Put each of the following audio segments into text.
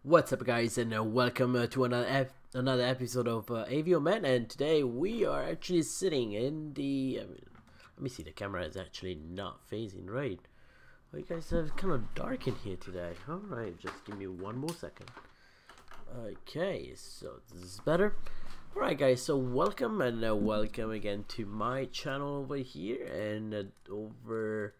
What's up, guys, and welcome to another episode of Avio Man. And today we are actually sitting in the. Let me see. The camera is actually not facing right. Oh, you guys are kind of dark in here today. All right, just give me one more second. Okay, so this is better. All right, guys. So welcome and welcome again to my channel over here and over.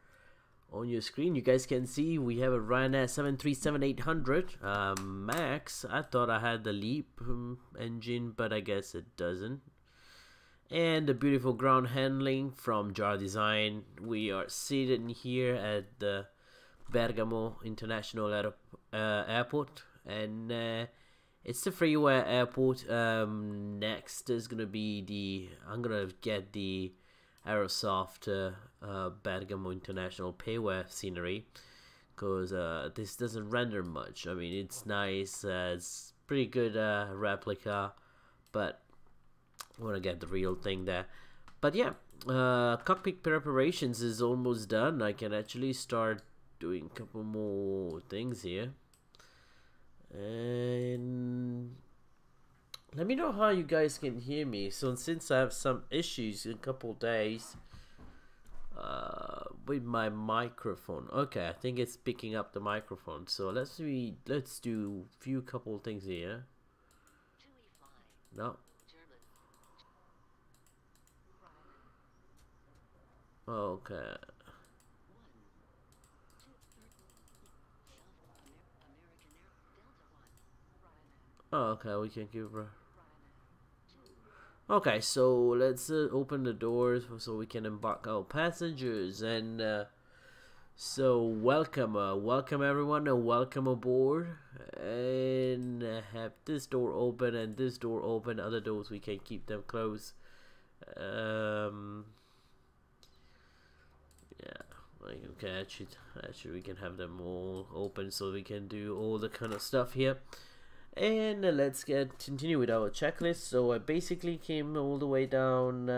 On your screen, you guys can see we have a Ryanair 737-800 Max. I thought I had the LEAP engine, but I guess it doesn't. And the beautiful ground handling from Jar Design. We are seated in here at the Bergamo International Airport, and it's the freeway airport. Next is gonna be I'm gonna get the Aerosoft Bergamo International payware scenery, because this doesn't render much. I mean, it's nice, it's pretty good replica, but I want to get the real thing there. But yeah, cockpit preparations is almost done. I can actually start doing a couple more things here, and let me know how you guys can hear me. So since I have some issues in a couple days with my microphone. Okay, I think it's picking up the microphone. So let's do a couple things here. No. Okay. Oh, okay, we can give. Okay, so let's open the doors so we can embark our passengers. And so welcome everyone, and welcome aboard. And have this door open and this door open. Other doors we can keep them closed. Yeah, like, okay, actually we can have them all open so we can do all the kind of stuff here. And let's continue with our checklist. So I basically came all the way down.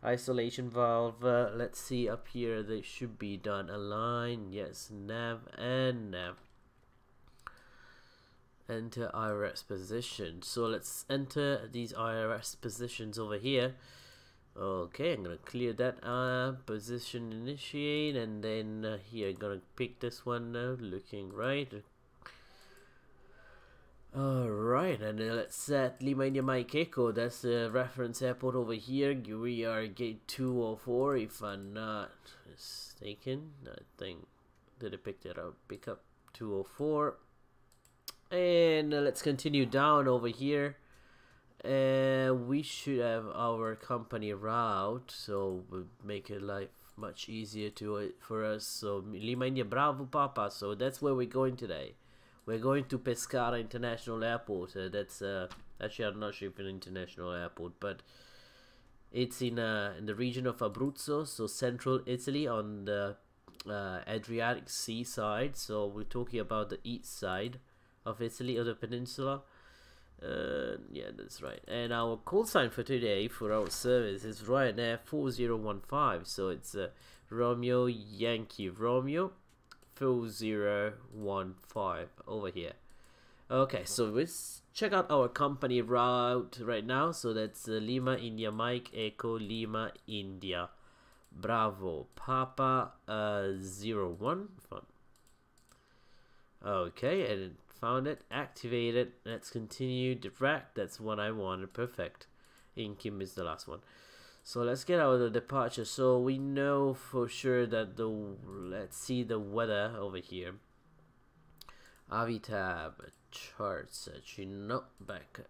Isolation valve. Let's see up here. They should be done. Align. Yes. Nav and nav. Enter IRS position. So let's enter these IRS positions over here. Okay, I'm gonna clear that position, initiate, and then here I'm gonna pick this one now. Looking right. Alright, and let's set Lima India Mike Echo. That's the reference airport over here. We are gate 204 if I'm not mistaken. I think, did I pick that up? Pick up 204. And let's continue down over here. We should have our company route, so we'll make it life much easier for us. So Lima India Bravo Papa, so that's where we're going today. We're going to Pescara International Airport. That's actually, I'm not sure if it's an international airport, but it's in the region of Abruzzo, so central Italy on the Adriatic Sea side. So we're talking about the east side of Italy, or the peninsula. Yeah, that's right. And our call sign for today for our service is Ryanair 4015. So it's Romeo Yankee Romeo 4015 over here. Okay, so let's check out our company route right now. So that's Lima India Mike Echo Lima India Bravo Papa 01. Okay, and found it, activated. Let's continue direct. That's what I wanted. Perfect. Inkim is the last one. So let's get out of the departure. So we know for sure that let's see the weather over here. Avitab charts, actually not back.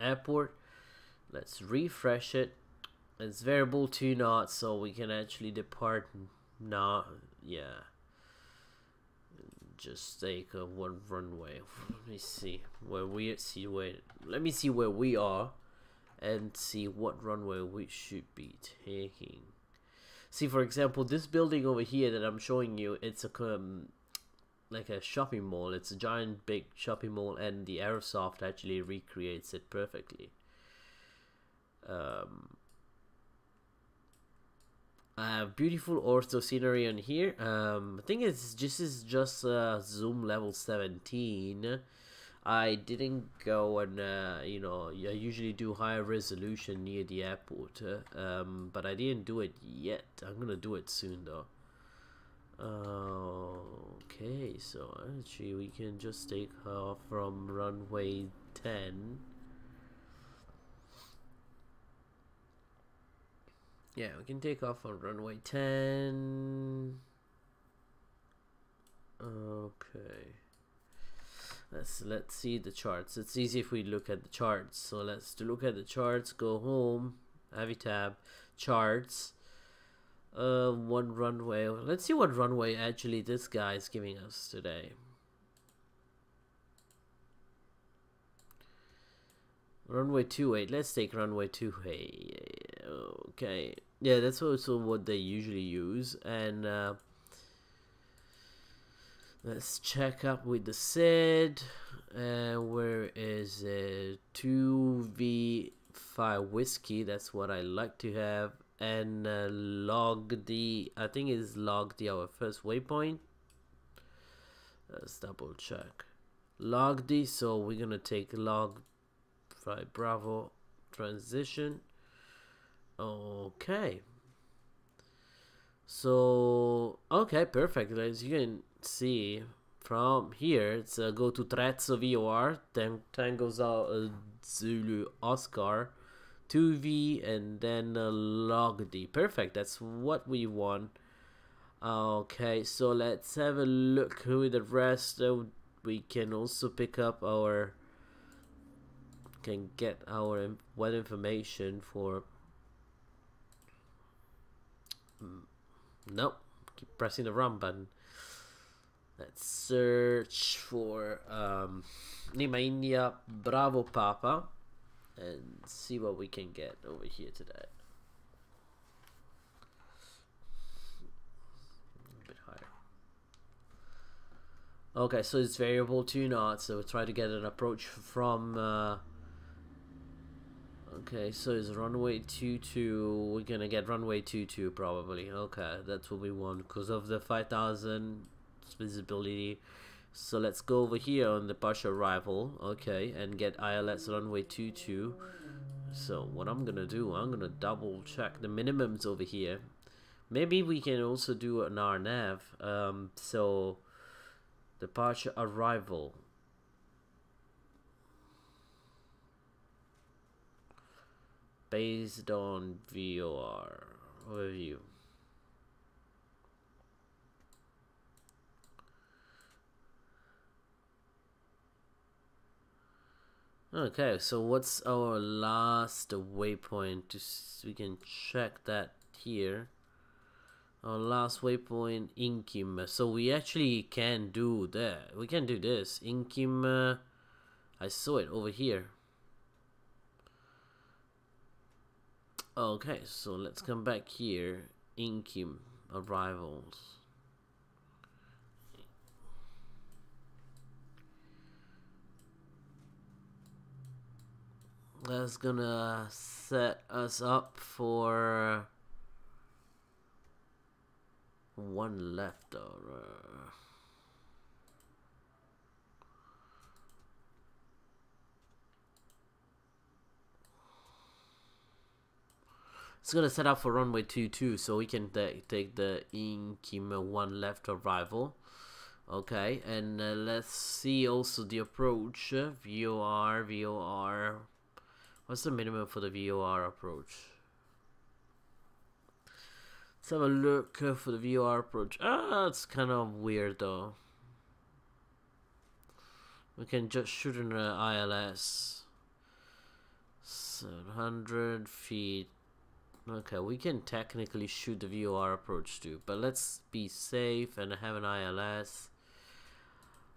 Airport. Let's refresh it. It's variable 2 knots, so we can actually depart now. Yeah. Just take one runway. Let me see where let me see where we are and see what runway we should be taking. See, for example, this building over here that I'm showing you, it's like a shopping mall. It's a giant big shopping mall, and the Aerosoft actually recreates it perfectly. Beautiful ortho scenery on here. I think this is just zoom level 17. I didn't go and you know, I usually do higher resolution near the airport, but I didn't do it yet. I'm gonna do it soon though. Okay, so actually we can just take off from runway 10. Yeah, we can take off on runway 10. Okay. Let's see the charts. It's easy if we look at the charts. So let's look at the charts. Go home, Avitab, charts. One runway. Let's see what runway actually this guy is giving us today. Runway 28. Let's take runway 28. Okay. Yeah, that's also what they usually use. And let's check up with the SID. Where is it? 2V5 whiskey. That's what I like to have. And log the, I think it's log the our first waypoint. Let's double check. Log the, so we're gonna take log 5 Bravo transition. Okay. So okay, perfect. As you can see from here, it's go to Trezzo VOR, then Tango Zulu Oscar 2V, and then log D. Perfect, that's what we want. Okay, so let's have a look with the rest. We can also pick up our, can get our weather information for, nope, keep pressing the wrong button. Let's search for Lima India Bravo Papa and see what we can get over here today. A bit higher. Okay, so it's variable 2 knots, so we'll try to get an approach from okay, so it's runway 22. We're gonna get runway 22 probably. Okay, that's what we want because of the 5,000 visibility. So let's go over here on the partial arrival, okay, and get ILS runway 22. So what I'm gonna do, I'm gonna double check the minimums over here. Maybe we can also do an RNAV. So departure arrival. Based on VOR overview. Okay, so what's our last waypoint? We can check that here. Our last waypoint, Inkim. So we actually can do that. We can do this. Inkim, I saw it over here. Okay, so let's come back here. Inkim arrivals. That's gonna set us up for one left over. It's gonna set up for runway 22, so we can take the Inkim 1 left arrival. Okay, and let's see also the approach. VOR. What's the minimum for the VOR approach? Let's have a look for the VOR approach. It's kind of weird though. We can just shoot an ILS. 700 feet. Okay, we can technically shoot the VOR approach too, but let's be safe and have an ILS.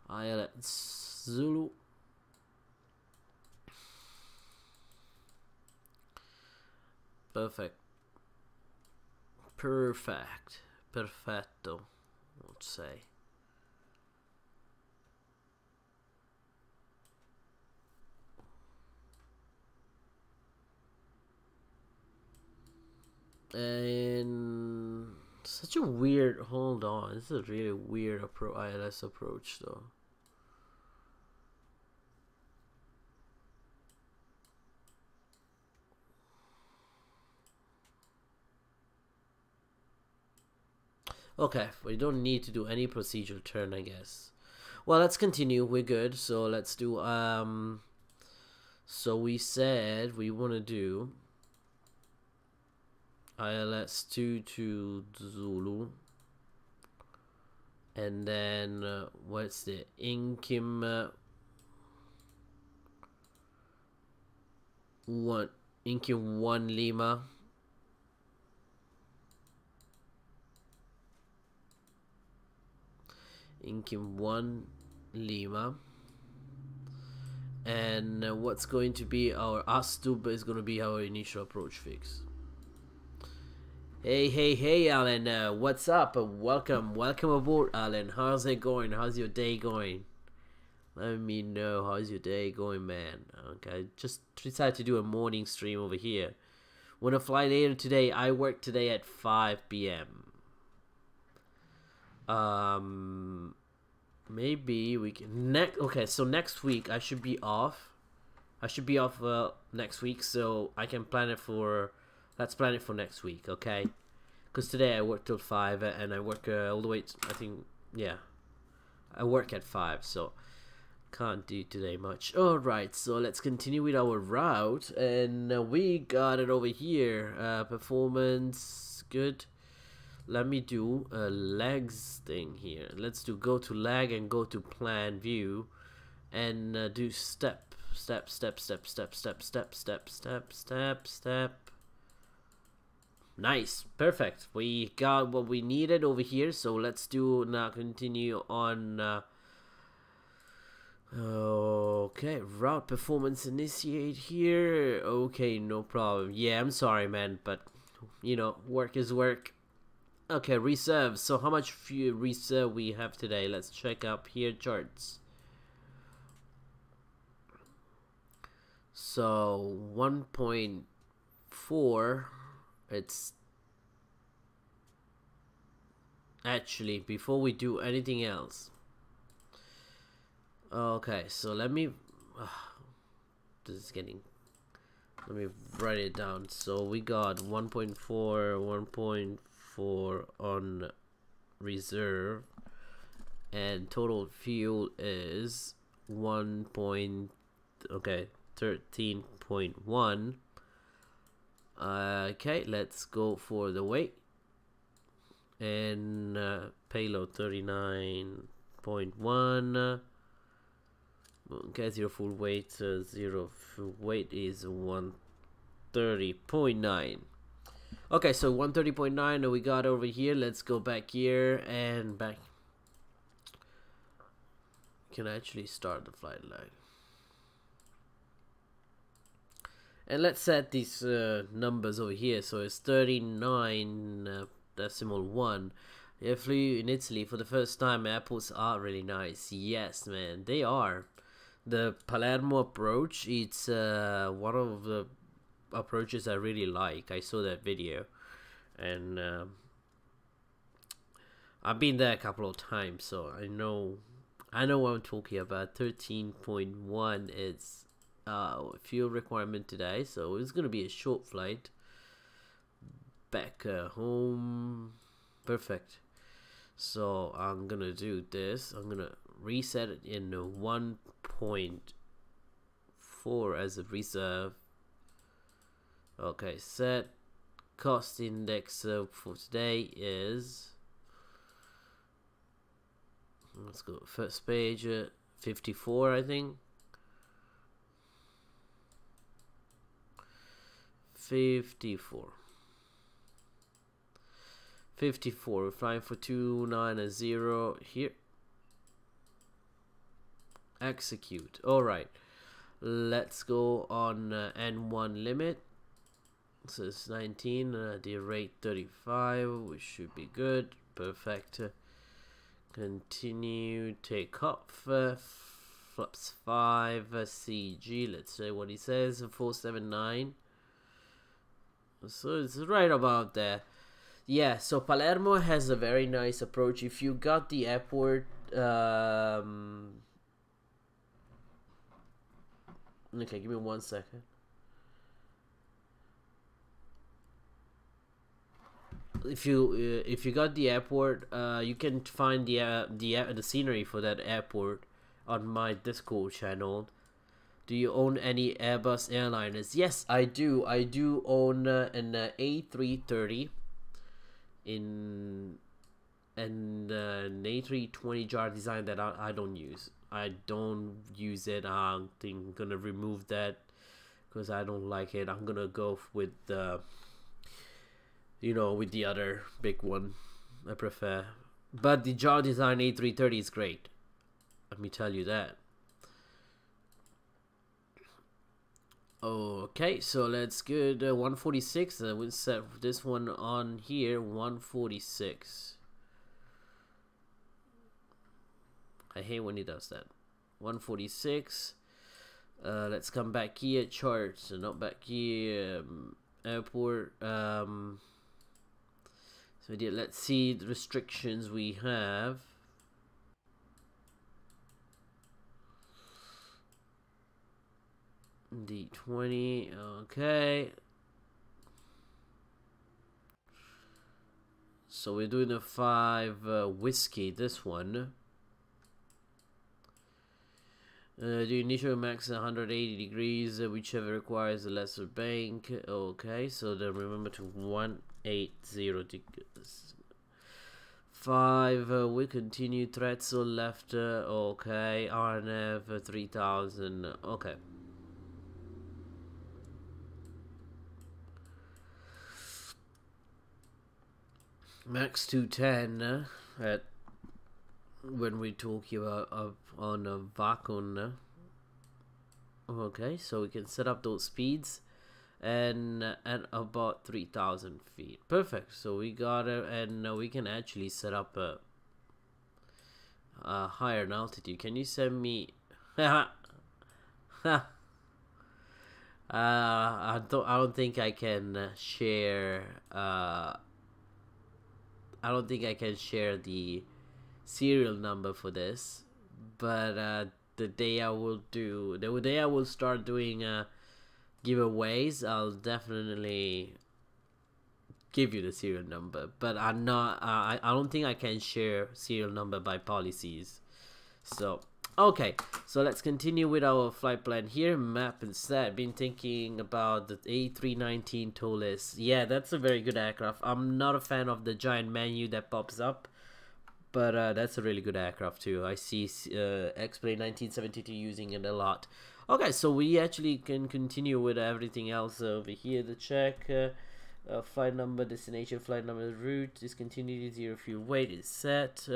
ILS Zulu. Perfect. Perfetto, let's say. And Such a weird. Hold on, this is a really weird ILS approach, though. Okay, we don't need to do any procedural turn, I guess. Well, let's continue. We're good. So let's do so we said we want to do ILS 2 to Zulu, and then what's the Inkim 1 Lima. Inkim 1 Lima, and what's going to be our Astub is going to be our initial approach fix. Hey Alan, what's up? Welcome aboard, Alan. How's it going? How's your day going? Let me know, how's your day going, man? Okay, just decided to do a morning stream over here. Wanna fly later today? I work today at 5 p.m. Maybe we can okay, so next week I should be off. Next week, so I can plan it for. Let's plan it for next week, okay? Because today I work till 5 and I work all the way. I think, yeah, I work at 5, so can't do today much. All right, so let's continue with our route, and we got it over here. Performance good. Let me do a legs thing here. Let's do go to lag and go to plan view, and do step. Nice, perfect. We got what we needed over here. So let's do now. Continue on. Okay, route performance initiate here. Okay, no problem. Yeah, I'm sorry, man, but you know, work is work. Okay, reserve. So how much fuel reserve we have today? Let's check up here charts. So 1.4. It's actually before we do anything else. Okay, so let me. This is getting. Let me write it down. So we got 1.4 on reserve, and total fuel is 13.1. Okay, let's go for the weight, and payload 39.1. Okay, zero full weight. Zero full weight is 130.9. Okay, so 130.9 we got over here. Let's go back here and back. Can actually start the flight lag. And let's set these numbers over here. So it's 39.1. I flew in Italy for the first time. Airports are really nice. Yes, man, they are. The Palermo approach, it's one of the approaches I really like. I saw that video, and I've been there a couple of times, so I know what I'm talking about. 13.1 is fuel requirement today, so it's gonna be a short flight back home. Perfect. So I'm gonna do this. I'm gonna reset it in 1.4 as a reserve. Okay, set cost index for today is, let's go first page, 54, I think. 54. We're flying for 290 here. Execute. Alright, let's go on N1 limit. So it's 19, the rate 35, which should be good. Perfect. Continue, takeoff, flaps 5, CG, let's say what he says, 479. So it's right about there. Yeah, so Palermo has a very nice approach. If you got the airport, okay, give me 1 second. If you got the airport, you can find the scenery for that airport on my Discord channel. Do you own any Airbus airliners? Yes, I do. I do own an A330 in an A320 jar design that I don't use. I don't use it. I'm gonna remove that because I don't like it. I'm gonna go with the with the other big one I prefer. But the jar design A330 is great. Let me tell you that. Okay, so let's get 146. We'll set this one on here, 146. I hate when he does that. 146. Let's come back here, charts, not back here, airport. So yeah, let's see the restrictions we have. D20, okay. So we're doing a 5 whiskey, this one. The initial max 180 degrees, whichever requires a lesser bank. Okay, so then remember to 180 degrees. 5, we continue, threats or left, okay, RNF 3000, okay. Max 210 at when we talk about on a vacuum. Okay, so we can set up those speeds and at about 3000 feet. Perfect. So we got it, and we can actually set up a higher altitude. Can you send me? I don't think I can share. I don't think I can share the serial number for this, but the day I will start doing giveaways, I'll definitely give you the serial number. But I don't think I can share serial number by policies. So okay, so let's continue with our flight plan here. Map instead. Been thinking about the A319 Tolis. Yeah, that's a very good aircraft. I'm not a fan of the giant menu that pops up, but that's a really good aircraft too. I see X-Plane 1972 using it a lot. Okay, so we actually can continue with everything else over here. The check, flight number, destination, flight number, route, discontinuity, 0 fuel weight is set.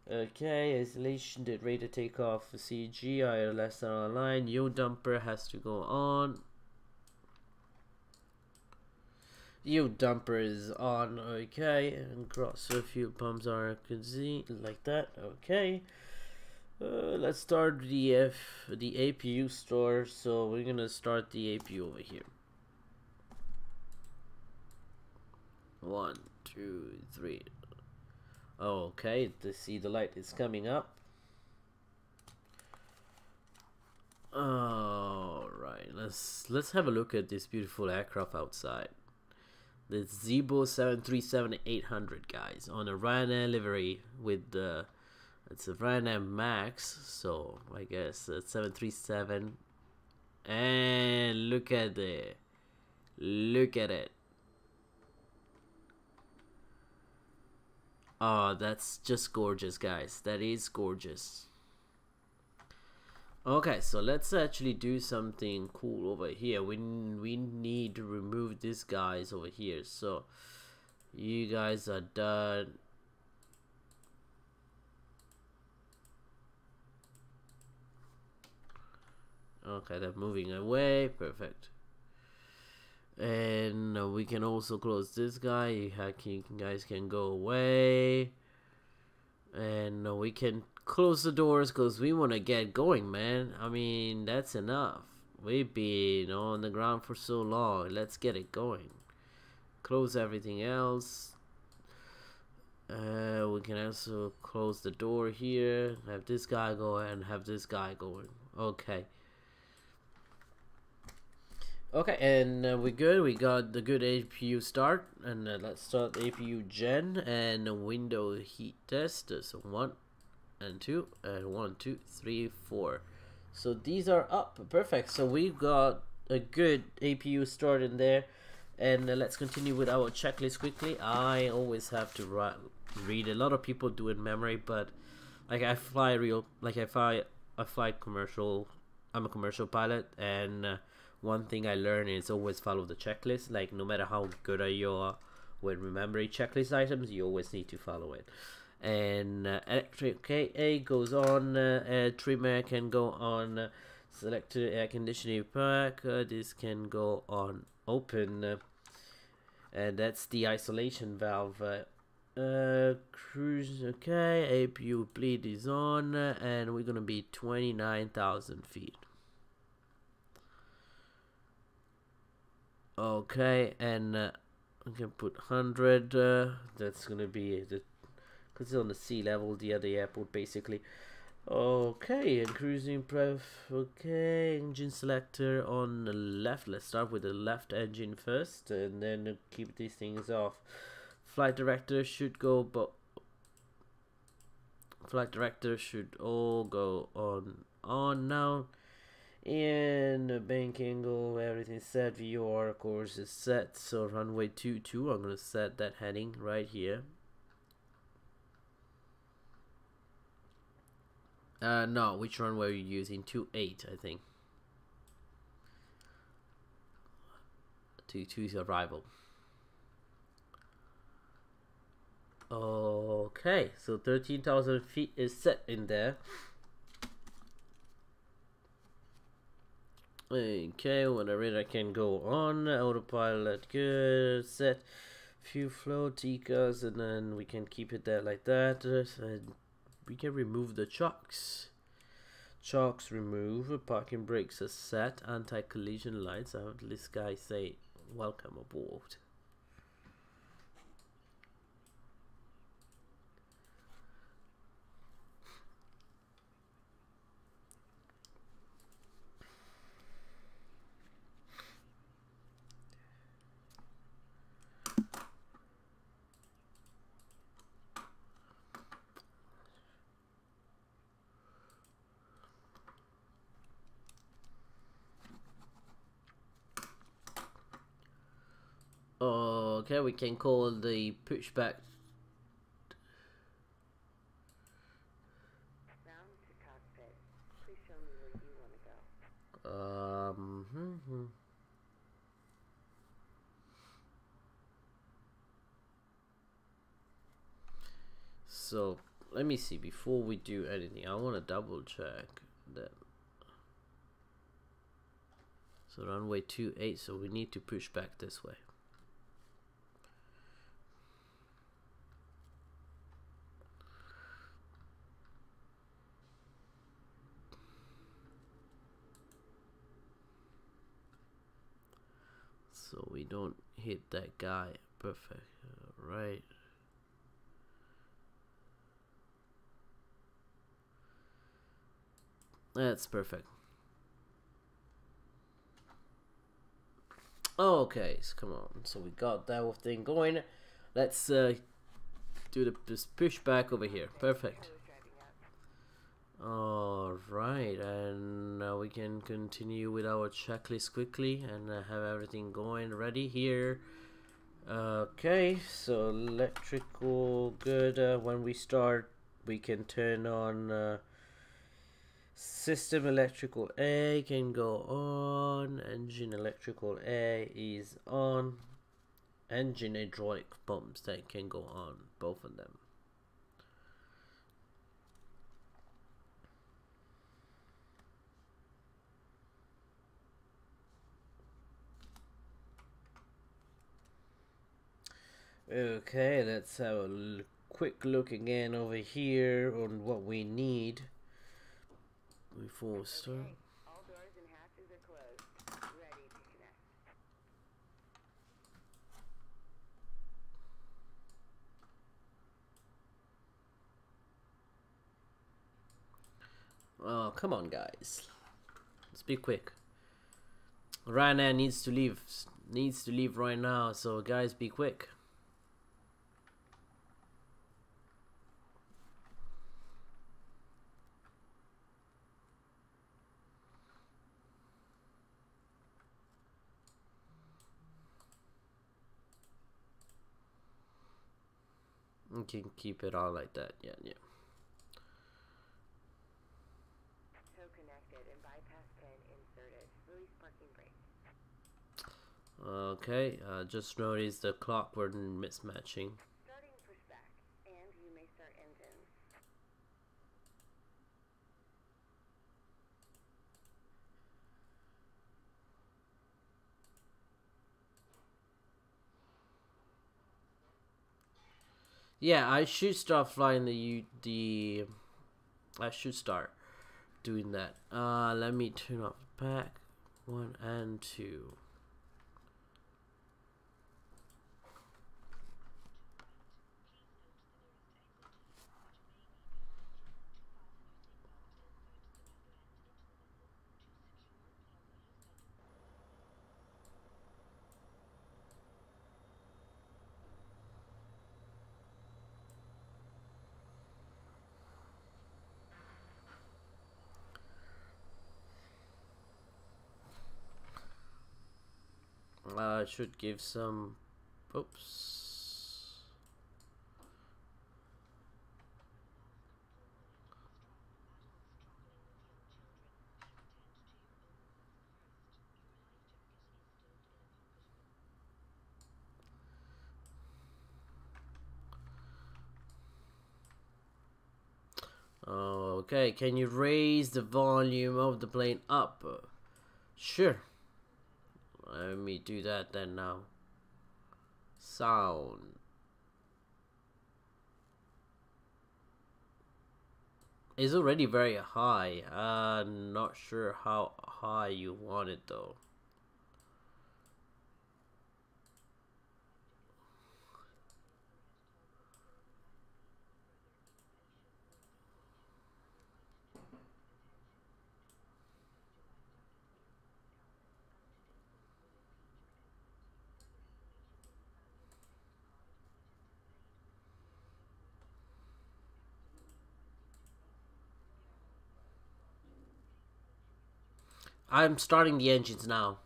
Okay, isolation, did rate of takeoff for CG, ILS are online. Yo dumper has to go on. Yo dumper is on, okay, and gross fuel pumps are like that, okay. Let's start the APU store. So we're gonna start the APU over here. 1, 2, 3. Okay, to see the light is coming up. All right, let's have a look at this beautiful aircraft outside. The Zibo 737-800, guys, on a Ryanair livery with the it's a Ryanair Max, so I guess it's 737. And look at it. Look at it. Oh, that's just gorgeous, guys. That is gorgeous. Okay, so let's actually do something cool over here. We need to remove these guys over here. So you guys are done. Okay, they're moving away. Perfect. And we can also close this guy. You guys can go away. And we can close the doors because we want to get going, man. I mean, that's enough. We've been on the ground for so long. Let's get it going. close everything else. We can also close the door here, have this guy go and have this guy going. Okay. Okay, and we're good. We got the good APU start, and let's start the APU gen and window heat test. So 1 and 2 and 1 2 3 4. So these are up, perfect. So we've got a good APU start in there, and let's continue with our checklist quickly. I always have to read. A lot of people do in memory, but like I fly commercial. I'm a commercial pilot, and one thing I learned is always follow the checklist. Like no matter how good you are with remembering checklist items, you always need to follow it. And electric A goes on, air trimmer can go on, selected air conditioning pack, this can go on open, and that's the isolation valve. Cruise, okay, APU bleed is on, and we're gonna be 29,000 feet. Okay, and we can put 100, that's gonna be the, because it's on the sea level, the other airport basically. Okay, and cruising pref, okay, engine selector on the left. Let's start with the left engine first, and then keep these things off. Flight director should go, but flight director should all go on now. And the bank angle, everything's set. VOR course is set. So runway 22, I'm gonna set that heading right here. No, which runway are you using? 28, I think. 22 is arrival. Okay, so 13,000 feet is set in there. Okay, when I'm ready I can go on. Autopilot, good, set. Fuel flow, TCAS, and then we can keep it there like that. And we can remove the chocks. Chocks remove. Parking brakes are set. Anti-collision lights. I have this guy say, welcome aboard. Okay, we can call the pushback. Round to cockpit. Please show me where you want to go. So let me see, before we do anything I want to double check that. So runway 28, so we need to push back this way. So we don't hit that guy. Perfect. Right. That's perfect. Okay, so come on. So we got that whole thing going. Let's do this push back over here. Perfect. Alright, and now we can continue with our checklist quickly and have everything going ready here. Okay, so electrical good. When we start, we can turn on system electrical A can go on, engine electrical A is on, engine hydraulic pumps that can go on, both of them. Okay, let's have a quick look again over here on what we need before we start. Okay. All doors and hatches are closed. Ready to connect. Oh, come on, guys. Let's be quick. Ryanair needs to leave. Needs to leave right now. So, guys, be quick. You can keep it on like that. Yeah, yeah. So connected and bypass pin inserted. Release parking brake. Okay, just noticed the clock were mismatching. Starting for spec, and you may start engines. Yeah, I should start flying I should start doing that. Let me turn off the pack 1 and 2. I should give some. Oops. Okay, can you raise the volume of the plane up? Sure. Let me do that then now. Sound. It's already very high. Not sure how high you want it though. I'm starting the engines now.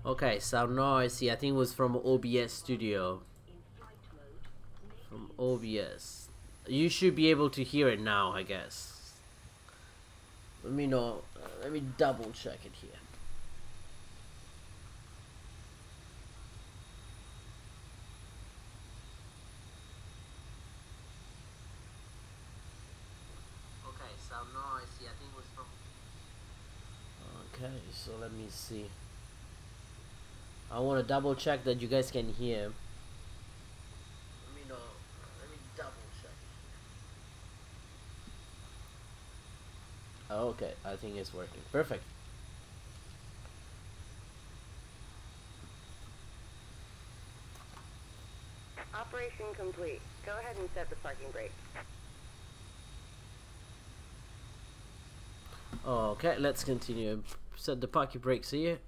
Okay, sound noisy. I think it was from OBS Studio. From OBS. You should be able to hear it now, I guess. Let me know. Let me double check it here. Okay, sound noisy. I think it was from. Okay, so let me see. I want to double check that you guys can hear. Let me know. Let me double check. Okay, I think it's working. Perfect. Operation complete. Go ahead and set the parking brake. Okay, let's continue. Set the parking brakes here.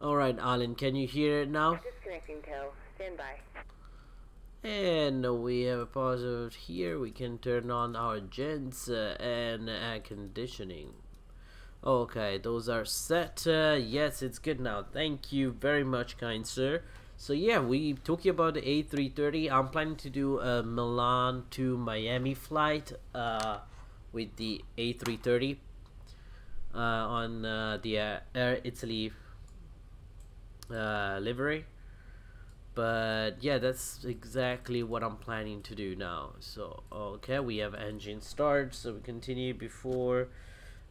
Alright, Alan, can you hear it now? Disconnecting tow. Stand by. And we have a pause here. We can turn on our gents and air conditioning. Okay, those are set. Yes, it's good now. Thank you very much, kind sir. So yeah, we talking about the A330. I'm planning to do a Milan to Miami flight with the A330 on the Air Italy livery. But yeah, that's exactly what I'm planning to do now. So okay, we have engine start, so we continue before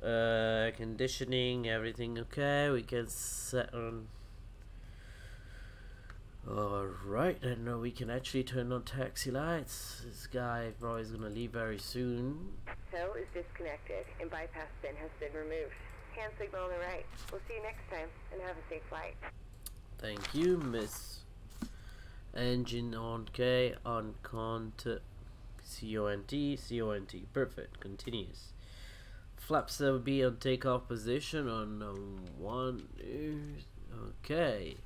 conditioning, everything okay. We can set on. Alright, and we can actually turn on taxi lights. This guy probably is gonna leave very soon. Tow is disconnected and bypass bin has been removed. Hand signal on the right. We'll see you next time and have a safe flight. Thank you, Miss. Engine on K, on contact, CONT, perfect, continues. Flaps will be on takeoff position on 1, okay.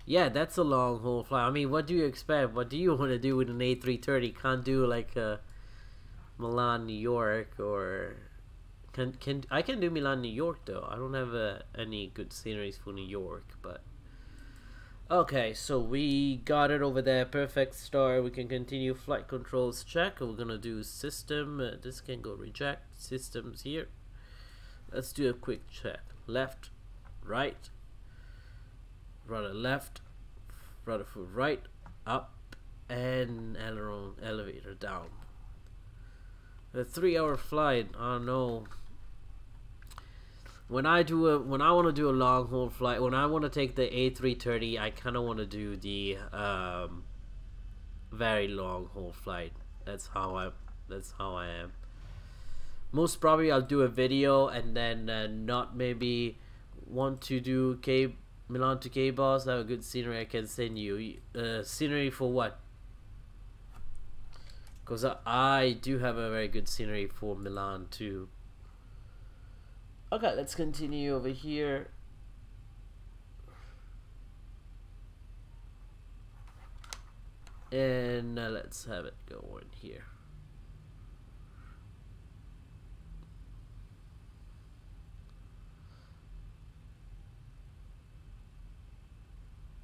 Yeah, that's a long haul flight. I mean, what do you expect? What do you want to do with an A330? Can't do like Milan, New York, or I can do Milan, New York though. I don't have any good sceneries for New York, but okay. So we got it over there. Perfect start. We can continue flight controls check. We're gonna do system. This can go reject systems here. Let's do a quick check. Left, right. Rudder left, rudder foot right, up, and aileron elevator down. A 3-hour flight. I don't know. When I want to do a long haul flight, when I want to take the A330, I kind of want to do the very long haul flight. That's how I am. Most probably I'll do a video and then not maybe want to do Milan to K-Boss. I have a good scenery I can send you. Scenery for what? Because I do have a very good scenery for Milan too. Okay, let's continue over here. And let's have it go on here.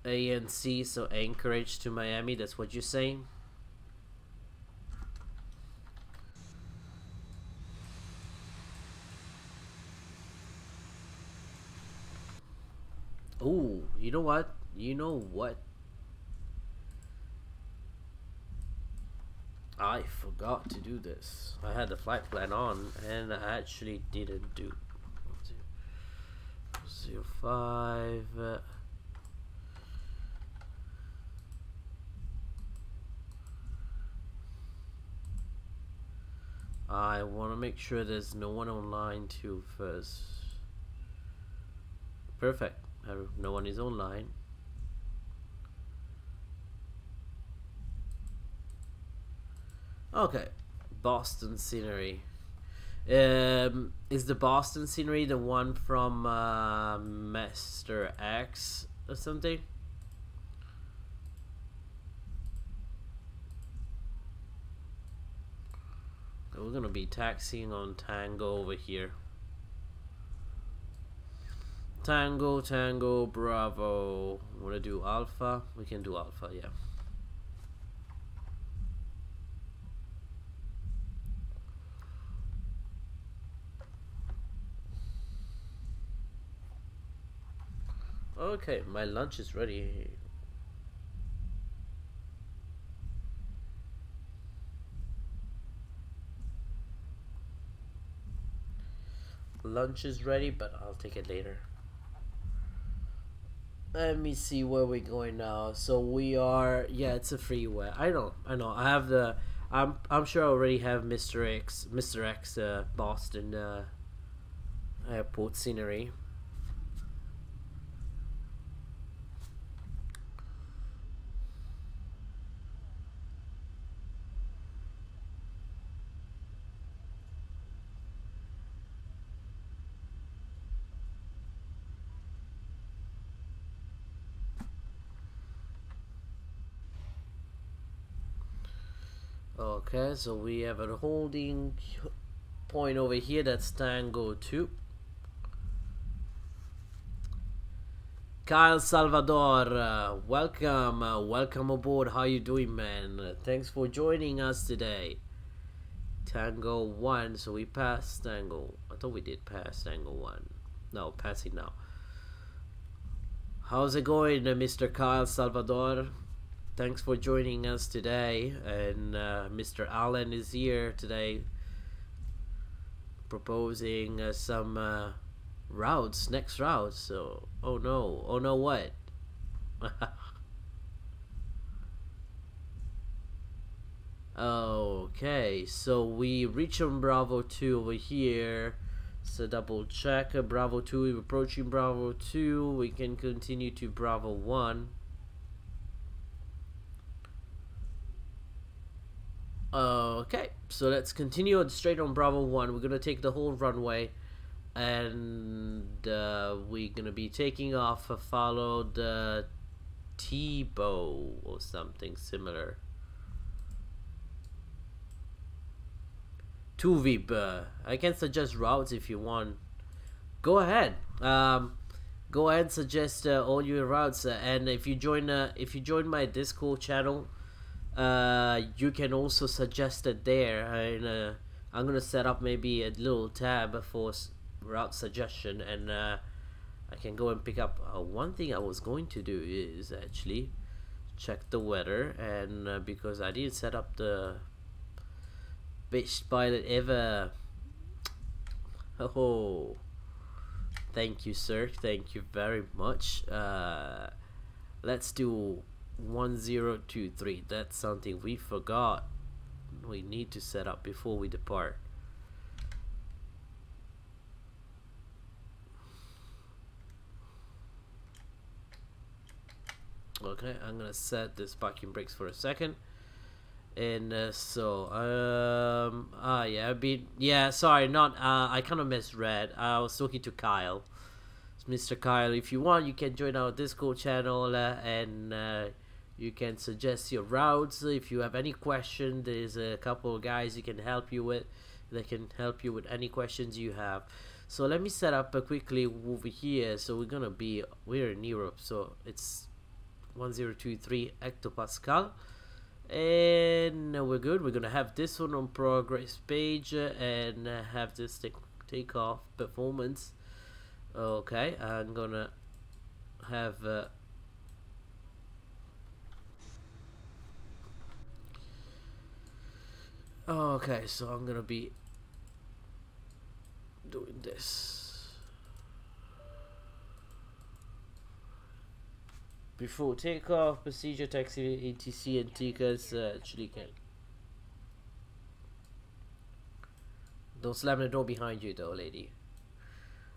ANC, so Anchorage to Miami, that's what you're saying? Oh, you know what? I forgot to do this. I had the flight plan on and I actually didn't do 05 I want to make sure there's no one online too first. Perfect. No one is online. Okay. Boston scenery. Is the Boston scenery the one from Mr. X or something? We're gonna be taxiing on Tango over here. Tango, Tango, Bravo. Wanna do Alpha? We can do Alpha, yeah. Okay, my lunch is ready. Lunch is ready, but I'll take it later. Let me see where we're going now. So we are, yeah, it's a freeway. I know. I have the, I'm sure I already have Mr. X Boston airport scenery. Okay, so we have a holding point over here. That's Tango 2. Kyle Salvador, welcome aboard. How you doing, man? Thanks for joining us today. Tango 1, so we passed Tango. I thought we did pass Tango 1. No, passing now. How's it going, Mr. Kyle Salvador? Thanks for joining us today, and Mr. Allen is here today proposing some next routes. So, oh no, what? Okay, so we reach on Bravo 2 over here. So double check. Bravo 2, we're approaching Bravo 2. We can continue to Bravo 1. Okay, so let's continue straight on Bravo 1. We're gonna take the whole runway, and we're gonna be taking off, followed Zibo or something similar. Tuvib. I can suggest routes if you want. Go ahead. Go ahead and suggest all your routes, and if you join my Discord channel, you can also suggest it there. And I'm gonna set up maybe a little tab for route suggestion, and I can go and pick up. One thing I was going to do is actually check the weather, and because I didn't set up the bitch pilot ever. Oh, thank you, sir. Thank you very much. Let's do 1023. That's something we forgot. We need to set up before we depart. Okay, I'm gonna set this parking brakes for a second. And yeah, sorry, not I kind of misread. I was talking to Kyle. It's Mr. Kyle. If you want, you can join our Discord channel, and you can suggest your routes. If you have any question, there's a couple of guys you can help you with. They can help you with any questions you have. So let me set up quickly over here. So we're in Europe, so it's 1023 hectopascal. And we're good. We're gonna have this one on progress page, and have this takeoff performance. Okay, I'm gonna have okay, so I'm gonna be doing this before takeoff. Procedure, taxi, etc, and tickets. Actually, can don't slam the door behind you, though, lady.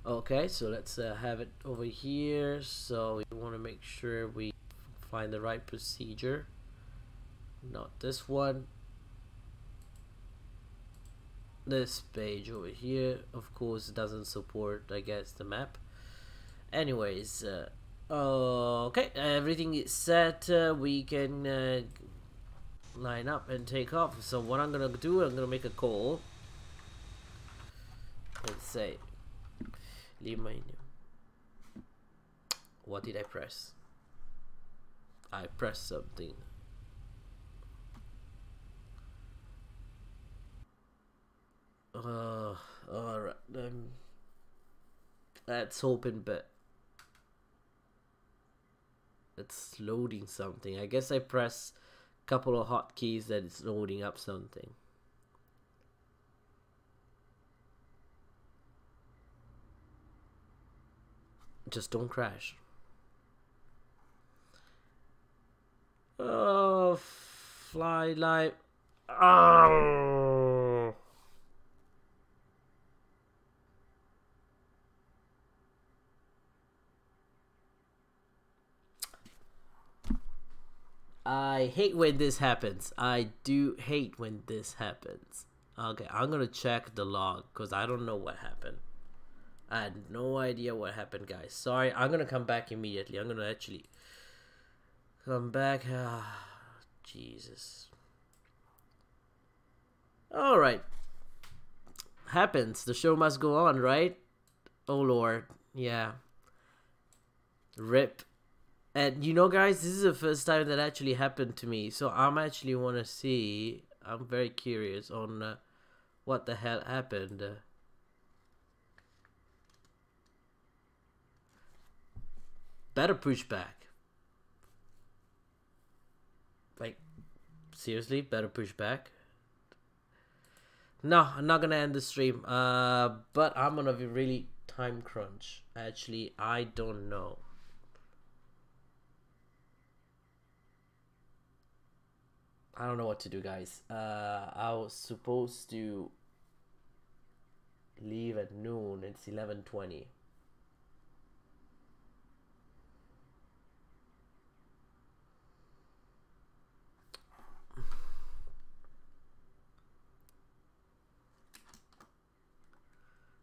Okay, so let's have it over here. So we want to make sure we find the right procedure, not this one. This page over here, of course, doesn't support, I guess, the map. Anyways, okay, everything is set. We can line up and take off. So what I'm gonna do, I'm gonna make a call. Let's say, leave my name. What did I press? I pressed something. Alright, let's open bit. It's loading something. I guess I press a couple of hotkeys that it's loading up something. Just don't crash. Oh, fly live. Oh. I hate when this happens. I do hate when this happens. Okay, I'm gonna check the log because I don't know what happened. I had no idea what happened, guys. Sorry, I'm gonna come back immediately. I'm gonna actually come back. Jesus. Alright. Happens. The show must go on, right? Oh, Lord. Yeah. RIP. And you know, guys, this is the first time that actually happened to me. So I'm actually want to see. I'm very curious on what the hell happened. Better push back. Like, seriously, better push back. No, I'm not gonna end the stream. But I'm gonna be really time crunch. Actually, I don't know. I don't know what to do, guys. I was supposed to leave at noon. It's 11:20.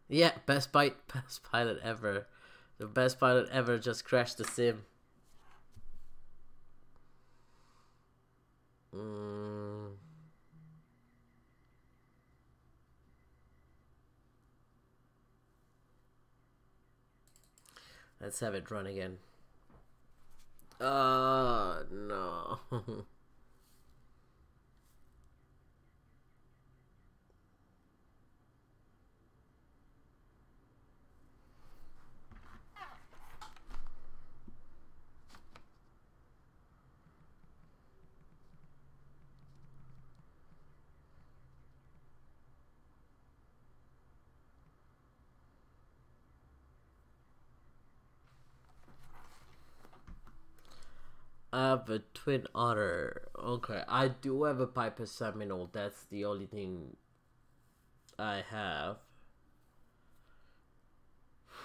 Yeah, best pilot ever. The best pilot ever just crashed the sim. Let's have it run again. No. I have a twin otter. Okay, I do have a Piper Seminole. That's the only thing I have.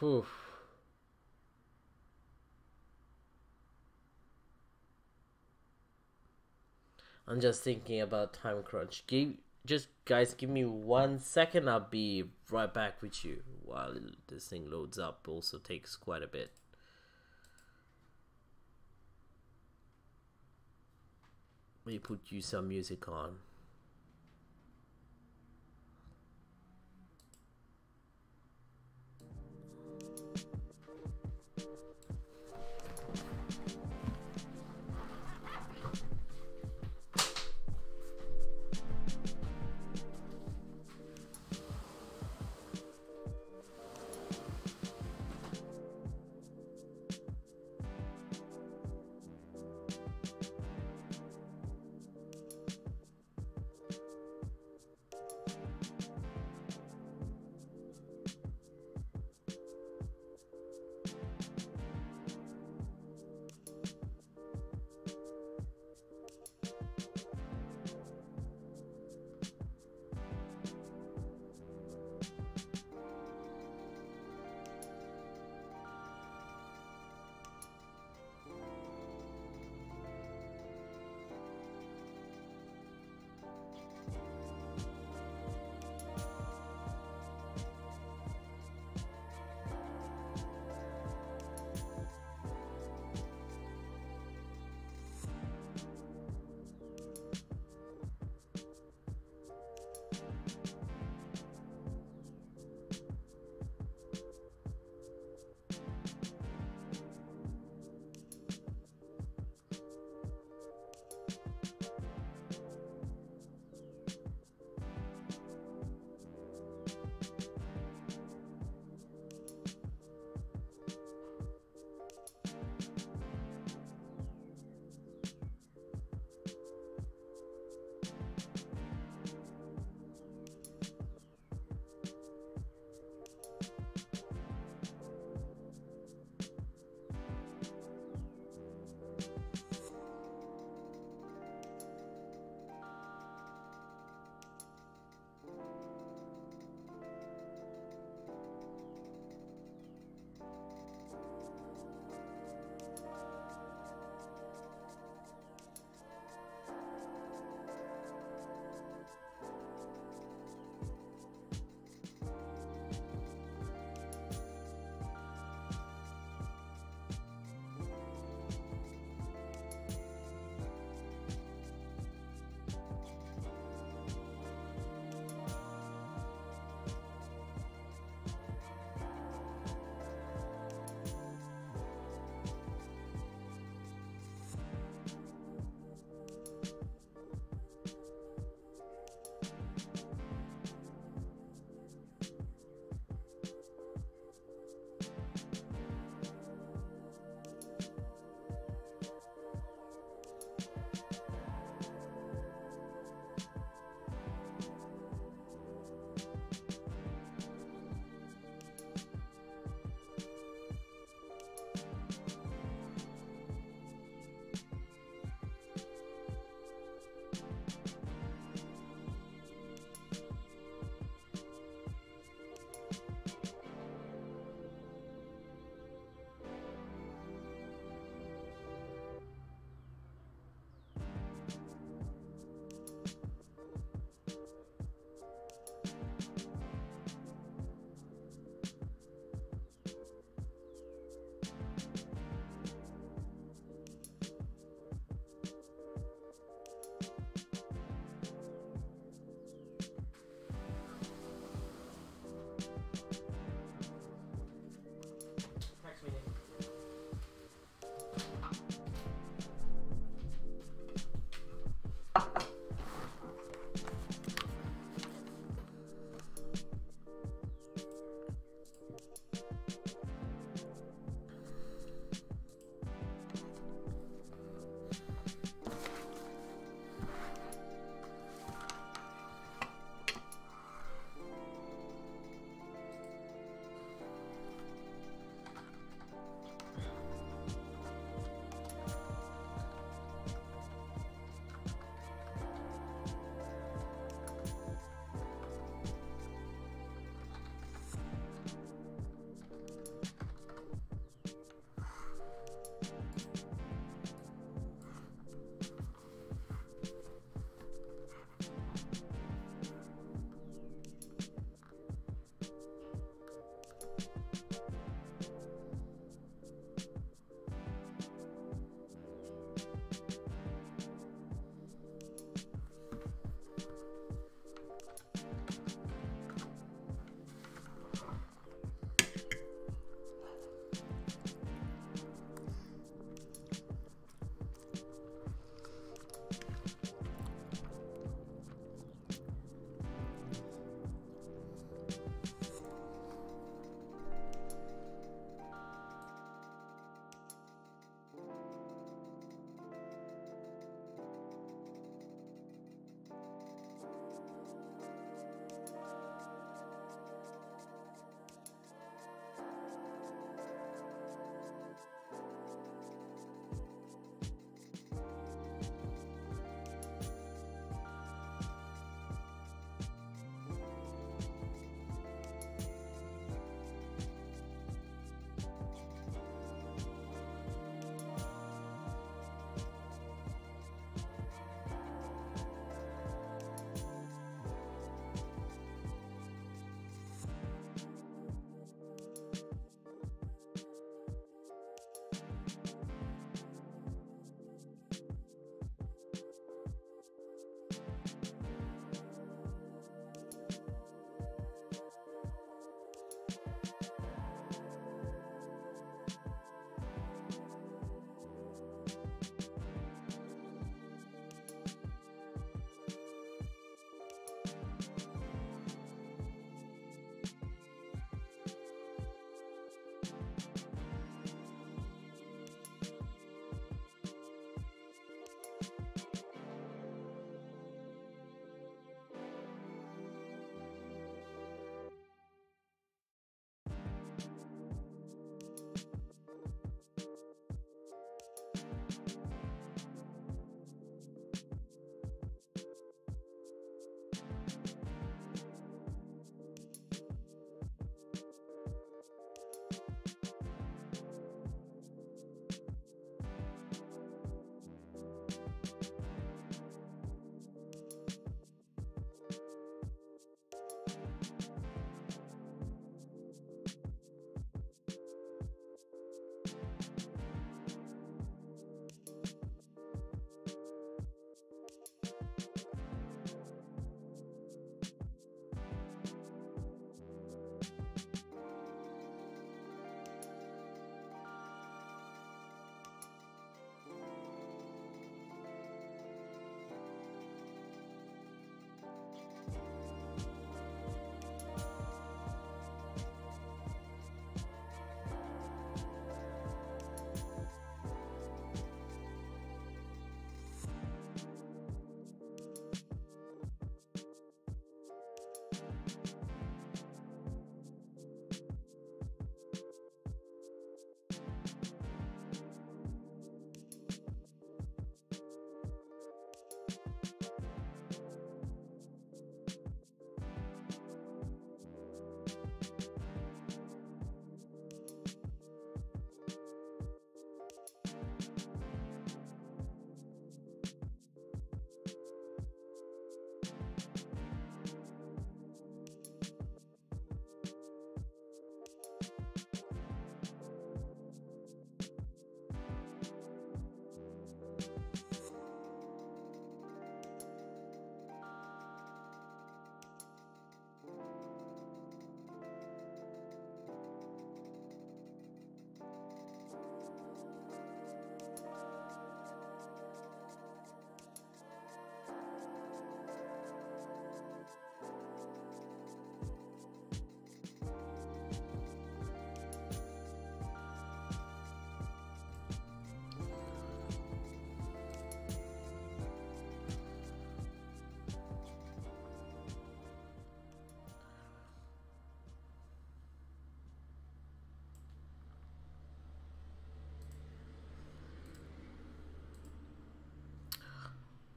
Whew. I'm just thinking about time crunch. Just guys, give me 1 second. I'll be right back with you while this thing loads up. Also takes quite a bit. Let me put you some music on.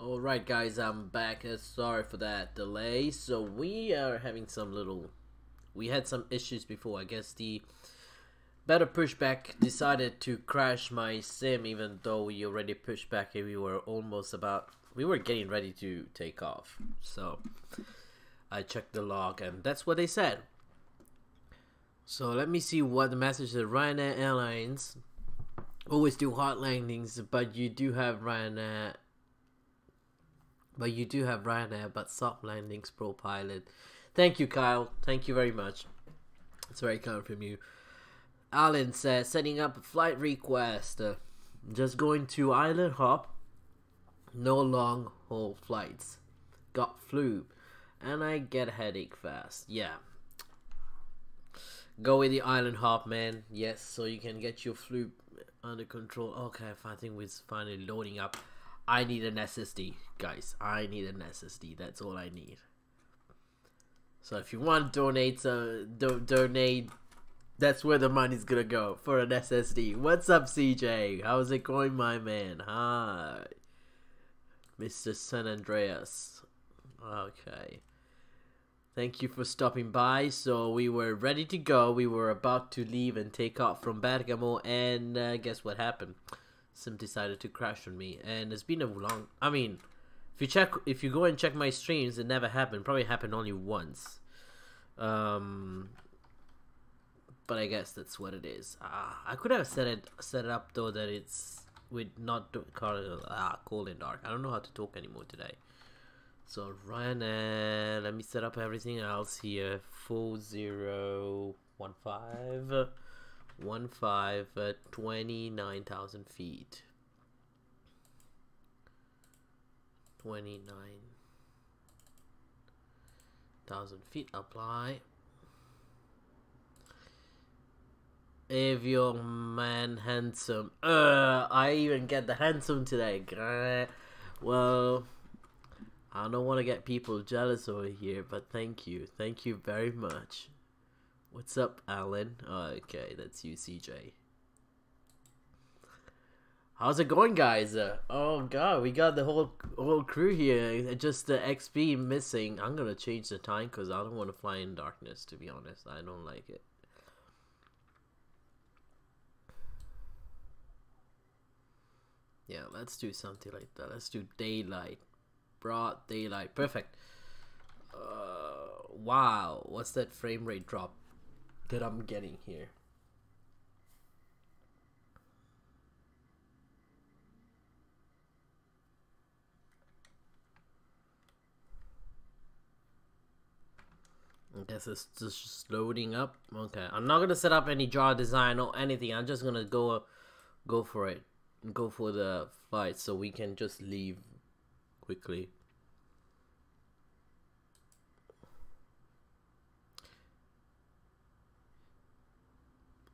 Alright guys, I'm back. Sorry for that delay. So we are having we had some issues before. I guess the better pushback decided to crash my sim, even though we already pushed back and we were getting ready to take off. So I checked the log and that's what they said. So let me see what the message said. Ryanair Airlines always do hard landings, but you do have Ryanair but soft landings pro pilot. Thank you, Kyle. Thank you very much. It's very kind from you. Alan says, setting up a flight request. Just going to island hop. No long haul flights. Got flu. And I get a headache fast. Yeah. Go with the island hop, man. Yes, so you can get your flu under control. Okay, I think we're finally loading up. I need an SSD, guys. I need an SSD. That's all I need. So if you want to donate. That's where the money's gonna go, for an SSD. What's up, CJ? How's it going, my man? Hi, Mr. San Andreas. Okay. Thank you for stopping by. So we were ready to go. We were about to leave and take off from Bergamo, and guess what happened? Sim decided to crash on me, and it's been a long. I mean, if you go and check my streams, it never happened. Probably happened only once. But I guess that's what it is. I could have set it up though that it's with not cold and dark. I don't know how to talk anymore today. So Ryanair, let me set up everything else here. 4015. 29,000 feet. 29,000 feet. Apply. Avio man handsome. I even get the handsome today. Well, I don't want to get people jealous over here, but thank you very much. What's up, Alan? Okay, that's you, CJ. How's it going, guys? Oh god, we got the whole crew here. Just the XP missing. I'm gonna change the time because I don't want to fly in darkness, to be honest. I don't like it. Yeah, let's do something like that. Let's do daylight. Broad daylight. Perfect. Wow, what's that frame rate drop that I'm getting here? I guess it's just loading up. Okay, I'm not gonna set up any jar design or anything. I'm just gonna go for it. Go for the flight so we can just leave quickly.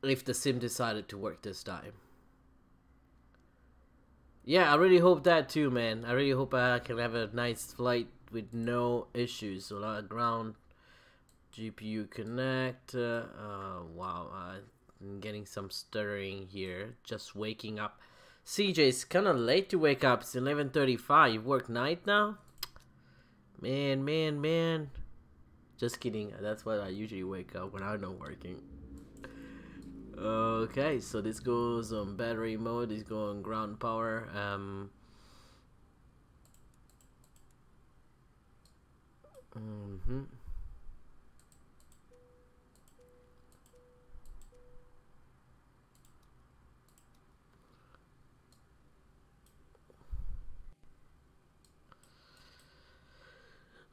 If the sim decided to work this time. Yeah, I really hope that too, man. I really hope I can have a nice flight with no issues. So a lot of ground, GPU connect. Wow, I'm getting some stirring here. Just waking up. CJ, it's kind of late to wake up. It's 11:35. You work night now? Man. Just kidding. That's what I usually wake up when I'm not working. Okay, so this goes on battery mode. This goes on ground power.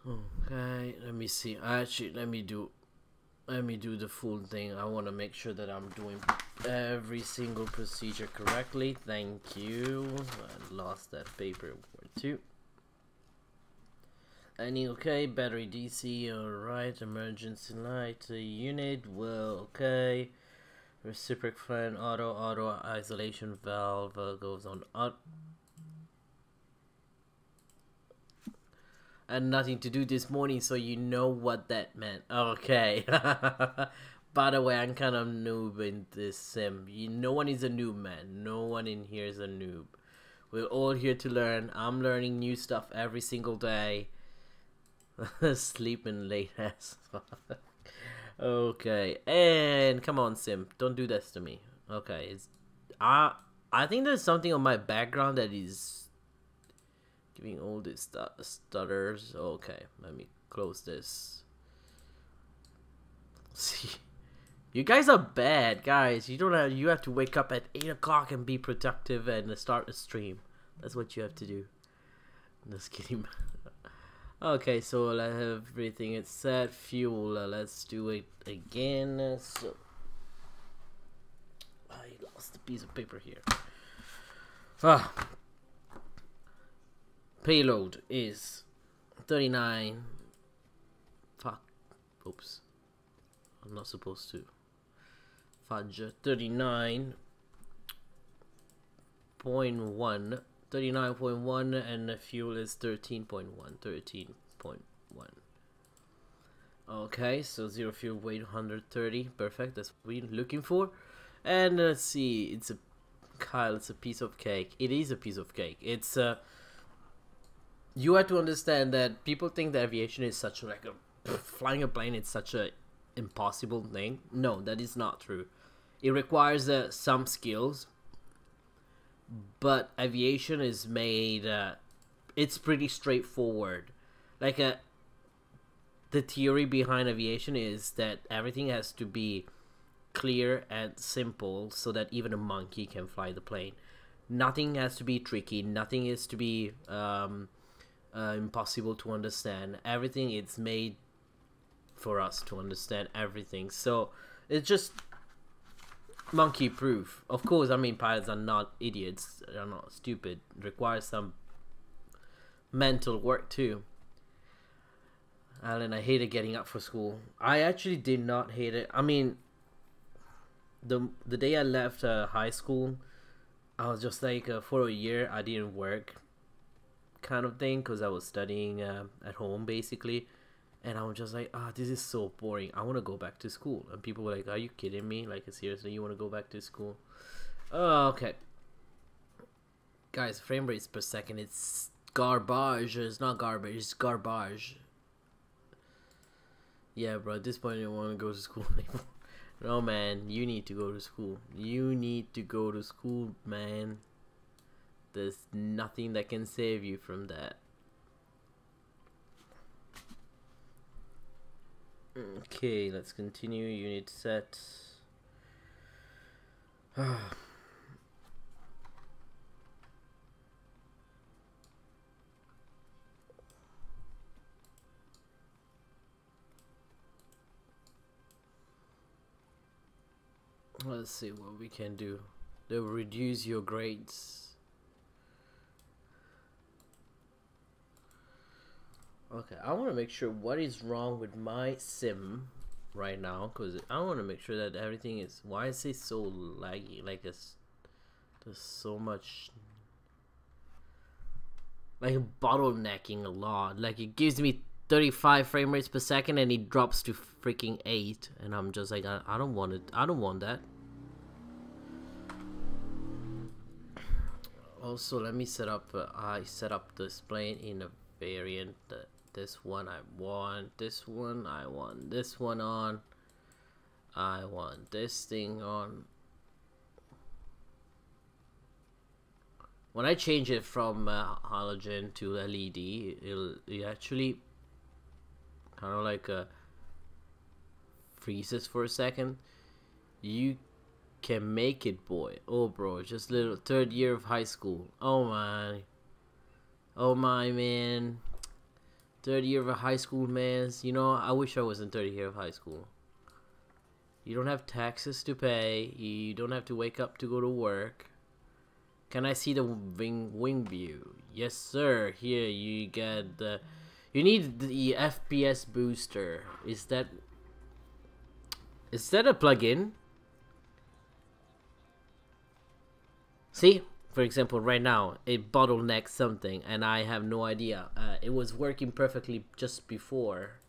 Okay, let me see. Actually, let me do the full thing. I want to make sure that I'm doing every single procedure correctly. Thank you. I lost that paper too. Any okay? Battery DC, alright. Emergency light unit, well, okay. Reciproc fan, auto isolation valve goes on up. And nothing to do this morning, so you know what that meant. Okay. By the way, I'm kind of noob in this sim. No one is a noob, man. No one in here is a noob. We're all here to learn. I'm learning new stuff every single day. Sleeping late as fuck. Okay, and come on, Sim, don't do this to me. Okay, I think there's something on my background that is giving all these stutters. Okay, let me close this. See, you guys are bad, guys. You have to wake up at 8 o'clock and be productive and start a stream. That's what you have to do. Just kidding. Okay, so everything is set. Fuel, let's do it again. So I lost a piece of paper here. Payload is 39. Fuck. Oops. I'm not supposed to. Fudge. 39.1. 39.1 and the fuel is 13.1. 13.1. Okay, so zero fuel weight 130. Perfect. That's what we're looking for. And let's see. It's a Kyle. It's a piece of cake. It is a piece of cake. It's you have to understand that people think that aviation is such like a flying a plane. It's such a impossible thing. No, that is not true. It requires some skills. But aviation is made, it's pretty straightforward. Like, the theory behind aviation is that everything has to be clear and simple so that even a monkey can fly the plane. Nothing has to be tricky. Nothing is to be impossible to understand. Everything is made for us to understand everything. So, it's just monkey proof. Of course, I mean, pilots are not idiots. They're not stupid. It requires some mental work too. Alan, I hated getting up for school. I actually did not hate it. I mean, the day I left high school, I was just like, for a year I didn't work, kind of thing, because I was studying at home basically. And I was just like, this is so boring. I want to go back to school. And people were like, are you kidding me? Like, seriously, you want to go back to school? Oh, okay. Guys, frame rates per second, it's garbage. It's not garbage, it's garbage. Yeah, bro, at this point, I don't want to go to school anymore. No, man, you need to go to school. You need to go to school, man. There's nothing that can save you from that. Okay, let's continue. Unit set. Let's see what we can do. They'll reduce your grades. Okay, I want to make sure what is wrong with my sim right now, because I want to make sure that everything is. Why is it so laggy? Like there's so much like bottlenecking a lot. Like it gives me 35 frame rates per second and it drops to freaking 8, and I'm just like, I don't want it. I don't want that. Also, let me set up. I set up this plane in a variant. This one I want. This one I want. This one on. I want this thing on. When I change it from halogen to LED, it actually kind of like freezes for a second. You can make it, boy. Oh, bro, just little 3rd year of high school. Oh my. Oh my, man. 3rd year of high school, man. You know, I wish I was in 3rd year of high school. You don't have taxes to pay. You don't have to wake up to go to work. Can I see the wing view? Yes, sir. Here you get the. You need the FPS booster. Is that a plug-in? See, for example, right now it bottlenecks something, and I have no idea. It was working perfectly just before.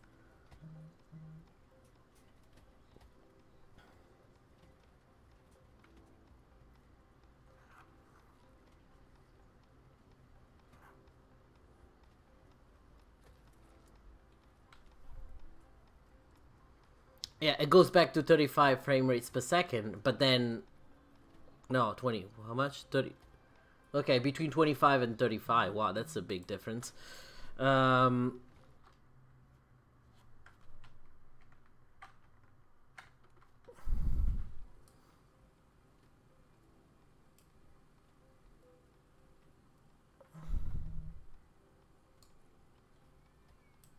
Yeah, it goes back to 35 frame rates per second, but then no, 20. How much? 30. Okay, between 25 and 35. Wow, that's a big difference.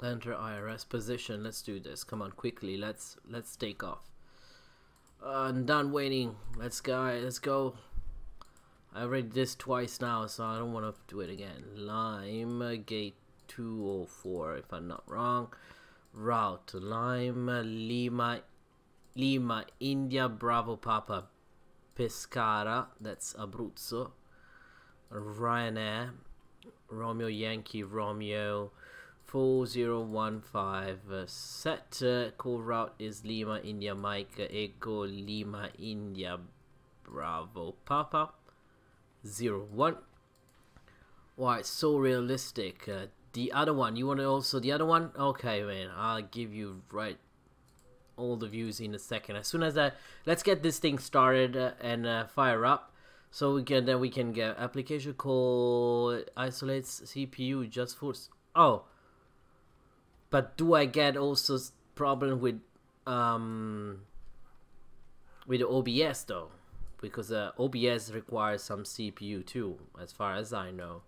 Enter IRS position. Let's do this. Come on, quickly. Let's take off. I'm done waiting. Let's go. I already did this twice now, so I don't want to do it again. Lime gate 204, if I'm not wrong. Route Lime Lima India Bravo Papa Pescara. That's Abruzzo. Ryanair Romeo Yankee Romeo 4015 set call route is Lima India Mike Echo Lima India Bravo Papa 01. Why so realistic? The other one, you want to also the other one? Okay, man, I'll give you right all the views in a second. As soon as let's get this thing started and fire up. So we can get application call isolates CPU just for but do I get also problem with the OBS though? Because OBS requires some CPU too, as far as I know.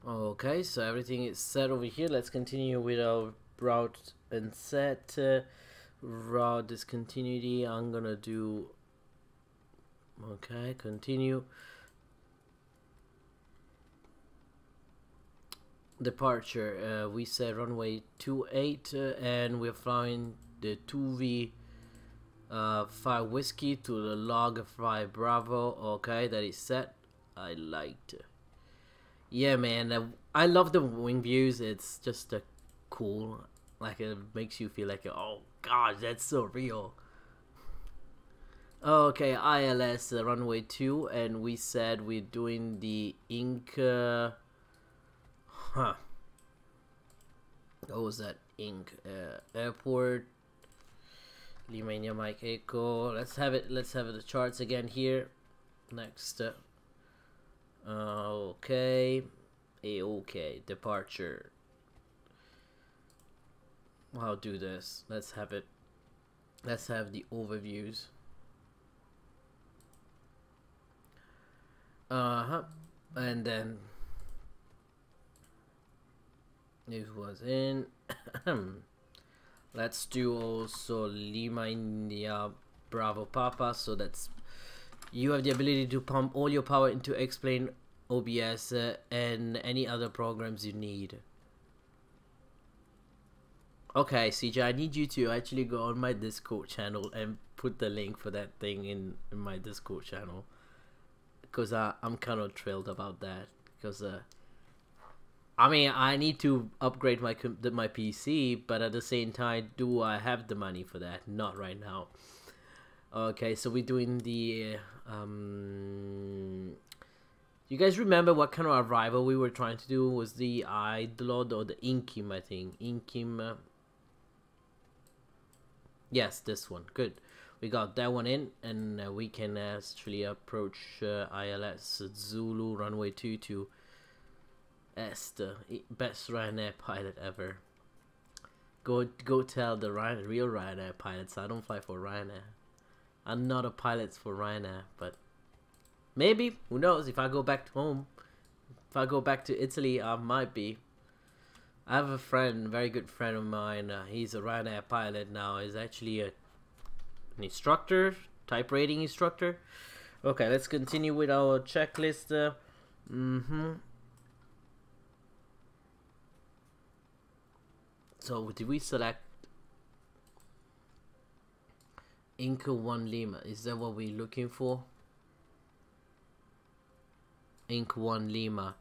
Okay, so everything is set over here. Let's continue with our route and set. Route discontinuity. I'm gonna do. Okay, continue. Departure. We said runway 28, and we're flying the 2V 5 whiskey to the log 5 Bravo. Okay, that is set. I liked it. Yeah, man, I love the wing views. It's just cool. Like, it makes you feel like, oh god, that's so real. Okay, ILS runway 2, and we said we're doing the ink. What was that? Ink airport. Lima India Mike Echo. Let's have it. Let's have the charts again here. Next. Okay. Okay. Departure. I'll do this. Let's have it. Let's have the overviews. And then this was in. Let's do also Lima India Bravo Papa. So that's you have the ability to pump all your power into X-Plane, OBS, and any other programs you need. Okay, CJ, I need you to actually go on my Discord channel and put the link for that thing in my Discord channel, because I'm kind of thrilled about that. Because I mean, I need to upgrade my PC, but at the same time, do I have the money for that? Not right now. Okay, so we're doing the you guys remember what kind of arrival we were trying to do? Was the Idlod or the Inkim? I think Inkim. Yes, this one. Good. We got that one in, and we can actually approach ILS Zulu runway 22. As the best Ryanair pilot ever. Go tell the real Ryanair pilots I don't fly for Ryanair. I'm not a pilot for Ryanair, but maybe, who knows, if I go back home, if I go back to Italy, I might be. I have a friend, very good friend of mine, he's a Ryanair pilot now. He's actually an instructor, type rating instructor. Okay, let's continue with our checklist. So did we select Inca 1 Lima? Is that what we're looking for? Inca 1 Lima.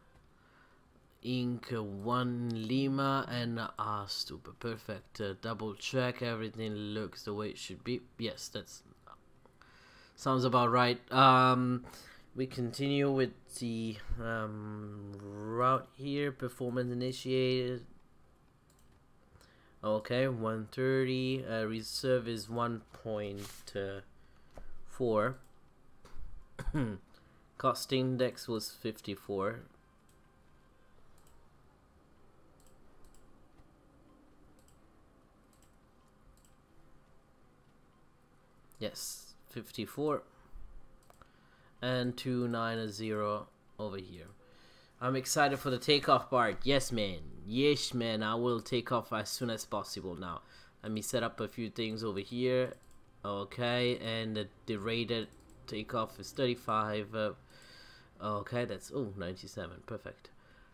Inca 1 Lima, and stupid, perfect. Double check everything looks the way it should be. Yes, that's sounds about right. we continue with the route here. Performance initiated. Okay, 130. Reserve is 1.4. Cost index was 54. Yes, 54. And 290 over here. I'm excited for the takeoff part. Yes, man. Yes, man. I will take off as soon as possible now. Let me set up a few things over here. Okay, and the rated takeoff is 35. Okay, that's 97. Perfect.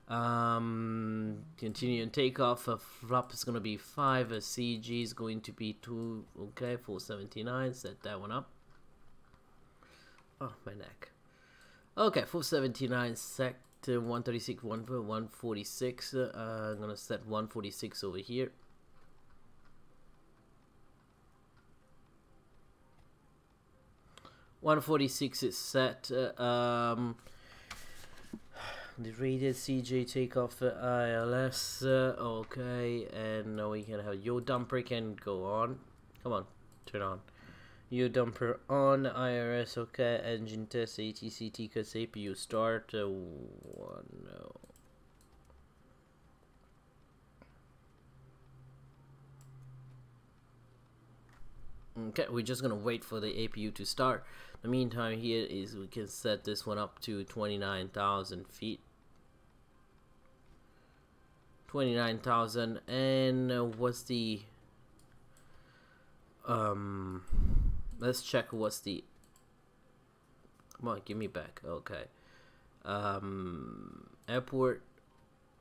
Continue and takeoff. Flop is gonna be 5. A CG is going to be 2. Okay, 479. Set that one up. Oh, my neck. Okay, 479 set 136, 146. I'm gonna set 146 over here. $146 is set. The rated CJ takeoff ILS. Okay, and now we can have your dumper can go on. Come on, turn on. Your dumper on. IRS. Okay, engine test. ATC TCAS CPU start. One. No. Okay, we're just gonna wait for the APU to start. The meantime, here is we can set this one up to 29,000 feet. 29,000, and what's the let's check what's the, come on, give me back. Okay, airport,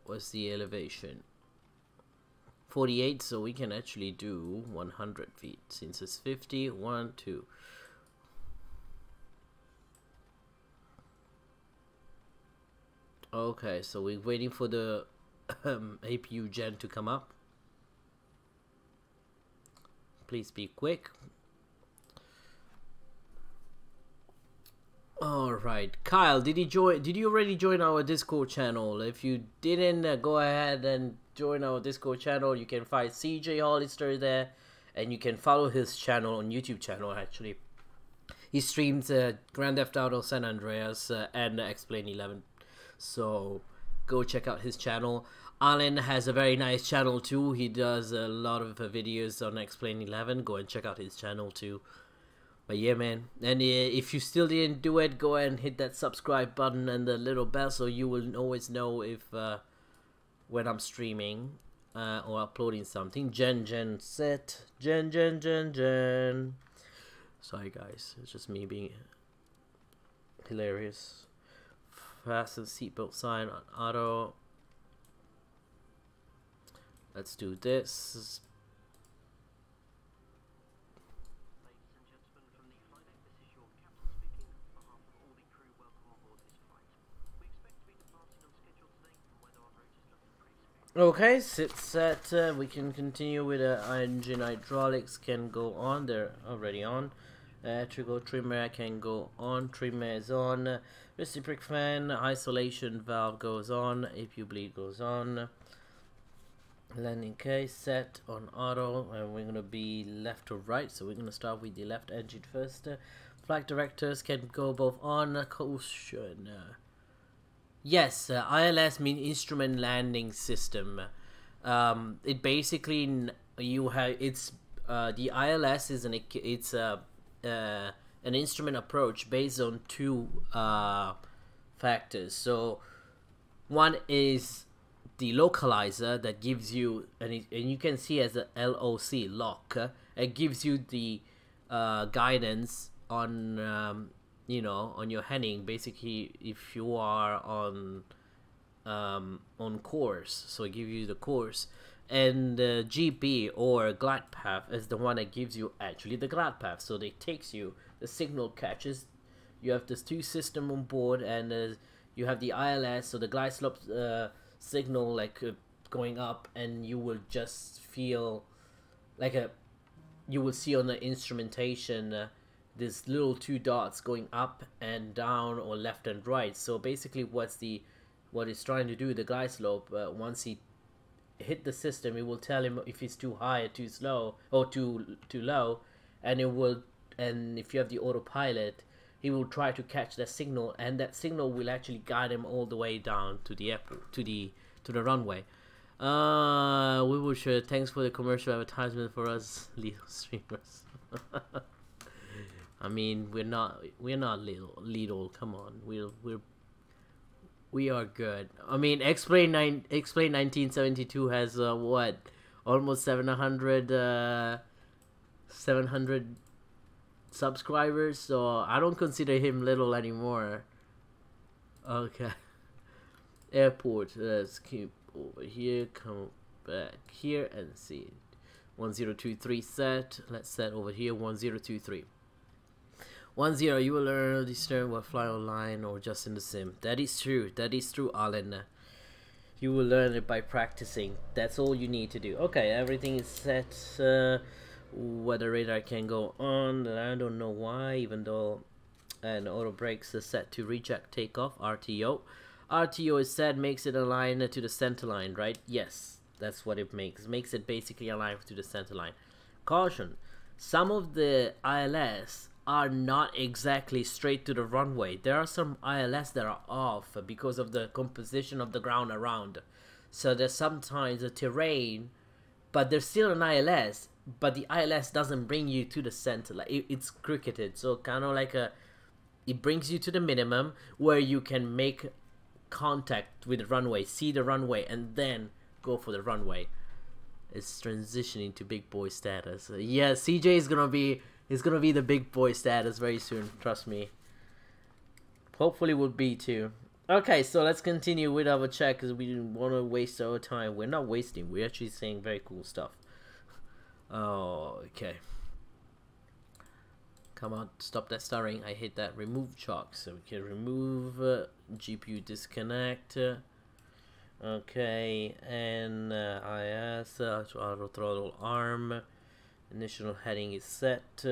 what's the elevation? 48, so we can actually do 100 feet since it's 50. 1, 2. Okay, so we're waiting for the APU gen to come up. Please be quick. All right, Kyle, did you already join our Discord channel? If you didn't, go ahead and join our Discord channel. You can find CJ Hollister there, and you can follow his channel on YouTube channel. Actually, he streams Grand Theft Auto San Andreas and Explain 11, so go check out his channel. Alan has a very nice channel too. He does a lot of videos on Explain 11. Go and check out his channel too. But yeah, man, and if you still didn't do it, go ahead and hit that subscribe button and the little bell so you will always know if when I'm streaming or uploading something. Gen set. Gen. Sorry guys, it's just me being hilarious. Fasten seatbelt sign on auto. Let's do this. Okay, sit set. We can continue with engine hydraulics can go on. They're already on. Trickle trimmer can go on. Trimmer is on. Reciproc fan, isolation valve goes on. APU bleed goes on. Landing case set on auto, and we're gonna be left to right. So we're gonna start with the left engine first. Flight directors can go both on. Caution. Yes, ILS means Instrument Landing System. It basically you have the ILS is an instrument approach based on two factors. So one is the localizer that gives you, and you can see as a LOC lock. It gives you the guidance on on your heading, basically if you are on course, so it gives you the course. And GP or glide path is the one that gives you actually the glide path, so it takes you, the signal catches. You have this two system on board, and you have the ILS, so the glide slope signal going up, and you will just feel like you will see on the instrumentation this little two dots going up and down or left and right. So basically what it's trying to do, the glide slope, once he hit the system, it will tell him if it's too high or too slow or too low, and if you have the autopilot, he will try to catch that signal, and that signal will actually guide him all the way down to the airport, to the runway. We will share. Thanks for the commercial advertisement for us little streamers. I mean, we're not little. Come on, we are good. I mean, Explain 1972 has what, almost 700 subscribers, so I don't consider him little anymore. Okay. Airport. Let's keep over here. Come back here and see. 1023 set. Let's set over here. 1023. 10. You will learn this term while flying online or just in the sim. That is true. That is true, Alan. You will learn it by practicing. That's all you need to do. Okay, everything is set. Weather radar can go on. I don't know why, even though and auto brakes is set to reject takeoff. RTO. RTO is set, makes it align to the center line, right? Yes, that's what it makes. Makes it basically align to the center line. Caution. Some of the ILS are not exactly straight to the runway. There are some ILS that are off because of the composition of the ground around. So there's sometimes a terrain, but there's still an ILS, but the ILS doesn't bring you to the center. Like it's cricketed, so kind of like it brings you to the minimum where you can make contact with the runway, see the runway, and then go for the runway. It's transitioning to big boy status. Yeah, CJ is gonna be the big boy status very soon. Trust me. Hopefully, will be too. Okay, so let's continue with our check because we didn't want to waste our time. We're not wasting. We're actually saying very cool stuff. Oh, okay. Come on, stop that stuttering. I hate that. Remove chalk. So we can remove GPU disconnect. Okay, and IS auto throttle arm. Initial heading is set.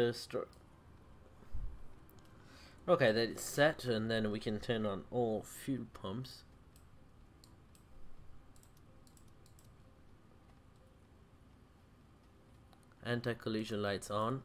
Okay, that is set, and then we can turn on all fuel pumps. Anti-collision lights on.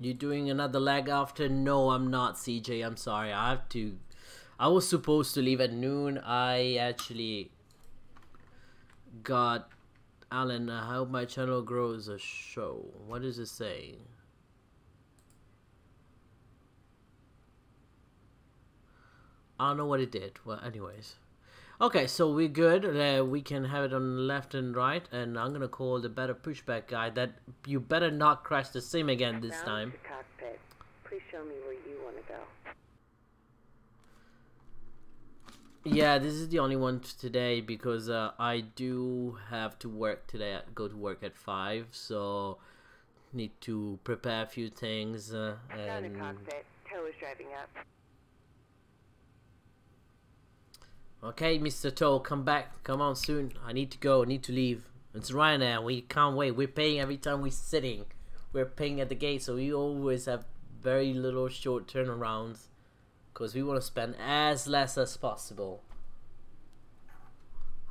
You doing another leg after? No, I'm not, CJ. I'm sorry. I was supposed to leave at noon. I actually got... Alan, I hope my channel grows a show. What does it say? I don't know what it did. Well, anyways. Okay, so we're good. We can have it on left and right, and I'm gonna call the better pushback guy that you better not crash the sim again this time. Cockpit. Please show me where you want to go. Yeah, this is the only one today because I do have to work today. I go to work at 5, so need to prepare a few things. Down to cockpit. Tow is driving up. Okay, Mr. Tow, come back. Come on soon. I need to go. I need to leave. It's Ryanair. We can't wait. We're paying every time we're sitting. We're paying at the gate, so we always have very little short turnarounds because we want to spend as less as possible.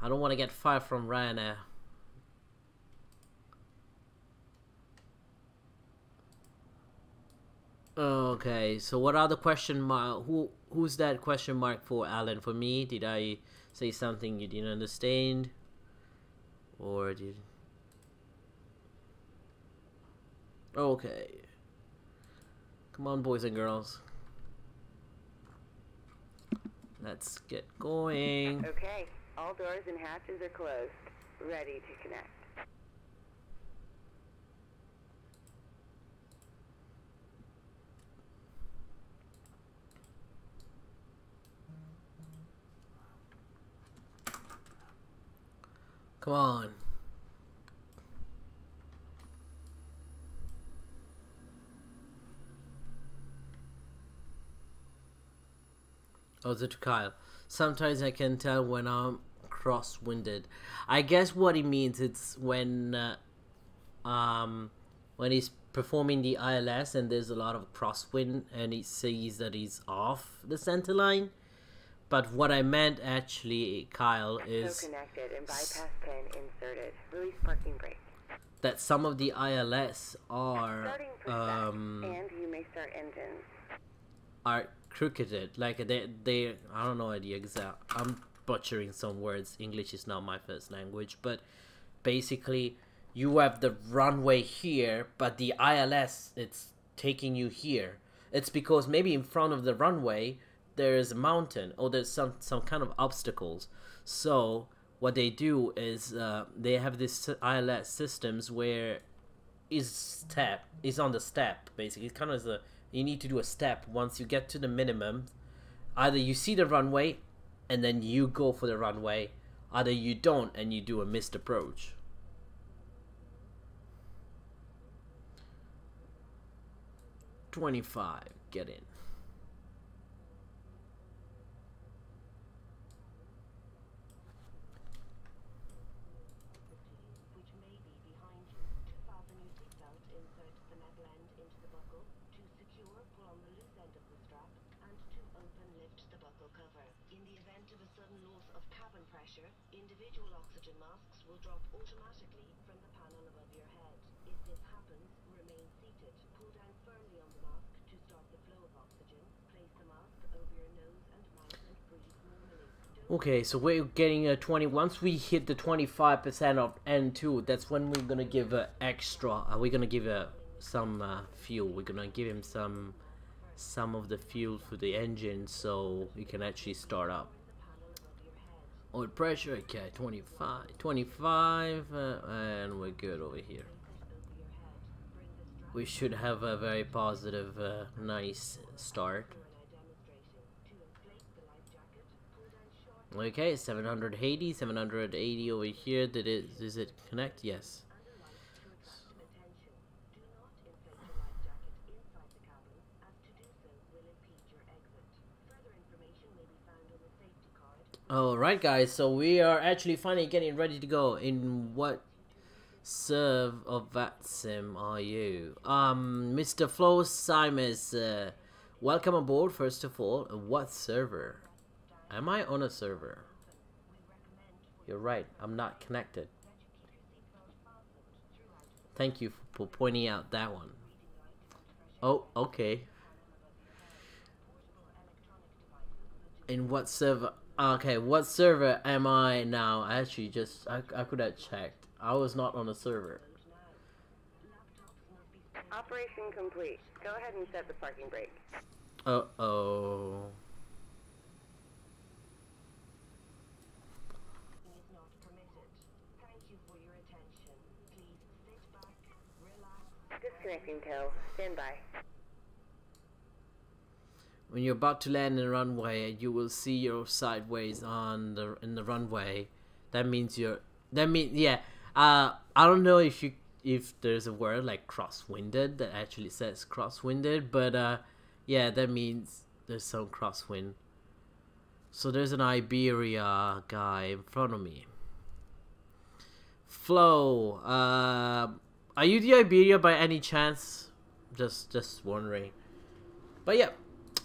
I don't want to get fired from Ryanair. Okay, so what are the question mark? Who's that question mark for, Alan? For me? Did I say something you didn't understand? Or did... Okay. Come on, boys and girls. Let's get going. Okay, all doors and hatches are closed. Ready to connect. . Come on. Oh, is it to Kyle? Sometimes I can tell when I'm cross-winded. I guess what he means it's when he's performing the ILS and there's a lot of crosswind and he sees that he's off the center line. But what I meant actually, Kyle, is so connected and bypass 10 inserted. Release parking brake. That some of the ILS are Starting pushback, and you may start engines. Are crooked, like they I don't know the exact, I'm butchering some words, English is not my first language, but basically you have the runway here but the ILS it's taking you here. It's because maybe in front of the runway there's a mountain or there's some kind of obstacles. So what they do is they have this ILS systems where is on the step, basically. It's kind of you need to do a step once you get to the minimum. Either you see the runway and then you go for the runway, either you don't and you do a missed approach. $25, get in. Individual oxygen masks will drop automatically from the panel above your head. If this happens, remain seated. Pull down firmly on the mask to stop the flow of oxygen. Place the mask over your nose and mouth and breathe normally. Okay, so we're getting a 20. Once we hit the 25% of N2, that's when we're gonna give extra. We're gonna give some fuel. We're gonna give him some of the fuel for the engine so we can actually start up. Oil pressure, okay, 25, and we're good over here. We should have a very positive, nice start. Okay, 780 over here. Does it connect? Yes. Alright guys, so we are actually finally getting ready to go. In what serve of VATSIM are you? Mr. Flo Simus, welcome aboard first of all. What server? Am I on a server? You're right, I'm not connected. Thank you for pointing out that one. Oh, okay. In what server? Okay, what server am I now? I actually just, I could have checked. I was not on a server. Operation complete. Go ahead and set the parking brake. Uh-oh. Disconnecting tow. Stand by. When you're about to land in the runway, you will see your sideways in the runway. That means yeah. I don't know if there's a word like crosswinded that actually says crosswinded, but yeah, that means there's some crosswind. So there's an Iberia guy in front of me. Flo, are you the Iberia by any chance? Just wondering. But yeah.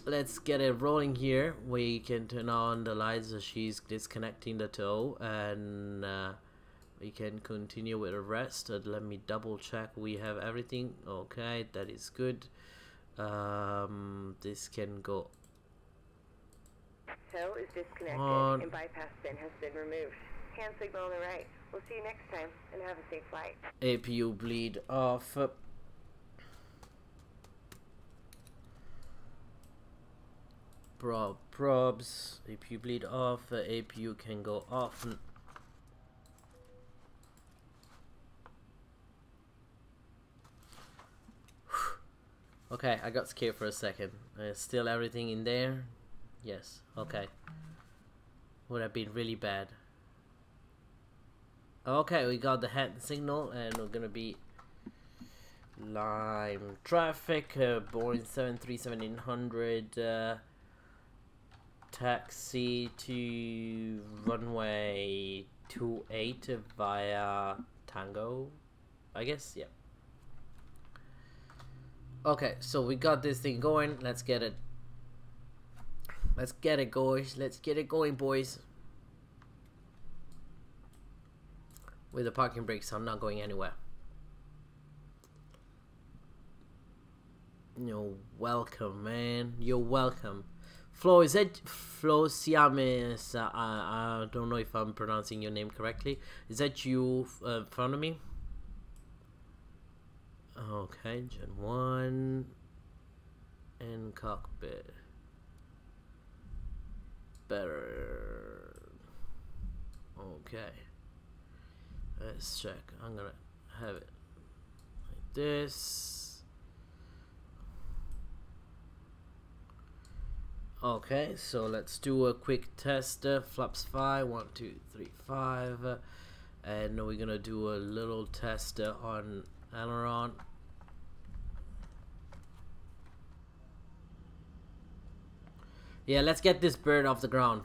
Let's get it rolling here. We can turn on the lights as she's disconnecting the tow, and we can continue with the rest. Let me double check we have everything. Okay, that is good. This can go Tow is disconnected and bypass bin has been removed. Hand signal on the right. We'll see you next time and have a safe flight. APU bleed off. Probs, APU bleed off, APU can go off. Okay, I got scared for a second. Still everything in there? Yes, okay. Would have been really bad. Okay, we got the hand signal, and we're gonna be lime traffic. Boeing 737-800. Taxi to runway 28 via Tango, I guess. Yeah. Okay, so we got this thing going. Let's get it. Let's get it, guys. Let's get it going, boys. With the parking brakes, I'm not going anywhere. You're welcome, man. You're welcome. Flo, is that Flo Siames? I don't know if I'm pronouncing your name correctly. Is that you in front of me? Okay, Gen 1 in cockpit. Better. Okay. Let's check. I'm gonna have it like this. Okay, so let's do a quick test. Flaps 5, 1, 2, 3, 5. And we're gonna do a little test on aileron. Yeah, let's get this bird off the ground.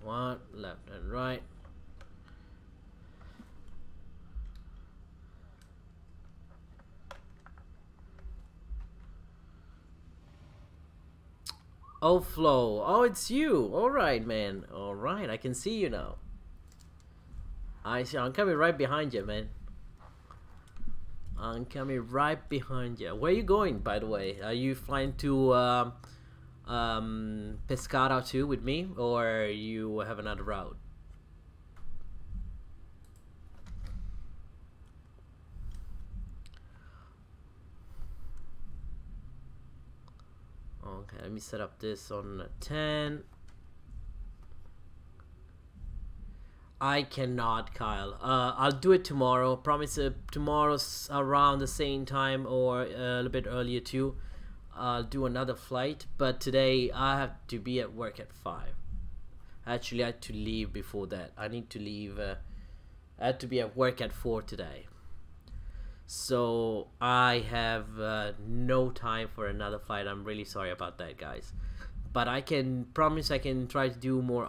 One, left and right. Oh, Flo. Oh, it's you. Alright, man. Alright, I can see you now. I see. I'm coming right behind you, man. I'm coming right behind you. Where are you going, by the way? Are you flying to Pescara too with me, or you have another route? Okay, let me set up this on 10. I cannot, Kyle. I'll do it tomorrow. Promise tomorrow's around the same time or a little bit earlier too. I'll do another flight, but today I have to be at work at 5. Actually, I had to leave before that. I need to leave. I had to be at work at 4 today. So I have no time for another flight. I'm really sorry about that, guys. But I can promise I can try to do more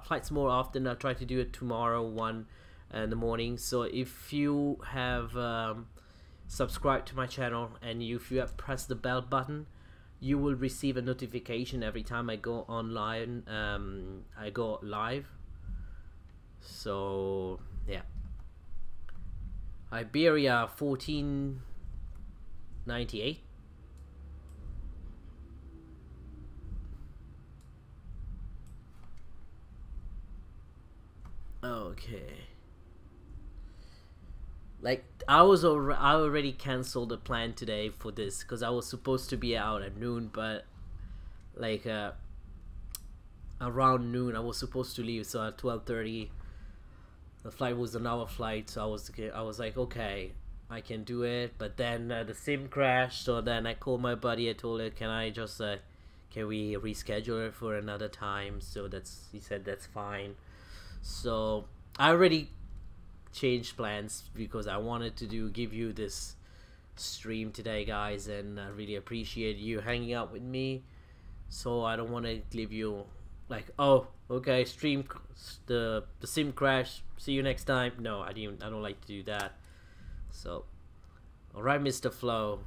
flights more often. I'll try to do it tomorrow, 1 in the morning. So if you have subscribed to my channel and if you have pressed the bell button, you will receive a notification every time I go online. I go live. So yeah. Iberia 1498. Okay. Like I already canceled the plan today for this because I was supposed to be out at noon, but like around noon I was supposed to leave. So at 12:30. The flight was an hour flight, so I was like, okay, I can do it. But then the SIM crashed, so then I called my buddy. I told him, can we reschedule it for another time? So he said that's fine. So I already changed plans because I wanted to give you this stream today, guys, and I really appreciate you hanging out with me. So I don't want to leave you like, oh, okay, the SIM crash, see you next time. No, I don't like to do that. So alright, Mr. Flo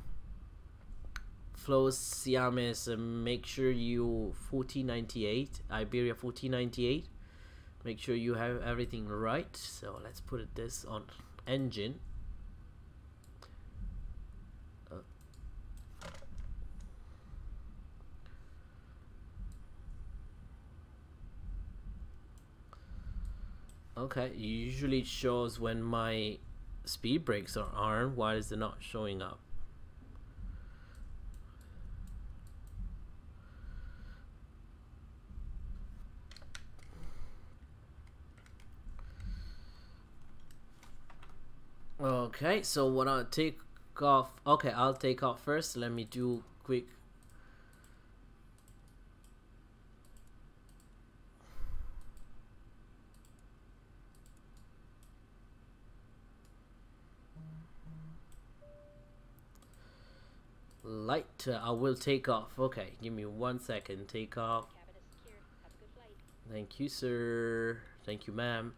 Siames, make sure you 1498 Iberia 1498, make sure you have everything right. So let's put this on engine. Okay, usually it shows when my speed brakes are on. Why is it not showing up? Okay, so when I take off, okay, I'll take off first. Let me do quick. Light, I will take off. Okay, give me 1 second. Take off. Thank you, sir. Thank you, ma'am.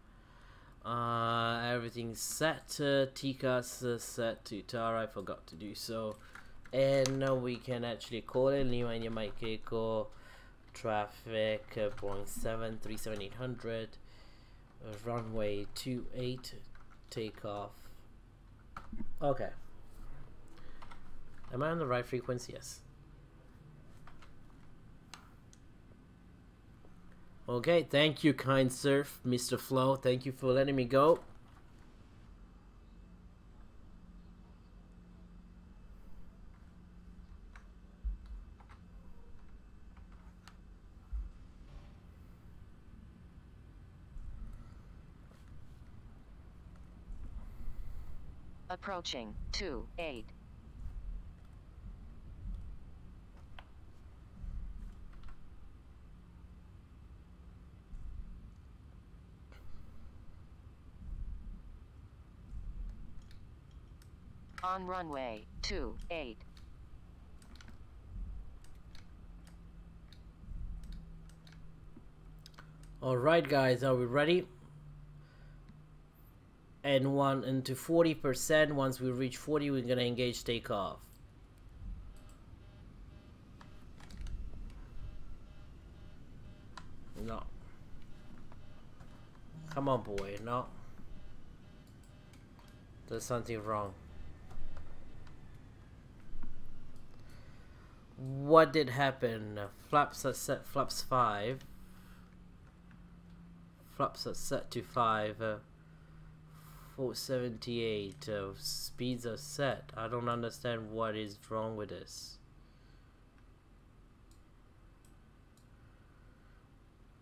Everything's set. TCAS set to Tara. I forgot to do so. And now we can actually call it. Lima India Mike Keiko. Traffic 0.7377800. Runway 28. Takeoff. Okay. Am I on the right frequency? Yes. Okay, thank you, kind sir, Mr. Flo. Thank you for letting me go. Approaching 28. On runway 28. Alright guys, are we ready? And one into 40%. Once we reach 40, we're gonna engage takeoff. No. Come on, boy. No. There's something wrong. What did happen? Flaps are set. Flaps 5. Flaps are set to 5. 478. Speeds are set. I don't understand what is wrong with this.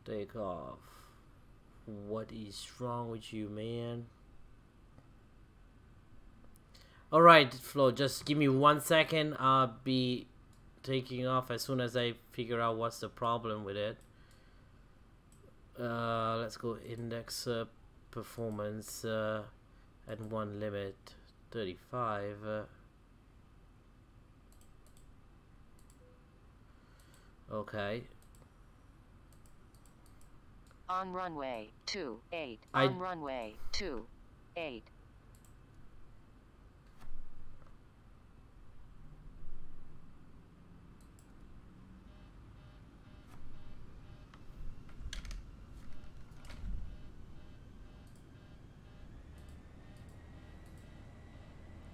Take off. What is wrong with you, man? Alright, Flo, just give me 1 second. I'll be taking off as soon as I figure out what's the problem with it. Let's go index performance and one limit 35. Okay. On runway 28. On runway 28.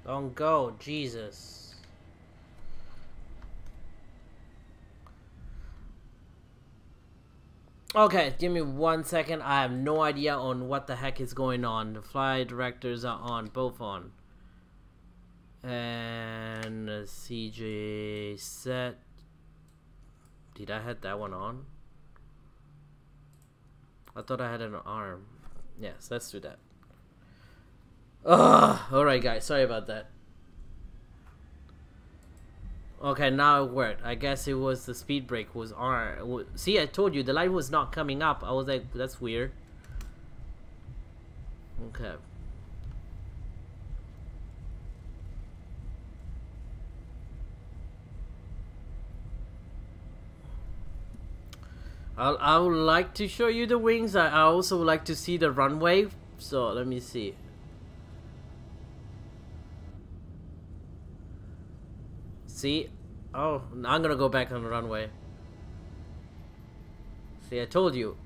Don't go, Jesus. Okay, give me 1 second. I have no idea on what the heck is going on. The flight directors are on, both on. And CJ set. Did I have that one on? I thought I had an arm. Yes, let's do that. Alright guys, sorry about that. Okay, now it worked. I guess it was the speed brake was on. See, I told you the light was not coming up. I was like, that's weird. Okay. I would like to show you the wings. I also would like to see the runway. So let me see. See? Oh, I'm gonna go back on the runway. See, I told you.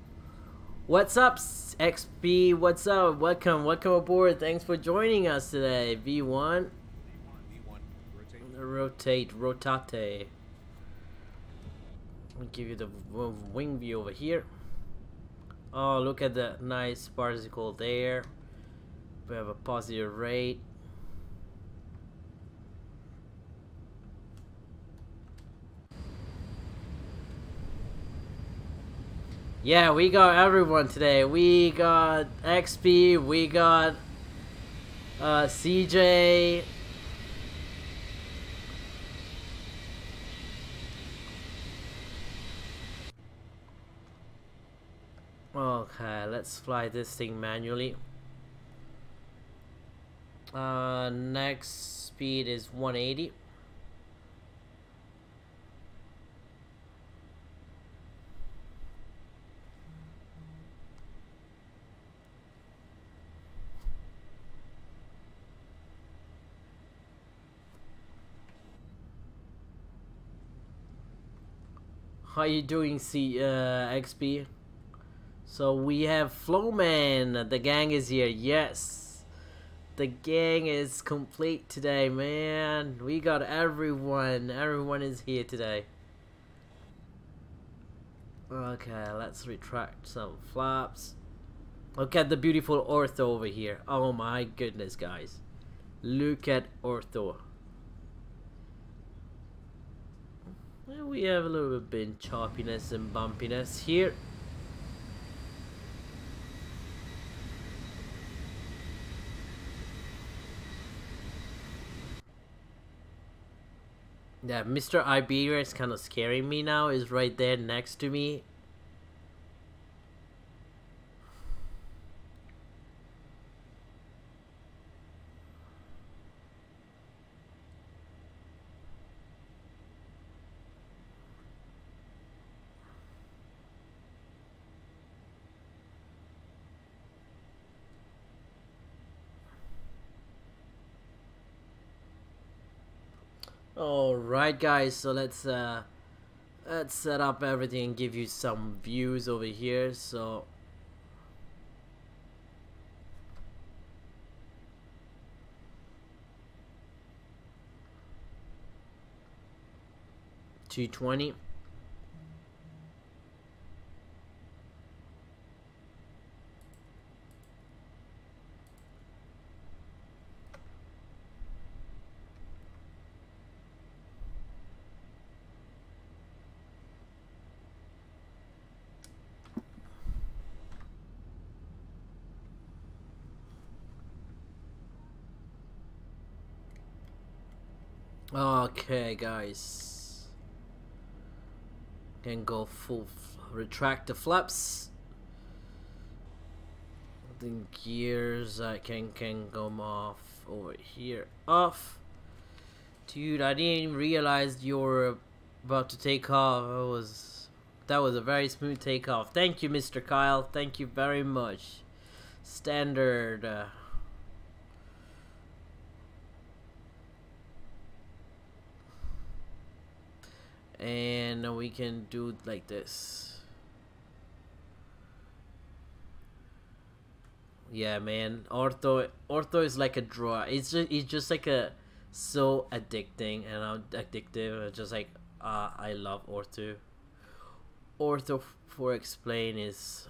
What's up, XP? What's up? Welcome aboard. Thanks for joining us today. V1. Rotate. Rotate. I'll give you the wing view over here. Oh, look at the nice particle there. We have a positive rate. Yeah, we got everyone today. We got XP, we got CJ. Okay, let's fly this thing manually. Next speed is 180. How you doing, XP? So we have Flowman. The gang is here. Yes, the gang is complete today, man. We got everyone. Everyone is here today. Okay, let's retract some flaps. Look at the beautiful ortho over here. Oh my goodness, guys. Look at ortho. Well, we have a little bit of choppiness and bumpiness here. Yeah, Mr. Iberia is kind of scaring me now. Is right there next to me. Alright guys, so let's set up everything and give you some views over here. So $220. Okay guys, can go full retract the flaps. The gears I can go off over here. Off. Dude, I didn't even realize you were about to take off. That was a very smooth takeoff. Thank you, Mr. Kyle. Thank you very much. Standard. And we can do like this. Yeah, man. Ortho is like a draw. It's just like a so addicting and addictive. Just like I love ortho. Ortho for explain is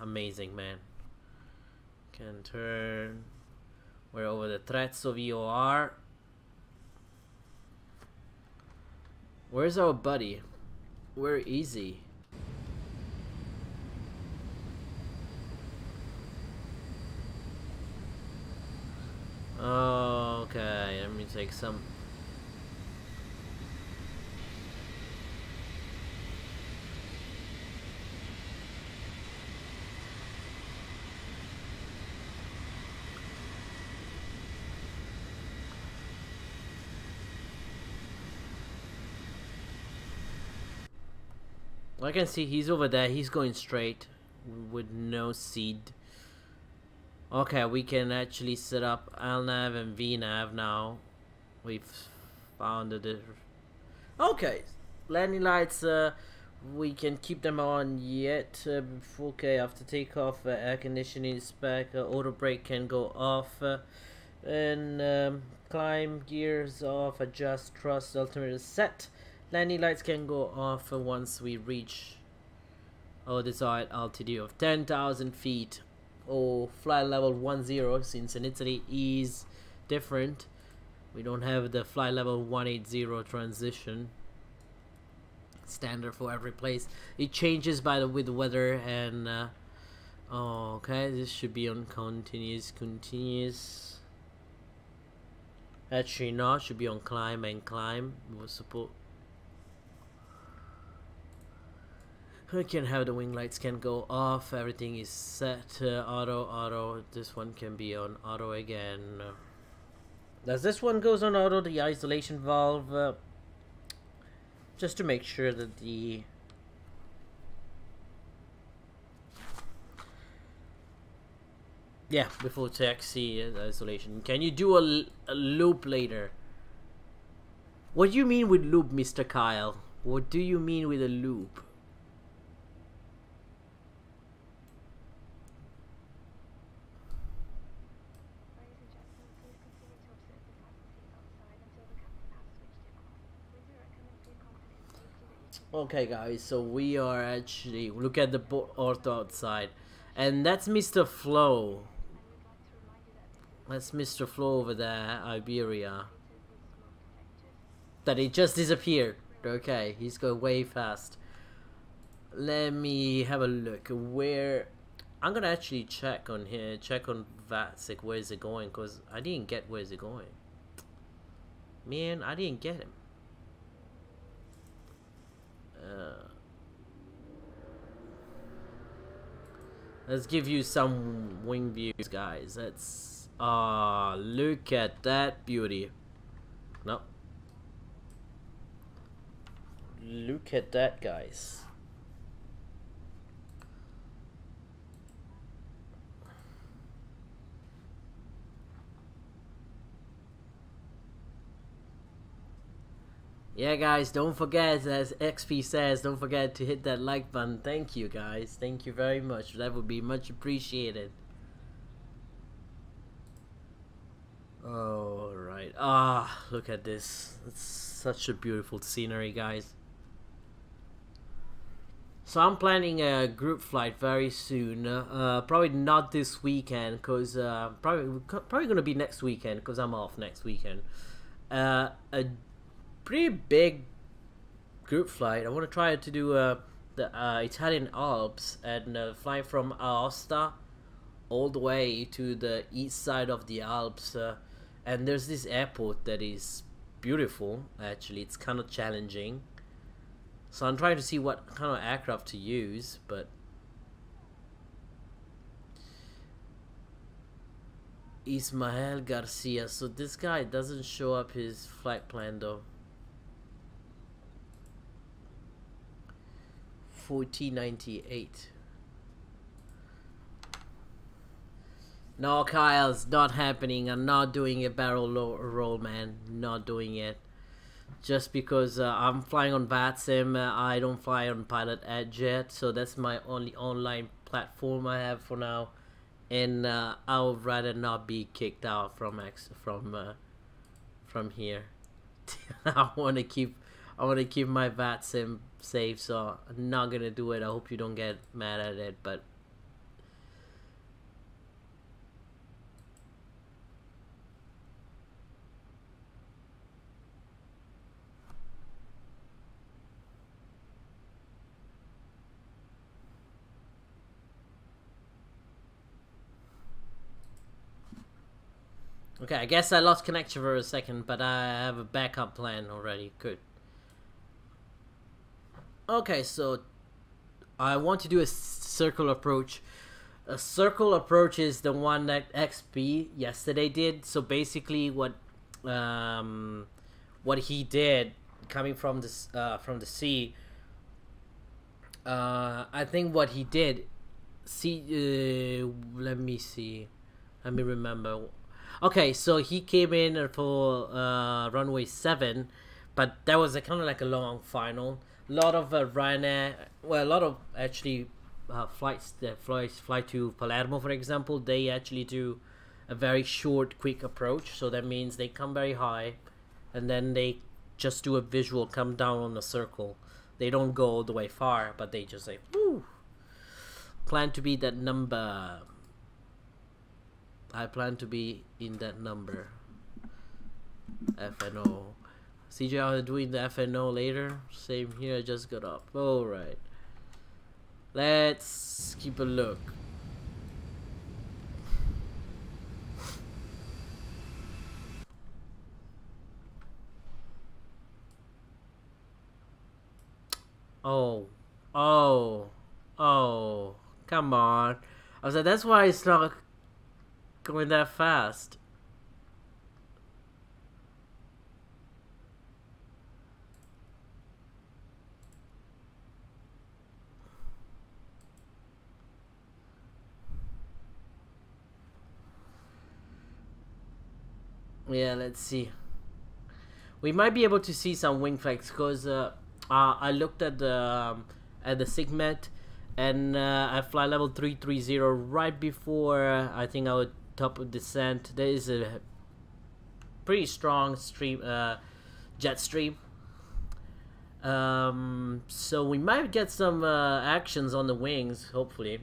amazing, man. Can turn. We're over the Trezzo VOR. Where's our buddy? Where is he? Oh, okay, let me take some. I can see he's over there. He's going straight with no seed. Okay, we can actually set up LNAV and VNAV now. We've found it. Okay, landing lights. We can keep them on yet. Okay, after takeoff, air conditioning is back. Auto brake can go off. And climb gears off. Adjust thrust altimeter set. Landing lights can go off once we reach desired altitude of 10,000 feet. Flight level 10, since in Italy is different. We don't have the flight level 180 transition. Standard for every place. It changes with the weather and okay, this should be on continuous. Actually no, should be on climb and climb. We'll support. We can have the wing lights can go off. Everything is set. Auto. This one can be on auto again. Does this one goes on auto? The isolation valve, just to make sure that the before taxi isolation. Can you do a loop later? What do you mean with loop, Mr. Kyle? What do you mean with a loop? Okay guys, so we are actually, look at the ortho outside, and that's Mr. Flo. That's Mr. Flo over there, Iberia. That he just disappeared. Okay, he's going way fast. Let me have a look. Where I'm gonna actually check on here, check on VATSIM. Where is it going? Cause I didn't get where is it going. Man, I didn't get him. Let's give you some wing views, guys. Let's look at that beauty. No. Look at that, guys. Yeah, guys, don't forget, as XP says, don't forget to hit that like button. Thank you, guys. Thank you very much. That would be much appreciated. Oh, right. Ah, look at this. It's such a beautiful scenery, guys. So I'm planning a group flight very soon. Probably not this weekend, cause probably gonna be next weekend, cause I'm off next weekend. A pretty big group flight. I want to try to do the Italian Alps and fly from Aosta all the way to the east side of the Alps. And there's this airport that is beautiful. Actually, it's kind of challenging. So I'm trying to see what kind of aircraft to use, but Ismael Garcia. So this guy doesn't show up his flight plan though. 1498. No, Kyle, it's not happening. I'm not doing a barrel roll, man. Not doing it. Just because I'm flying on VATSIM, I don't fly on Pilot Edge yet, so that's my only online platform I have for now, and I would rather not be kicked out from here. I want to keep my VATSIM safe, so I'm not gonna do it. I hope you don't get mad at it, but okay, I guess I lost connection for a second, but I have a backup plan already. Good. Okay, so I want to do a circle approach. A circle approach is the one that XP yesterday did. So basically, what he did coming from the sea. I think what he did. Let me see. Let me remember. Okay, so he came in for runway 7, but that was kind of like a long final. A lot of Ryanair, well, a lot of actually flights that fly to Palermo, for example, they actually do a very short, quick approach. So that means they come very high, and then they just do a visual come down on the circle. They don't go all the way far, but they just say, "Woo!" Plan to be that number. I plan to be in that number. FNO. CJ, I'll doing the FNO later. Same here, I just got up. Alright. Let's keep a look. Oh. Come on. I was like, that's why it's not going that fast. Yeah, let's see. We might be able to see some wing flags because I looked at the segment, and I fly level 330 right before I think our top of descent. There is a pretty strong stream, jet stream. So we might get some actions on the wings, hopefully.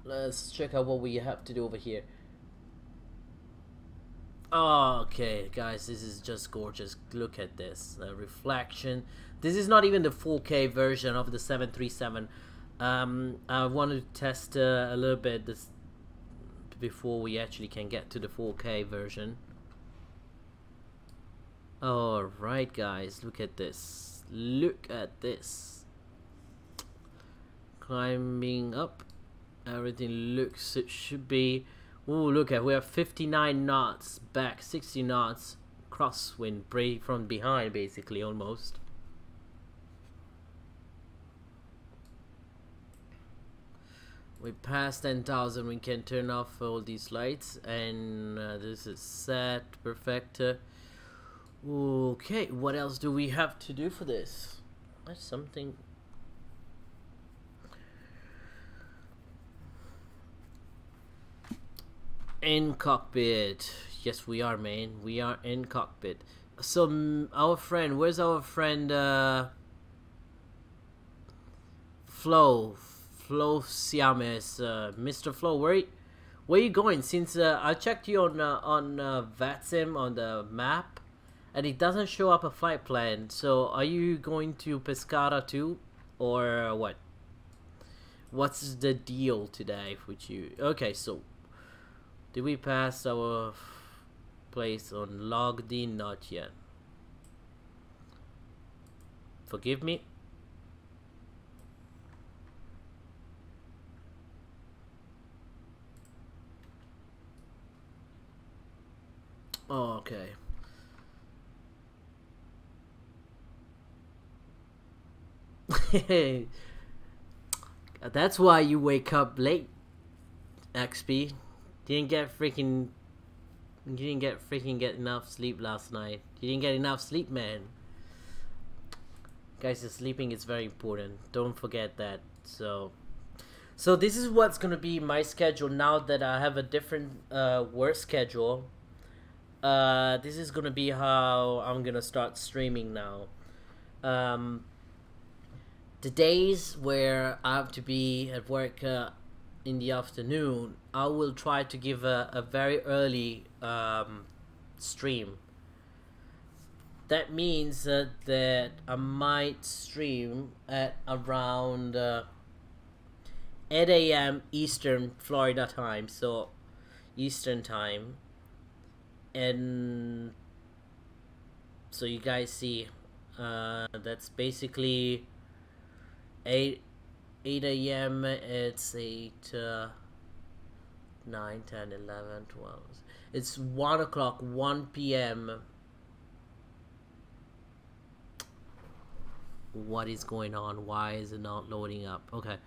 Let's check out what we have to do over here. Oh, okay, guys, this is just gorgeous. Look at this reflection. This is not even the 4K version of the 737. I wanted to test a little bit this before we actually can get to the 4K version. Alright, guys, look at this. Look at this. Climbing up. Everything looks, it should be. Oh, look at, we have 59 knots back, 60 knots crosswind, from behind, basically, almost. We passed 10,000. We can turn off all these lights, and this is set, perfect. Okay, what else do we have to do for this? That's something. In cockpit. Yes, we are, man. We are in cockpit. So our friend, where's our friend Flo Siames, Mr. Flo, where are you going? Since I checked you on VATSIM on the map, and it doesn't show up a flight plan. So are you going to Pescara too, or what? What's the deal today with you? Okay, so did we pass our place on logged in? Not yet. Forgive me. Oh, okay. That's why you wake up late, XP. You didn't get enough sleep last night. You didn't get enough sleep, man. Guys, the sleeping is very important. Don't forget that. So this is what's gonna be my schedule now that I have a different work schedule. This is gonna be how I'm gonna start streaming now. The days where I have to be at work in the afternoon, I will try to give a very early stream. That means that I might stream at around 8 a.m. Eastern Florida time, so Eastern time. And so you guys see, that's basically 8 a.m. It's 8, 9, 10, 11, 12. It's 1 o'clock, 1 p.m. What is going on? Why is it not loading up? Okay,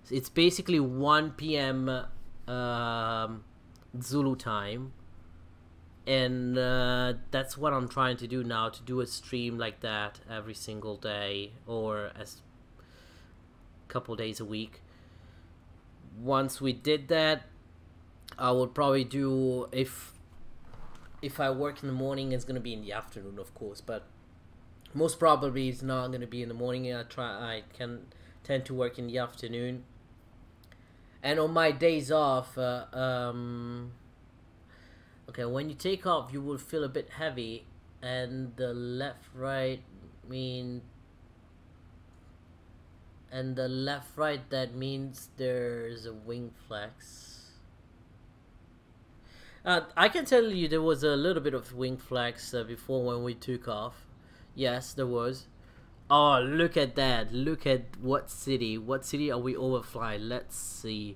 so it's basically 1 p.m. Zulu time, and that's what I'm trying to do now, to do a stream like that every single day, or as couple days a week. Once we did that, I will probably do, if I work in the morning, it's gonna be in the afternoon, of course, but most probably it's not gonna be in the morning. I can tend to work in the afternoon, and on my days off, okay, when you take off, you will feel a bit heavy, and the left right mean. And the left right, that means there's a wing flex. I can tell you there was a little bit of wing flex before when we took off. Yes, there was. Oh, look at that. Look at what city. What city are we overflying? Let's see.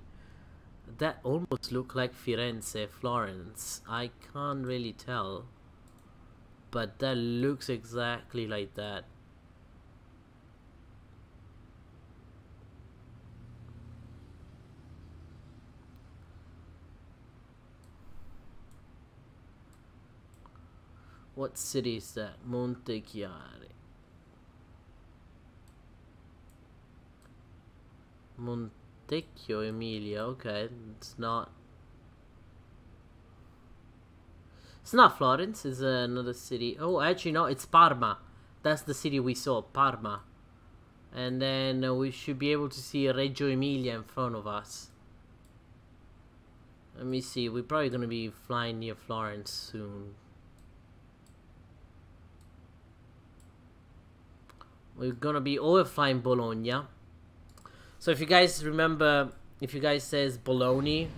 That almost looked like Firenze, Florence. I can't really tell. But that looks exactly like that. What city is that? Montechiari. Montecchio Emilia. Okay, it's not. It's not Florence. It's another city. Oh, actually no, it's Parma. That's the city we saw, Parma. And then we should be able to see Reggio Emilia in front of us. Let me see. We're probably gonna be flying near Florence soon. We're gonna be overflying Bologna. So if you guys remember, if you guys says Bologna.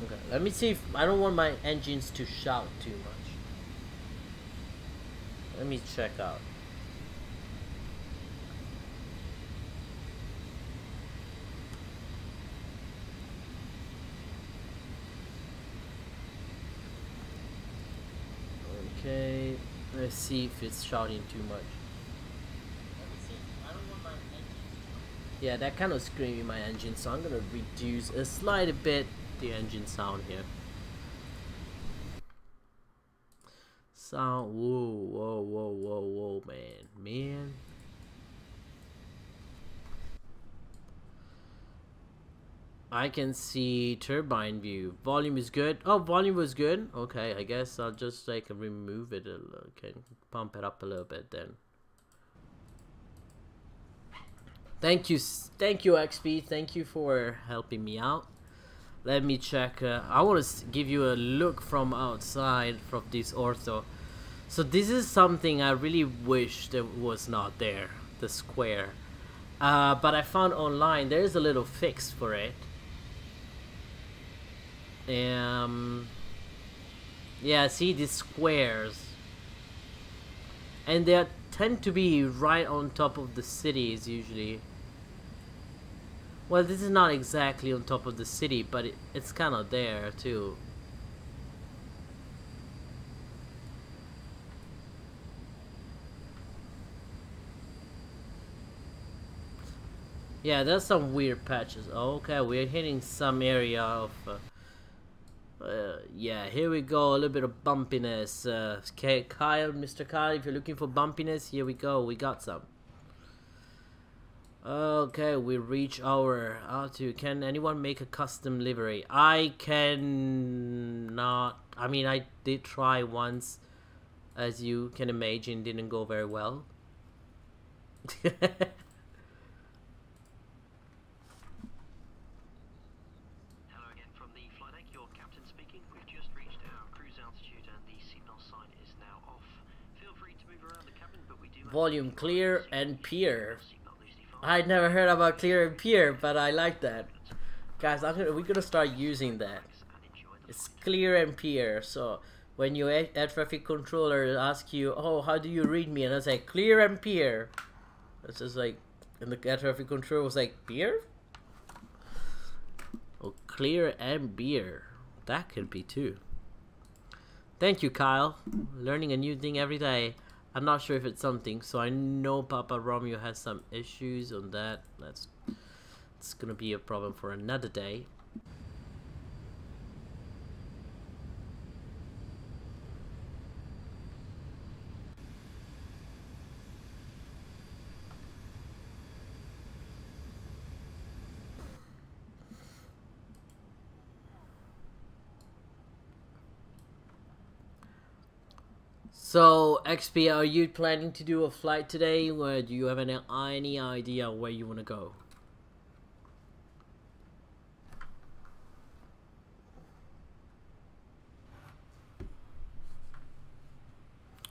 Okay, let me see if I don't want my engines to shout too much. Let me check out. Okay, let's see if it's shouting too much. Let me see. I don't want my engine. Yeah, that kind of screaming my engine, so I'm gonna reduce a slight bit the engine sound here. Sound. Whoa, man. I can see turbine view. Volume is good. Oh, volume was good. Okay, I guess I'll just like remove it a little. Okay, pump it up a little bit then. Thank you, XP. Thank you for helping me out. Let me check. I want to give you a look from outside from this ortho. So this is something I really wish that was not there. The square. But I found online there is a little fix for it. Yeah, see these squares, and they tend to be right on top of the cities usually. Well, this is not exactly on top of the city, but it's kind of there too. Yeah, there's some weird patches. Okay, we're hitting some area of yeah, here we go, a little bit of bumpiness. Okay, Mr. Kyle, if you're looking for bumpiness, here we go, we got some. Okay, we reach our altitude. Can anyone make a custom livery? I cannot. I mean, I did try once, as you can imagine, didn't go very well. Volume clear and peer. I never heard about clear and peer, but I like that. Guys, we're gonna start using that. It's clear and peer. So when your air traffic controller asks you, oh, how do you read me? And I say clear and peer. It's just like, and the air traffic controller was like, peer? Oh, clear and beer. That could be too. Thank you, Kyle. Learning a new thing every day. I'm not sure if it's something, so I know Papa Romeo has some issues on that. It's gonna be a problem for another day. So, XP, are you planning to do a flight today? Or do you have any idea where you want to go?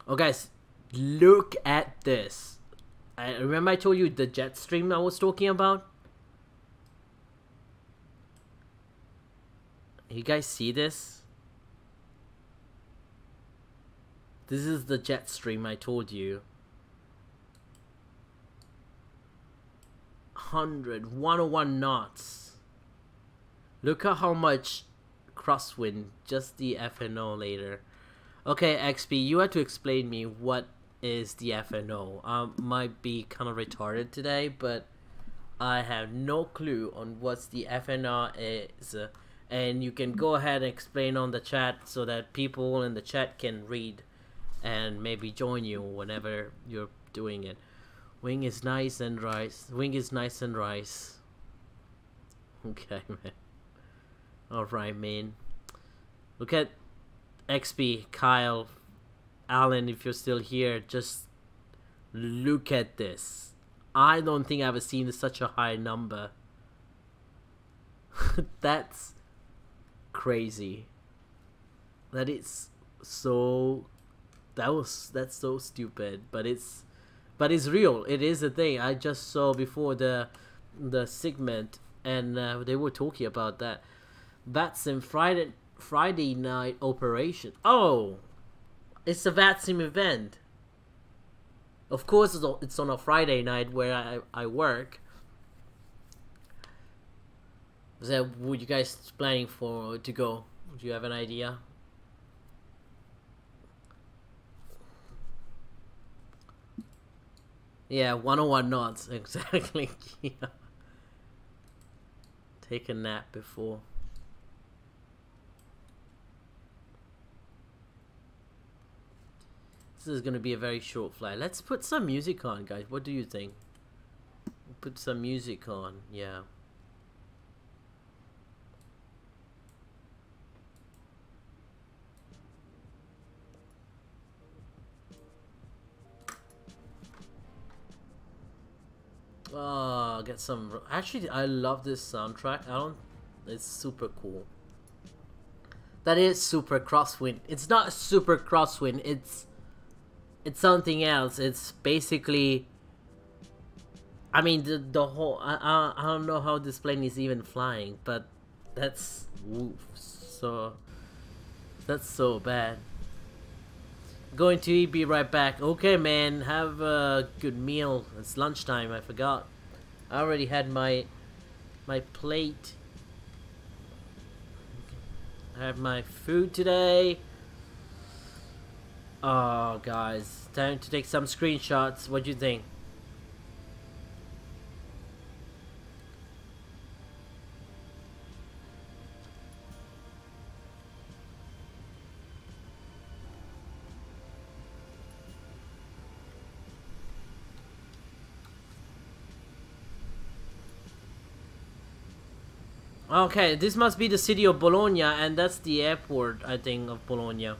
Oh, guys, look at this. Remember I told you the jet stream I was talking about? You guys see this? This is the jet stream I told you. 101 knots. Look at how much crosswind, just the FNO later. Okay, XP, you had to explain me what is the FNO. Might be kind of retarded today, but I have no clue on what the FNO is. and you can go ahead and explain on the chat so that people in the chat can read and maybe join you whenever you're doing it. Wing is nice and rice. Wing is nice and rice. Okay, man. Alright, man. Look at XP, Kyle, Alan, if you're still here, just look at this. I don't think I've ever seen such a high number. That's crazy. That is so... That's so stupid, but it's real. It is a thing. I just saw before the segment, and they were talking about that. VATSIM Friday night operation. Oh, it's a VATSIM event. Of course, it's on a Friday night where I work. So, would you guys planning to go? Do you have an idea? Yeah, 101 knots, exactly. Yeah. Take a nap before. This is gonna be a very short flight. Let's put some music on, guys. What do you think? Put some music on, yeah. Oh, get some. Actually, I love this soundtrack. It's super cool. That is super crosswind. It's not super crosswind. It's something else. It's basically. I mean, the whole. I don't know how this plane is even flying, but that's so. That's so bad. Going to be right back. Okay, man. Have a good meal. It's lunchtime. I forgot. I already had my plate. I have my food today. Oh, guys. Time to take some screenshots. What do you think? Okay, this must be the city of Bologna, and that's the airport, I think, of Bologna.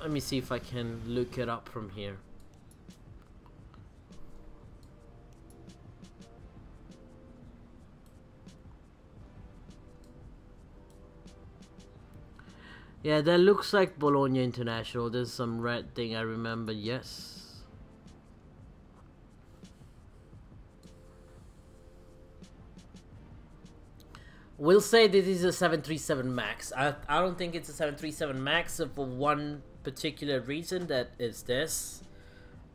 Let me see if I can look it up from here. Yeah, that looks like Bologna International. There's some red thing I remember, yes. We'll say this is a 737 MAX. I don't think it's a 737 MAX for one particular reason, that is this.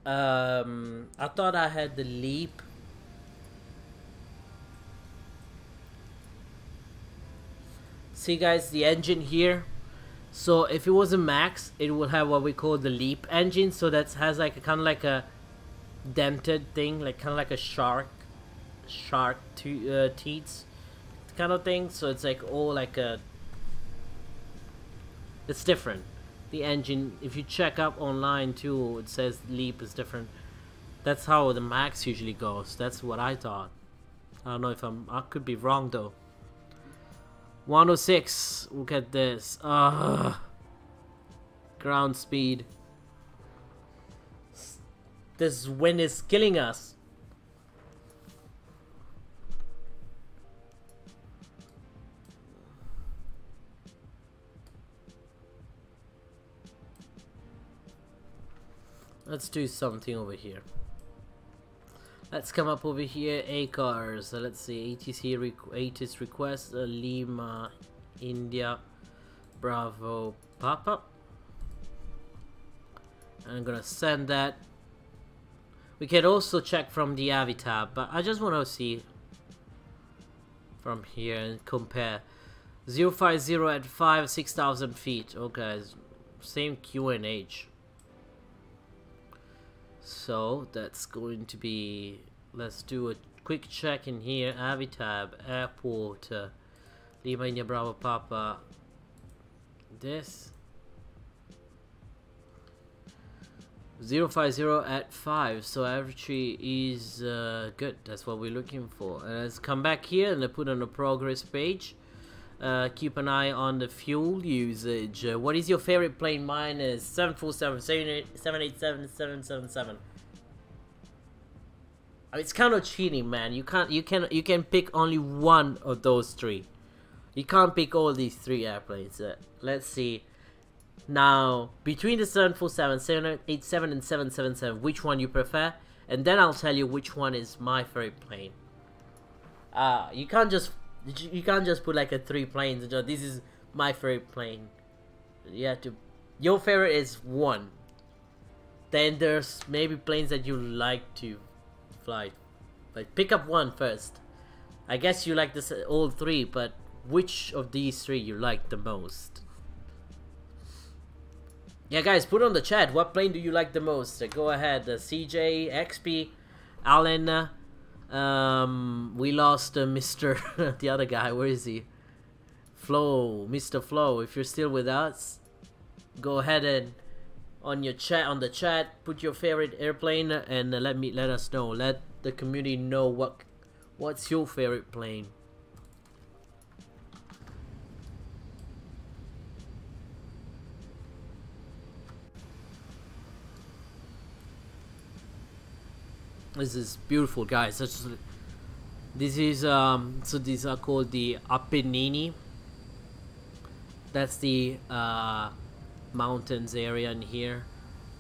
I thought I had the LEAP. See, guys, the engine here. So if it was a MAX, it would have what we call the LEAP engine. So that has like a kind of like a dented thing, like kind of like a shark teeth kind of thing. So it's like all like a, it's different. The engine, if you check up online too, it says LEAP is different. That's how the MAX usually goes. That's what I thought. I don't know if I could be wrong though. 106. Look at this. Ground speed. This wind is killing us. Let's do something over here. Let's come up over here. A cars. Let's see. ATC request. Lima, India, Bravo, Papa. I'm gonna send that. We can also check from the Avi tab, but I just want to see from here and compare. 050 at 6,000 feet. Okay, same QNH. So that's going to be, let's do a quick check in here. Avi tab, airport, Lima India Bravo Papa. This 050 at 5, so actually is good. That's what we're looking for. Let's come back here and put on the progress page. Keep an eye on the fuel usage. What is your favorite plane? Mine is 747, 787, 777. I mean, it's kind of cheating, man. You can pick only one of those three. You can't pick all these three airplanes. Let's see. Now, between the 747, 787, and 777, which one you prefer? And then I'll tell you which one is my favorite plane. You can't just put like a 3 planes and just, this is my favorite plane. You have to. Your favorite is one. Then there's maybe planes that you like to fly, but pick up one first. I guess you like this all 3, but which of these 3 you like the most? Yeah, guys, put on the chat. What plane do you like the most? Go ahead. CJ, XP, Alan. We lost Mr. the other guy. Where is he? Flo, Mr. Flo. If you're still with us, go ahead and on the chat, put your favorite airplane and let us know. Let the community know what's your favorite plane. This is beautiful, guys. This is so these are called the Apennini. That's the mountains area in here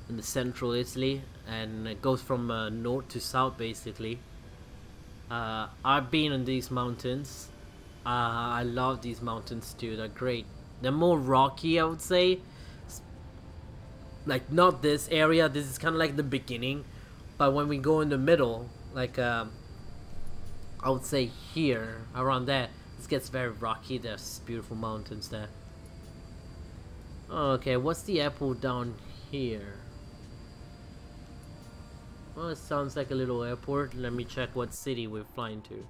in the central Italy, and it goes from north to south basically. I've been on these mountains. I love these mountains too. They're great. They're more rocky, I would say. Like not this area. This is kind of like the beginning. But when we go in the middle, like I would say here, around there, this gets very rocky. There's beautiful mountains there. Okay, what's the airport down here? Well, it sounds like a little airport. Let me check what city we're flying to.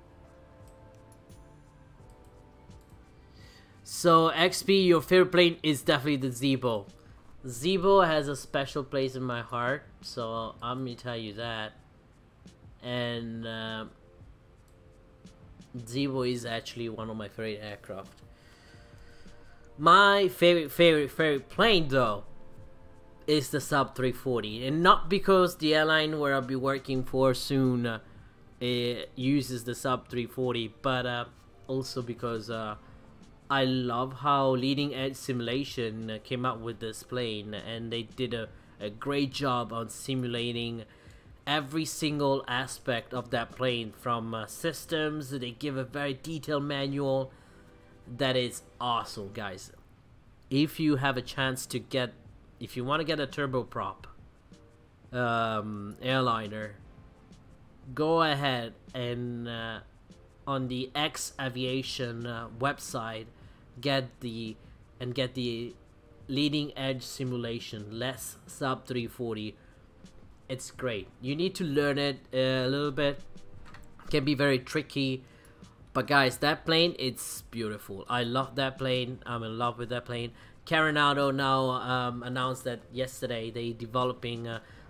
So, XP, your favorite plane is definitely the Zibo. Zibo has a special place in my heart, so I'm gonna tell you that. And Zibo is actually one of my favorite aircraft. My favorite plane though is the Sub 340, and not because the airline where I'll be working for soon uses the Sub 340, but also because I love how Leading Edge Simulation came out with this plane, and they did a great job on simulating every single aspect of that plane, from systems. They give a very detailed manual that is awesome, guys. If you have a chance to if you want to get a turboprop airliner, go ahead and on the X Aviation website get the Leading Edge Simulation less Sub 340. It's great. You need to learn it a little bit. It can be very tricky, but guys, that plane, it's beautiful. I love that plane. I'm in love with that plane. Carenado now announced that yesterday they developing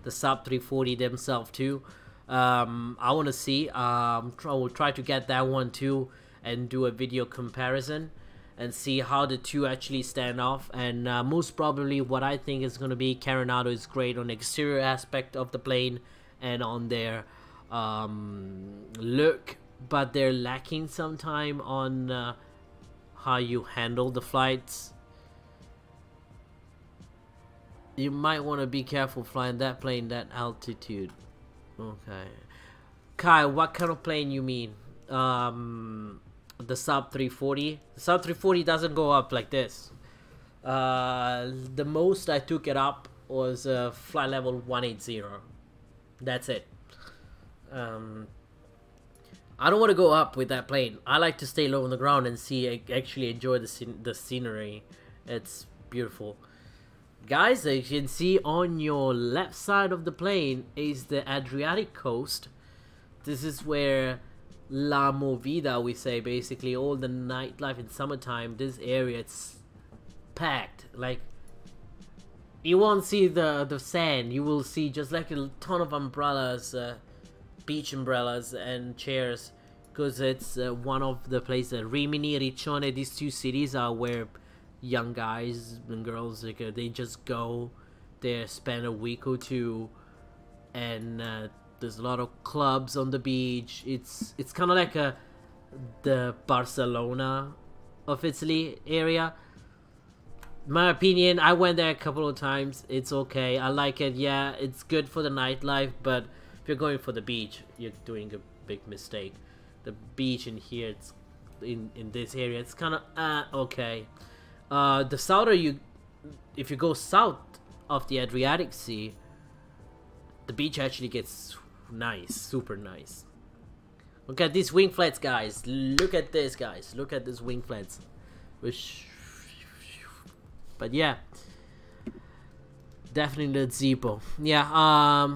the Sub 340 themselves too. I want to see. I will try to get that one too and do a video comparison and see how the two actually stand off. And most probably what I think is going to be, Carenado is great on the exterior aspect of the plane and on their look, but they're lacking sometime on how you handle the flights. You might want to be careful flying that plane that altitude. Okay, Kai, what kind of plane you mean? The Sub 340. The Sub 340 doesn't go up like this. The most I took it up was flight level 180. That's it. I don't want to go up with that plane. I like to stay low on the ground and actually enjoy the scenery. It's beautiful. Guys, as you can see on your left side of the plane is the Adriatic coast. This is where La Movida, we say, basically all the nightlife in summertime. This area, it's packed. Like, you won't see the sand. You will see just like a ton of umbrellas, beach umbrellas and chairs, because it's one of the places. Rimini, Riccione, these two cities are where young guys and girls, like, they just go there, spend a week or two, and there's a lot of clubs on the beach. It's kind of like the Barcelona of Italy area. My opinion, I went there a couple of times. It's okay. I like it. Yeah, it's good for the nightlife, but if you're going for the beach, you're doing a big mistake. The beach in here, it's in this area, it's kind of okay. The southern if you go south of the Adriatic Sea, the beach actually gets nice, super nice. Look at these wing flats, guys. Look at this, guys. Look at these wing flats. But yeah, definitely the Zibo. Yeah,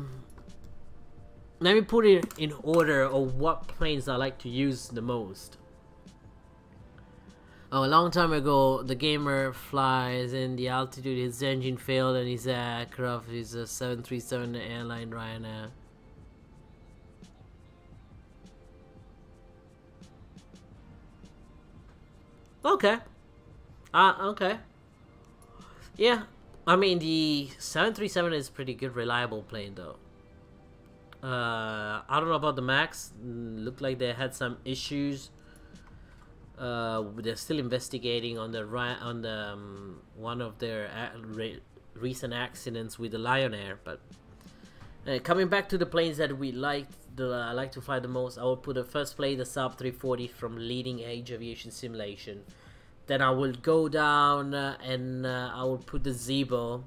let me put it in order of what planes I like to use the most. Oh, a long time ago, the gamer flies in the altitude. His engine failed and his aircraft is a 737 airline Ryanair. Okay. Okay. Yeah, I mean, the 737 is pretty good, reliable plane though. I don't know about the Max. Looked like they had some issues. They're still investigating on the one of their recent accidents with the Ryanair. But coming back to the planes that we liked, I like to fly the most, I will put the first plane, the Saab 340 from Leading Edge Aviation Simulation. Then I will go down and I will put the Zibo.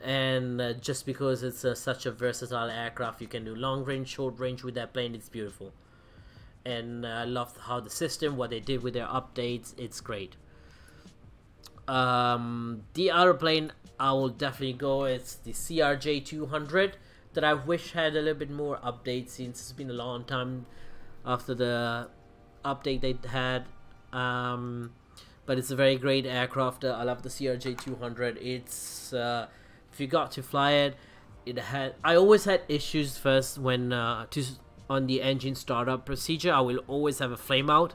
And just because it's such a versatile aircraft, you can do long range, short range with that plane. It's beautiful, and I love how the system, what they did with their updates, it's great. The other plane I will definitely go, it's the CRJ 200 that I wish had a little bit more updates, since it's been a long time after the update they had. But it's a very great aircraft. I love the CRJ 200. It's if you got to fly it, I always had issues first when on the engine startup procedure. I will always have a flame out,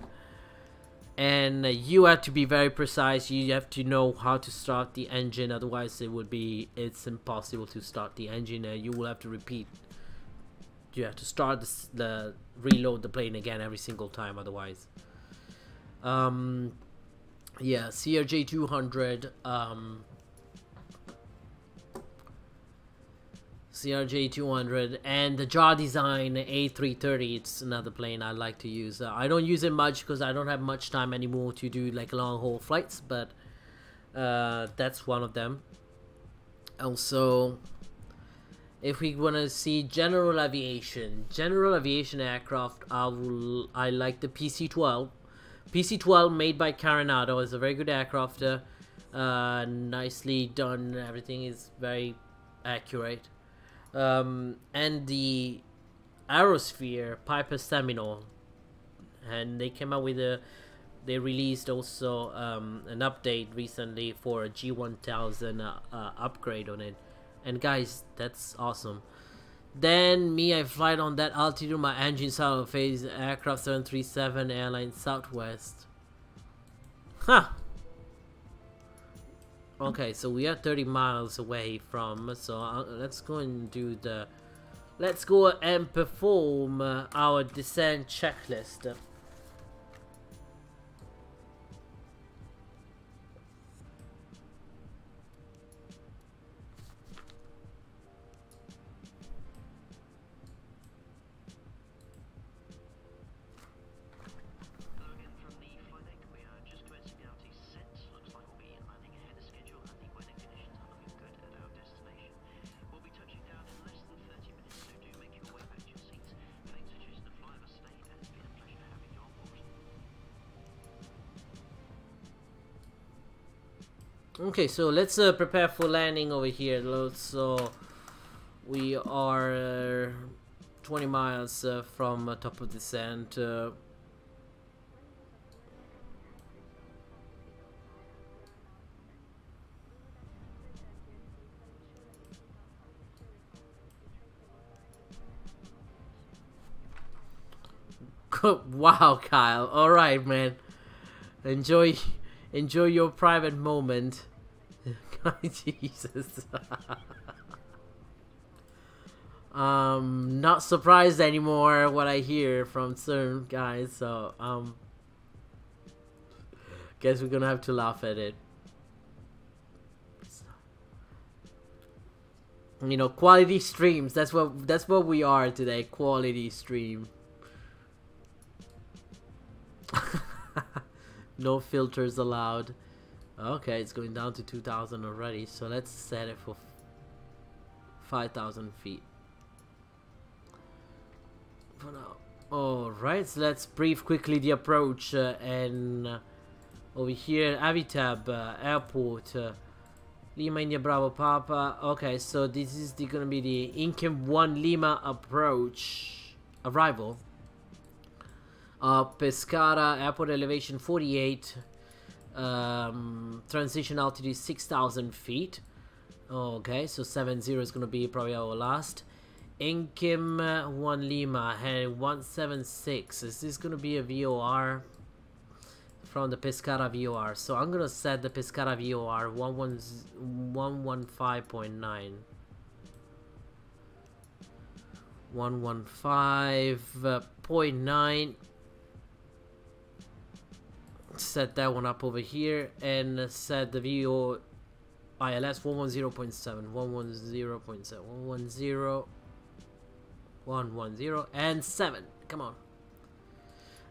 and you have to be very precise. You have to know how to start the engine, otherwise it's impossible to start the engine. You will have to repeat. You have to start reload the plane again every single time, otherwise. Yeah, CRJ 200. CRJ 200 and the Jar Design A330. It's another plane I like to use. I don't use it much because I don't have much time anymore to do like long haul flights, but that's one of them. Also, if we want to see general aviation aircraft, I like the PC-12. PC-12 made by Carenado is a very good aircraft. Nicely done. Everything is very accurate. And the Aerosphere Piper Seminole, and they came out with they released also an update recently for a G1000 upgrade on it, and guys, that's awesome. Then I fly on that altitude, my engine south phase aircraft 737 Airlines Southwest. Huh. Okay, so we are 30 miles away from, so let's go and do let's go and perform our descent checklist. Okay, so let's prepare for landing over here. So we are 20 miles from top of descent. Wow, Kyle. All right, man. Enjoy your private moment. Jesus. Not surprised anymore what I hear from certain guys, so guess we're gonna have to laugh at it. You know, quality streams. That's what we are today. Quality stream. No filters allowed. Okay, it's going down to 2,000 already, so let's set it for 5,000 feet for now. Alright, so let's brief quickly the approach and over here Avitab airport, Lima India Bravo Papa. Okay, so this is gonna be the Inkem 1 Lima approach arrival. Pescara airport elevation 48, transition altitude 6,000 feet. Okay, so 70 is gonna be probably our last. Inkem 1 Lima and 176. Is this gonna be a VOR from the Pescara VOR? So I'm gonna set the Pescara VOR 115.9. 115.9. Set that one up over here and set the VO ILS 110.7, 110.7, 110, 110, and 7. Come on.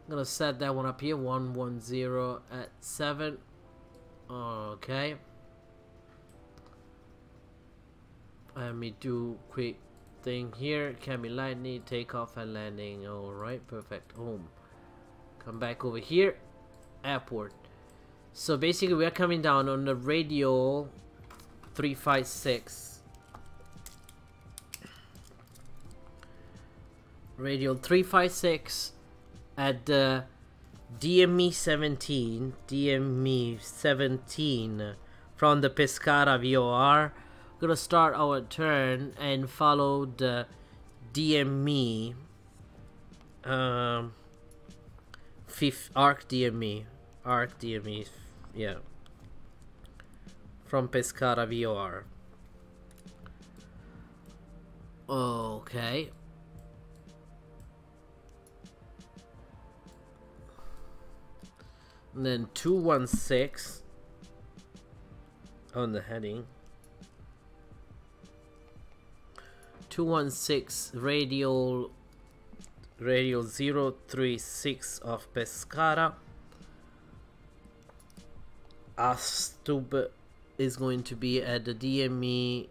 I'm gonna set that one up here, 110 at 7. Okay. Let me do quick thing here. Cabin lightning, takeoff and landing. Alright, perfect. Home. Come back over here. Airport. So basically we are coming down on the radial 356. Radial 356 at the DME 17. DME 17 from the Pescara VOR. We're gonna start our turn and follow the DME fifth arc DME. Arc DME, yeah, from Pescara VOR. Okay. And then 216 on the heading. 216 radial 036 of Pescara. Astub is going to be at the DME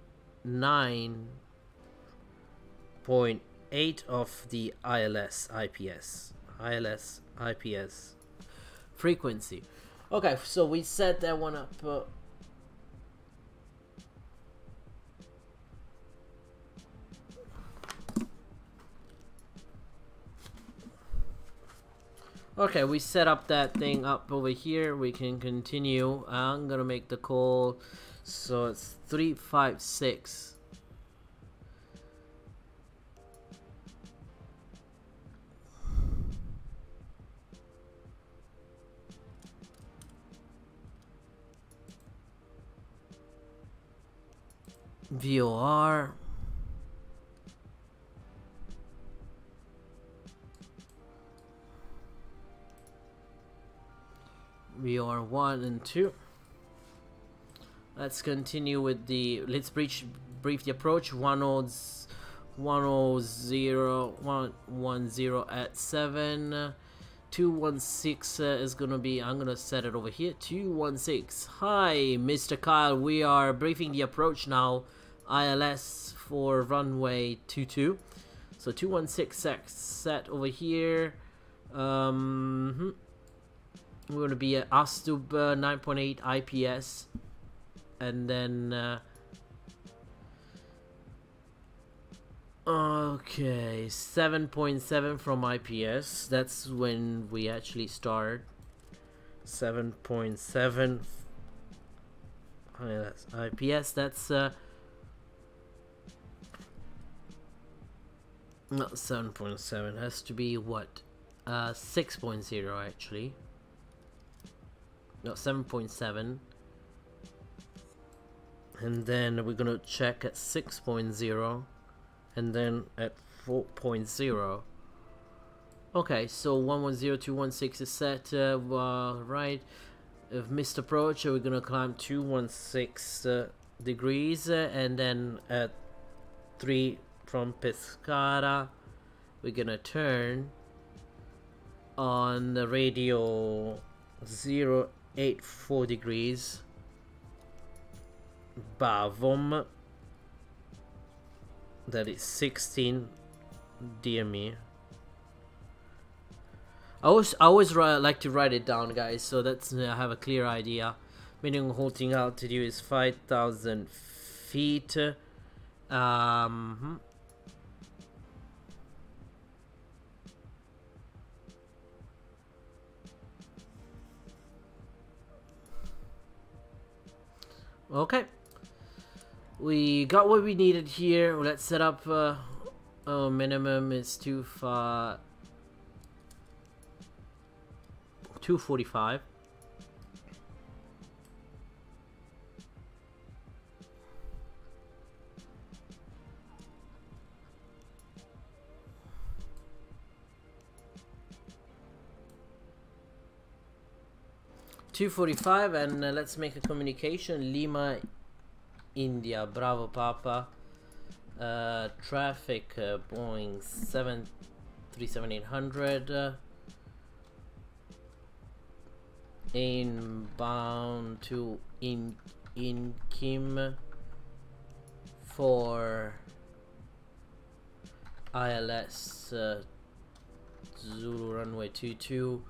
9.8 of the ILS IPS frequency. Okay, so we set that one up. Okay, we set up that thing up over here. We can continue. I'm gonna make the call. So it's 356. VOR. VOR 1 and 2. Let's continue with the. Let's brief the approach. 110 at 7. 216 is gonna be. I'm gonna set it over here. 216. Hi, Mr. Kyle. We are briefing the approach now. ILS for runway 22. So 216 set over here. We're going to be at Astub 9.8 IPS, and then Okay, 7.7 from IPS. That's when we actually start. 7.7. That's IPS. That's not 7.7. Has to be what? 6.0 actually. No, 7.7. And then we're gonna check at 6.0. And then at 4.0. Okay, so 110216 is set. Right. If missed approach, we're gonna climb 216 degrees, and then at 3 from Pescara, we're gonna turn on the radio 084 degrees. Bavom. That is 16 DME. I always like to write it down, guys, so that's I have a clear idea. Minimum halting altitude is 5,000 feet. Okay. We got what we needed here. Let's set up. Minimum is 245. And let's make a communication. Lima India, Bravo Papa, traffic Boeing 737-800, inbound to Inkim for ILS Zulu runway 22,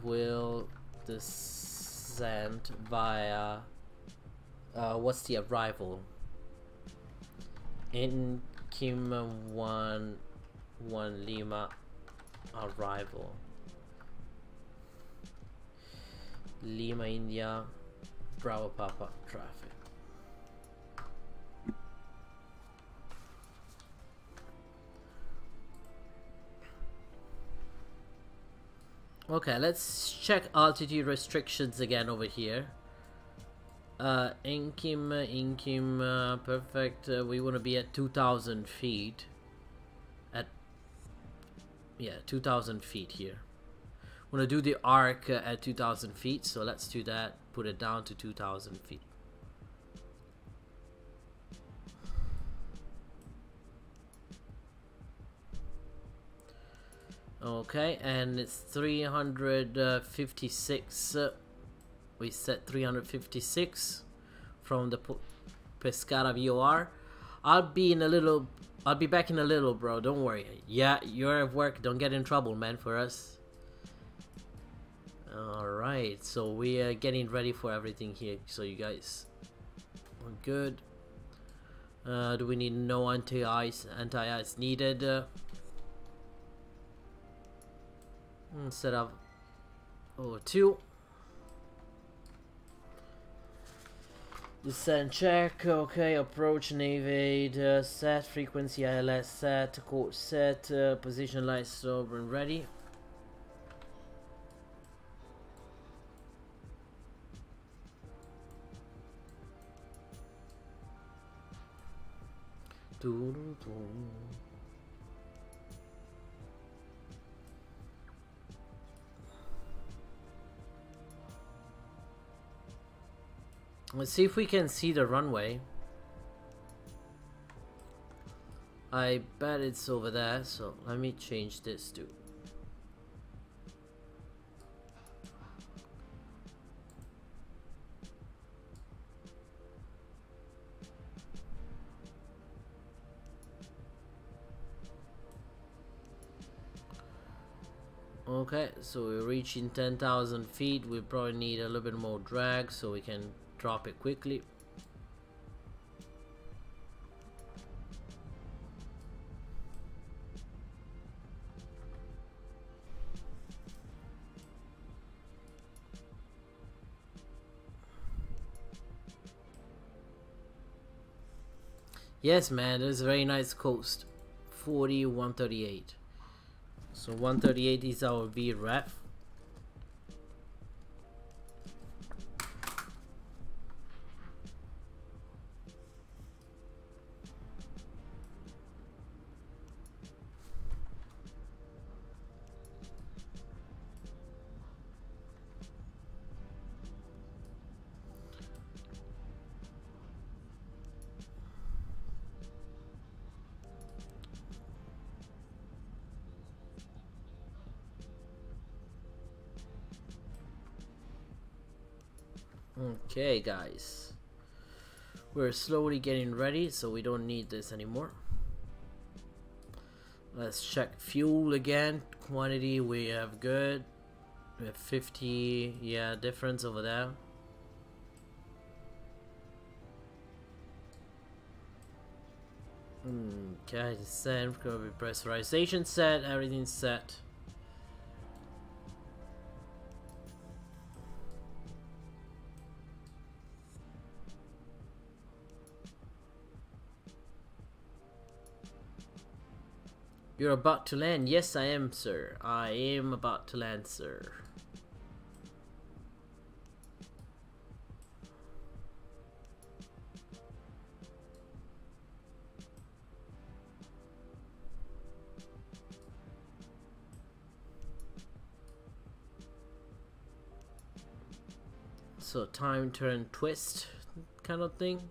will descend via what's the arrival? In Kim 1 Lima arrival. Lima India, Bravo Papa traffic. Okay, let's check altitude restrictions again over here. Inkim, perfect. We want to be at 2,000 feet. At 2,000 feet here. We want to do the arc at 2,000 feet, so let's do that. Put it down to 2,000 feet. Okay, and it's 356. We set 356 from the Pescara VOR. I'll be back in a little, bro. Don't worry. Yeah, you're at work. Don't get in trouble, man, for us. Alright, so we are getting ready for everything here. So you guys are good. Do we need no anti-ice needed? Set up O2. Descent check, okay, approach and evade, set, frequency ILS set, course set, position lights over and ready. Let's see if we can see the runway. I bet it's over there, so let me change this to okay, so we're reaching 10,000 feet. We probably need a little bit more drag so we can drop it quickly. Yes, man, there's a very nice coast. 4138. So 138 is our VREF. Okay, guys, we're slowly getting ready, so we don't need this anymore. Let's check fuel again. Quantity we have good. We have 50, yeah, difference over there. Okay, set. Gonna be pressurization set. Everything's set. You're about to land? Yes, I am, sir. I am about to land, sir. So time, turn, twist kind of thing.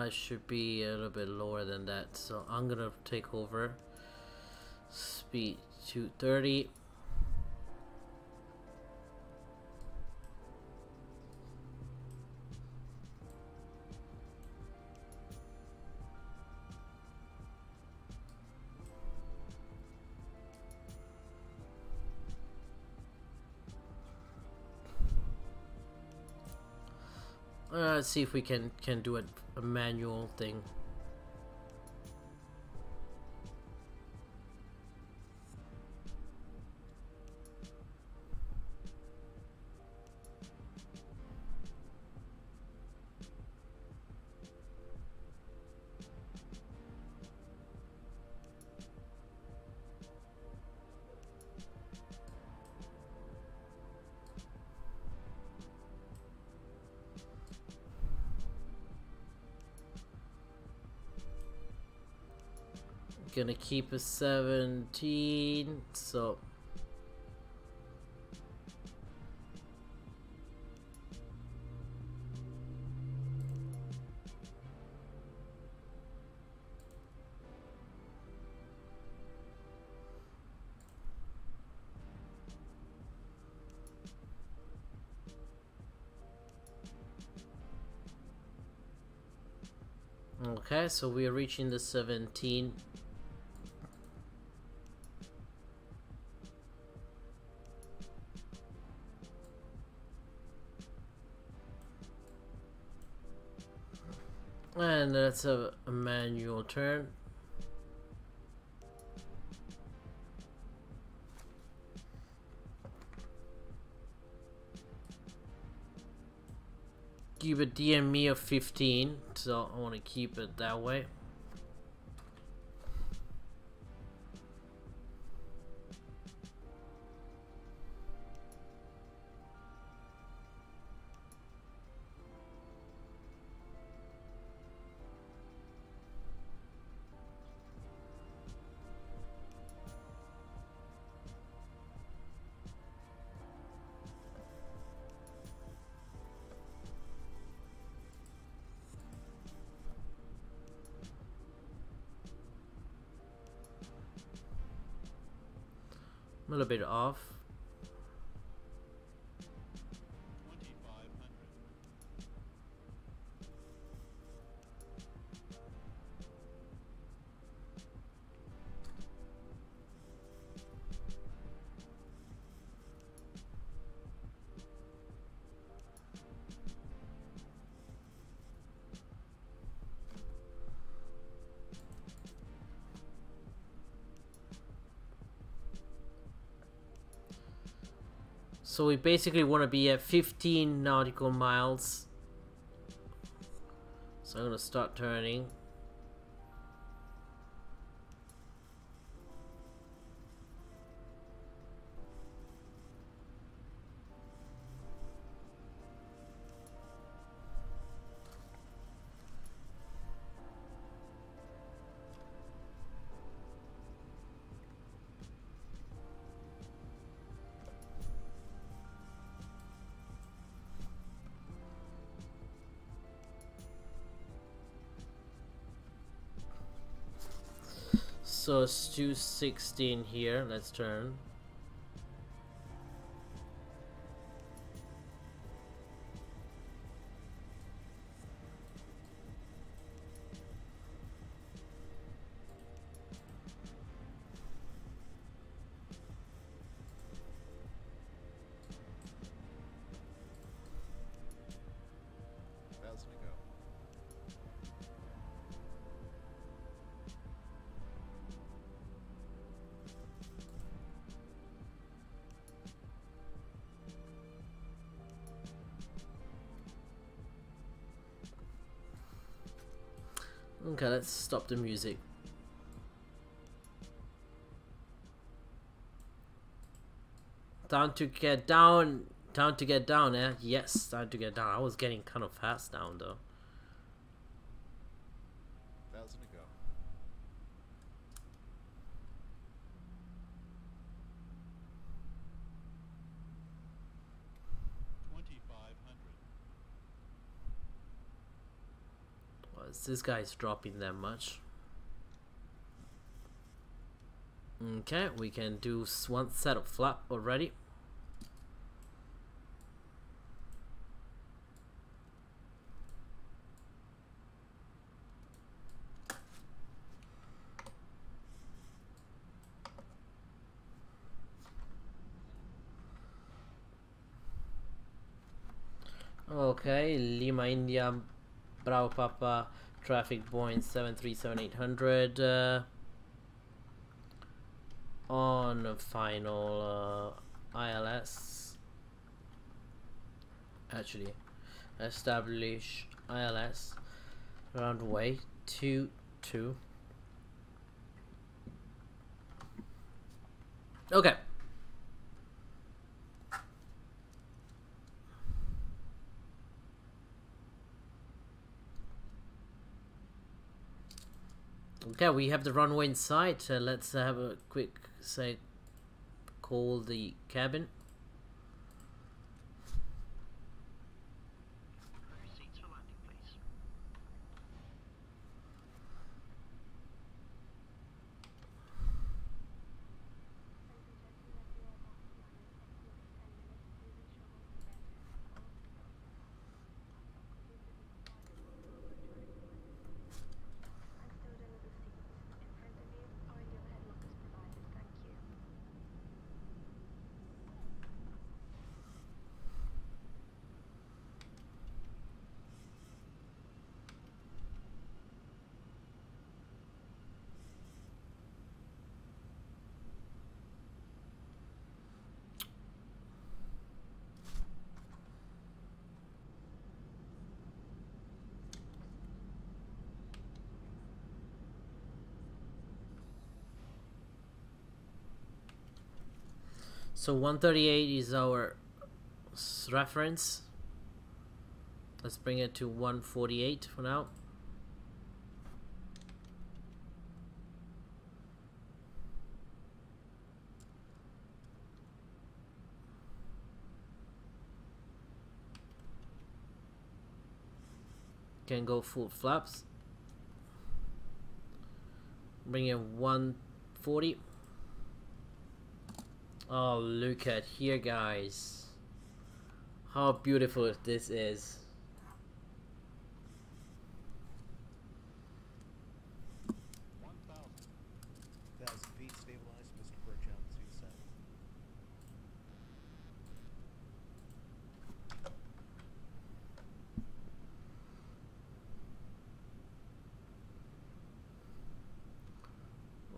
It should be a little bit lower than that, so I'm gonna take over. Speed 230. Let's see if we can do a manual thing. Gonna keep a 17, so okay, so we are reaching the 17. And let's have a manual turn. Keep a DME of 15, so I want to keep it that way. A little bit off. So we basically want to be at 15 nautical miles. So I'm gonna start turning. So it's 216 here. Let's turn. Okay, let's stop the music. Time to get down. Time to get down, eh? Yes, time to get down. I was getting kind of fast down though. 1,000 to go. This guy's dropping that much. Okay, we can do one set of flap already. Okay, Lima India Bravo Papa traffic Boeing 737-800 on final ILS. Actually, establish ILS runway 22. Okay. Okay, we have the runway in sight. Let's have a quick call the cabin. Seats for landing, please. So 138 is our reference. Let's bring it to 148 for now. Can go full flaps. Bring it 140. Oh, look at here, guys. How beautiful this is. Feet stabilized, Mr. Bergamo, suit set.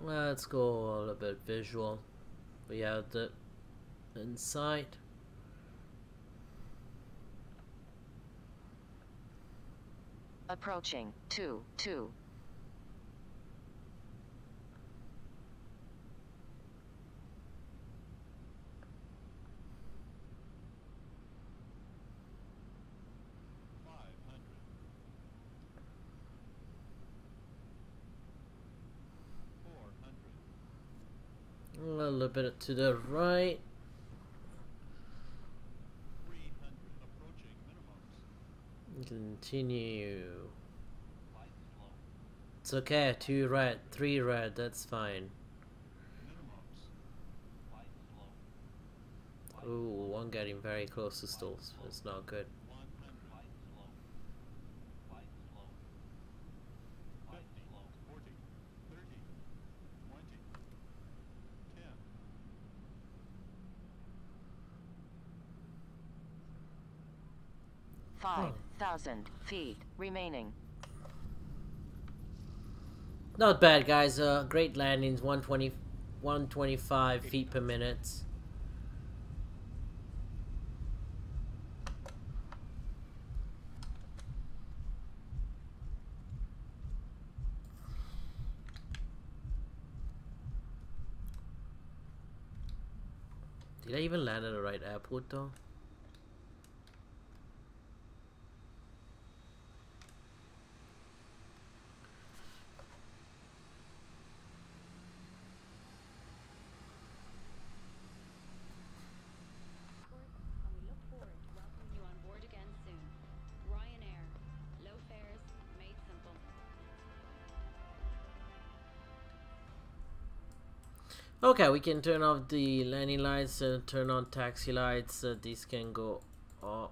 Let's go a little bit visual. We have the inside. Approaching 2-2. A little bit to the right. 300. Approaching minimums. Continue. It's okay, 2 red, 3 red, that's fine. Minimums. Ooh, one getting very close to stalls. It's not good. 100. 50. 40. 30. 20. 10. 5,000 feet remaining. Not bad, guys. Great landings, 125 feet per minute. Did I even land at the right airport though? And we look forward to welcoming you on board again soon. Ryanair. Low fares, made simple. Okay, we can turn off the landing lights and turn on taxi lights. These can go off.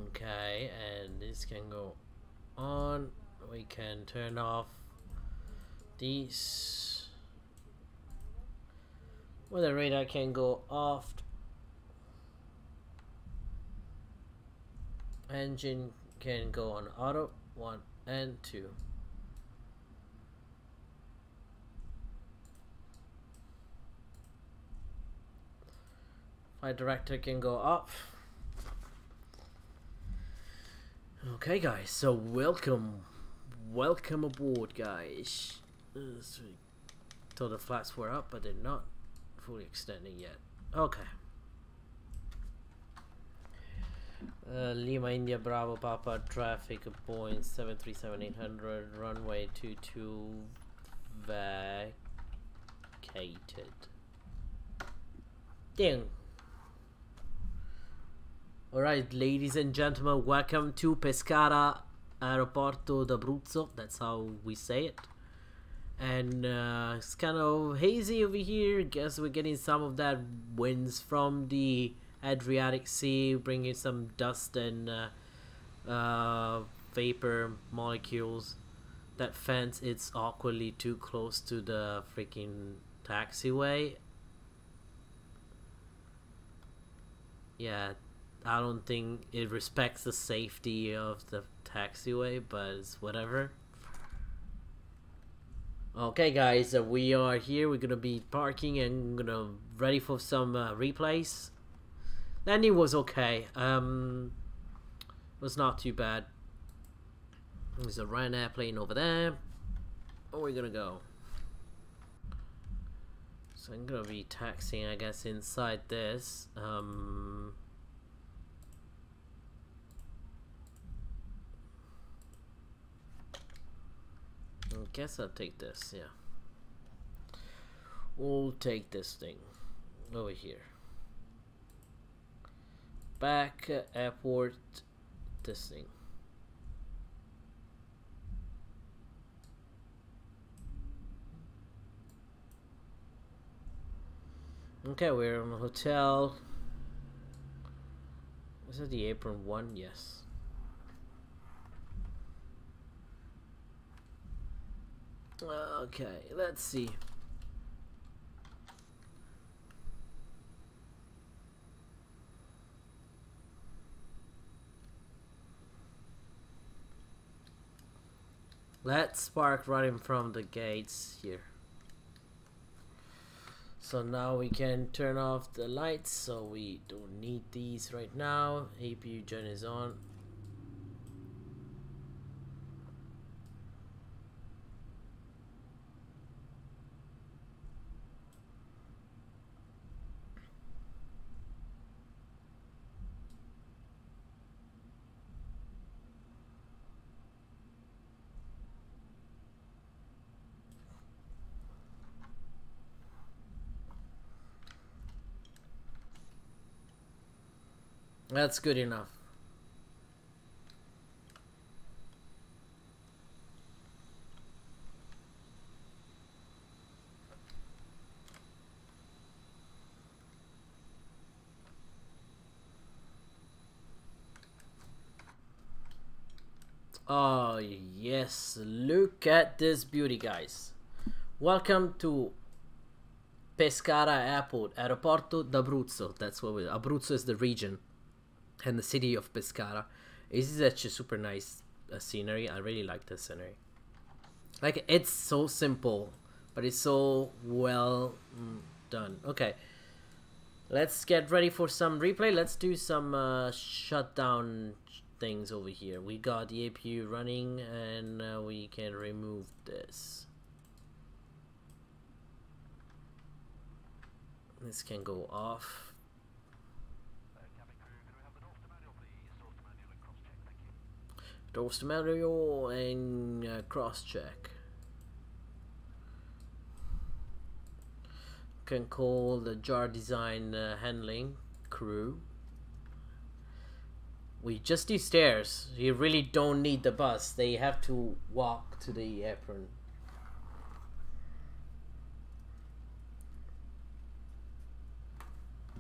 Okay, and this can go on. We can turn off these. Well, the radar can go off. Engine can go on auto 1 and 2. Flight director can go off. Okay, guys, so welcome aboard, guys. Thought the flaps were up, but they're not fully extending yet. Okay. Lima India Bravo Papa traffic point 737-800 runway 22 vacated. Ding. Alright, ladies and gentlemen, welcome to Pescara Aeroporto d'Abruzzo. That's how we say it. And it's kind of hazy over here. Guess we're getting some of that winds from the Adriatic Sea, bringing some dust and vapor molecules. That fence, it's awkwardly too close to the freaking taxiway. Yeah, I don't think it respects the safety of the taxiway, but it's whatever. Okay, guys, we are here. We're gonna be parking and gonna ready for some replays. Landing was okay. Was not too bad. There's a Ryanair plane over there. Where are we gonna go? So I'm gonna be taxiing, I guess, inside this. I guess I'll take this, yeah. We'll take this thing over here. Back airport, this thing. Okay, we're in a hotel. Is it the apron 1? Yes. Okay, let's see. Let's park right in front of the gates here. So now we can turn off the lights, so we don't need these right now. APU gen is on. That's good enough. Oh yes, look at this beauty, guys. Welcome to Pescara Airport, Aeroporto d'Abruzzo. That's what Abruzzo is the region and the city of Pescara. This is actually super nice scenery. I really like the scenery. Like, it's so simple, but it's so well done. Okay, let's get ready for some replay. Let's do some shutdown things over here. We got the APU running, and we can remove this. This can go off. Doors to manual and cross check. Can call the jar design handling crew. We just do stairs. You really don't need the bus. They have to walk to the apron.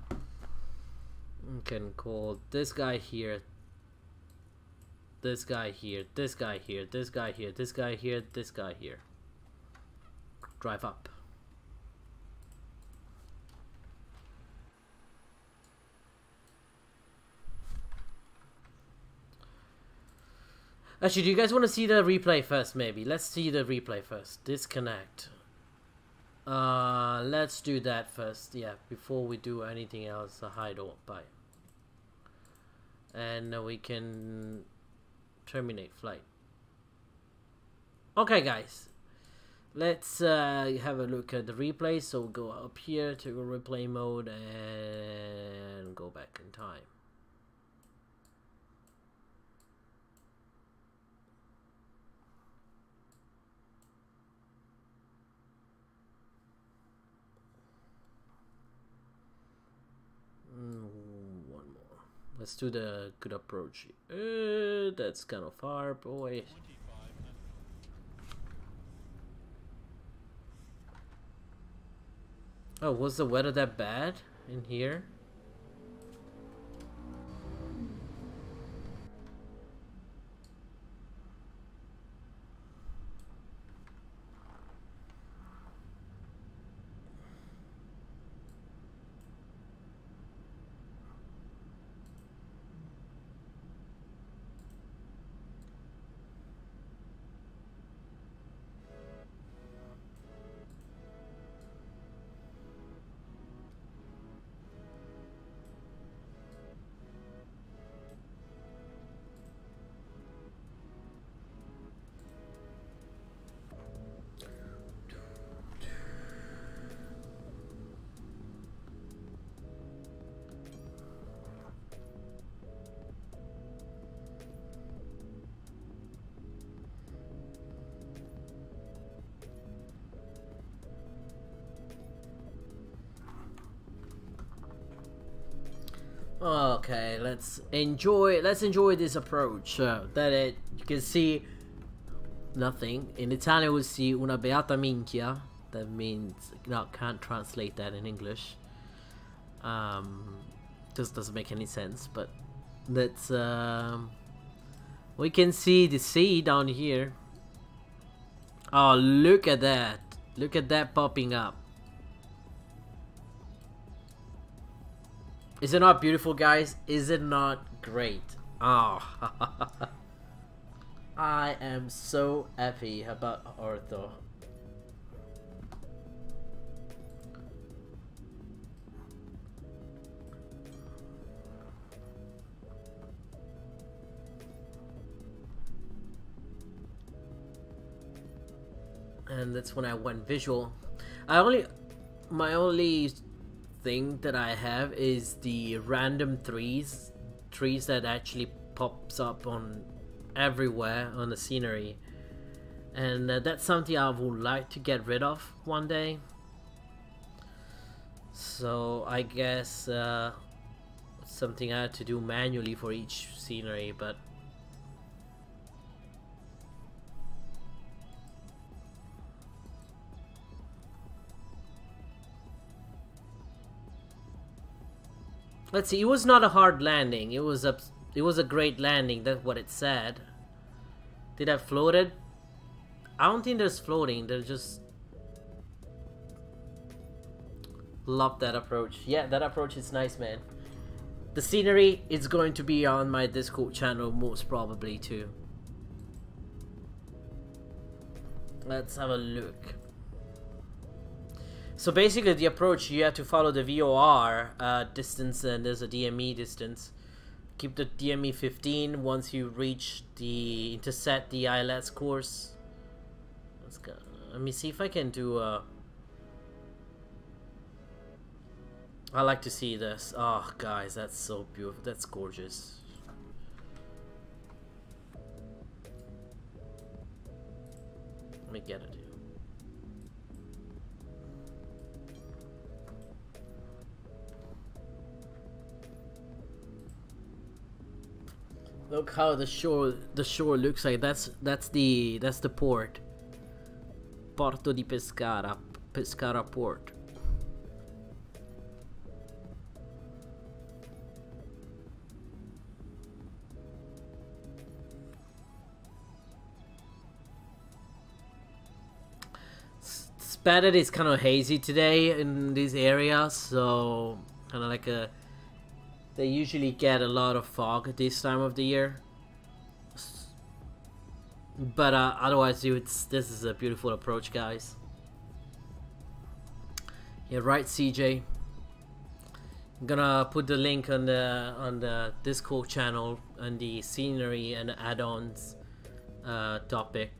You can call this guy here. This guy here, this guy here, this guy here, this guy here, this guy here. Drive up. Actually, do you guys want to see the replay first, maybe? Let's see the replay first. Disconnect. Let's do that first, yeah, before we do anything else. Hide or bye. And we can terminate flight. Okay, guys, let's have a look at the replay. So we'll go up here to replay mode and go back in time. One more. Let's do the good approach. That's kind of far, boy. Oh, was the weather that bad in here? Okay, let's enjoy this approach. You can see nothing. In Italian we see una beata minchia. That means, can't translate that in English. Just doesn't make any sense, but let's we can see the sea down here. Oh, look at that. Look at that popping up. Is it not beautiful, guys? Is it not great? Oh. I am so happy about Ortho. And that's when I went visual. My only thing that I have is the random trees that actually pops up on everywhere on the scenery, and that's something I would like to get rid of one day. So I guess something I had to do manually for each scenery, but let's see. It was not a hard landing. It was a great landing. That's what it said. Did I floated? I don't think there's floating. There's just... Love that approach. Yeah, that approach is nice, man. The scenery is going to be on my Discord channel most probably too. Let's have a look. So basically the approach, you have to follow the VOR distance, and there's a DME distance. Keep the DME 15 once you reach the intercept the ILS course. Let's go. Let me see if I can do I like to see this. Oh guys, that's so beautiful. That's gorgeous. Let me get it. Look how the shore looks like. That's the port. Porto di Pescara, Pescara port. It's bad that it's kind of hazy today in these areas, so kind of like a... They usually get a lot of fog at this time of the year, but otherwise, this is a beautiful approach, guys. Yeah, right, CJ. I'm gonna put the link on the Discord channel and the scenery and add-ons subtopic.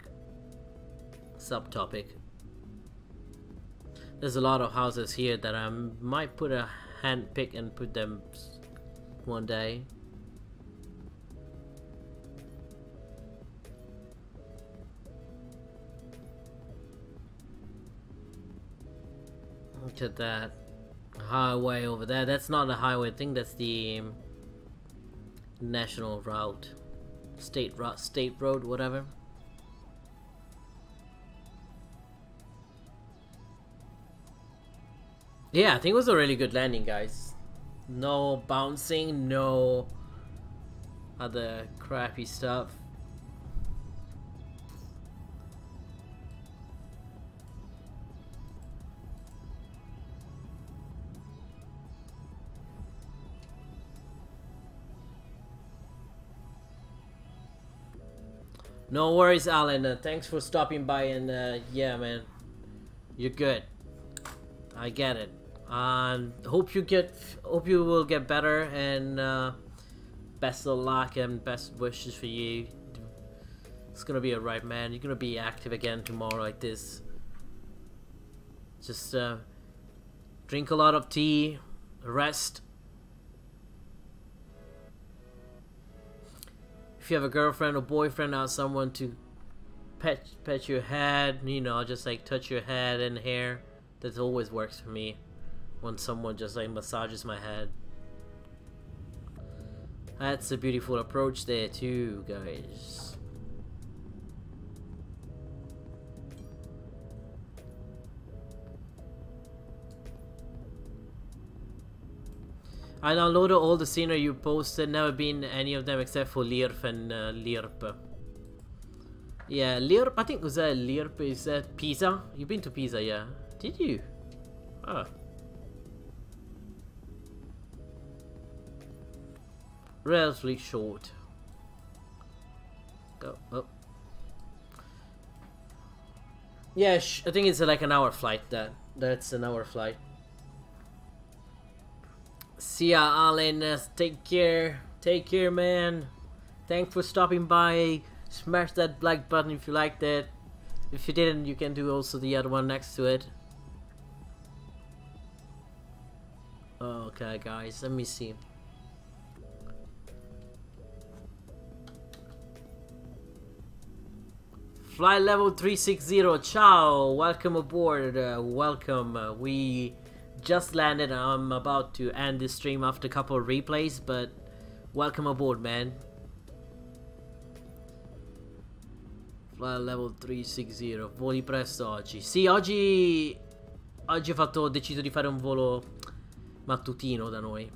There's a lot of houses here that I might put a hand pick and put them one day. Look at that highway over there. That's not a highway. I think that's the national route, state road, whatever. Yeah, I think it was a really good landing, guys. No bouncing, no other crappy stuff. No worries, Alan. Thanks for stopping by, and yeah, man, you're good. I get it. Hope you will get better, and best of luck and best wishes for you. It's gonna be alright, man. You're gonna be active again tomorrow like this. Just drink a lot of tea, rest. If you have a girlfriend or boyfriend or someone to pet your head, you know, just like touch your head and hair, that always works for me. When someone just like massages my head. That's a beautiful approach there too, guys. I downloaded all the scenery you posted. Never been any of them except for Lierp and Lierp. Yeah, Lierp, I think was that Lierp, is that Pisa? You've been to Pisa, yeah. Did you? Ah. Relatively short. Go. Oh, Yeah, I think it's like an hour flight. That's an hour flight. See ya, Alan. Take care. Take care, man. Thanks for stopping by. Smash that like button if you liked it. If you didn't, you can do also the other one next to it. Okay, guys, let me see. Flight level 360, ciao, welcome aboard, welcome. We just landed. I'm about to end this stream after a couple of replays, but welcome aboard, man. Flight level 360, voli presto oggi. Sì, oggi ho deciso di fare un volo mattutino da noi.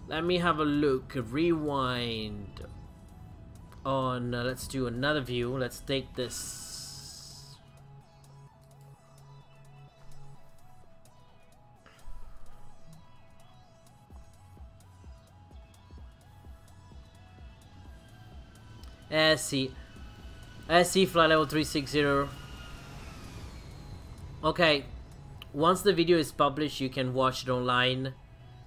Let me have a look, rewind. On let's do another view. Let's take this. SC flight level 360. Okay, once the video is published, you can watch it online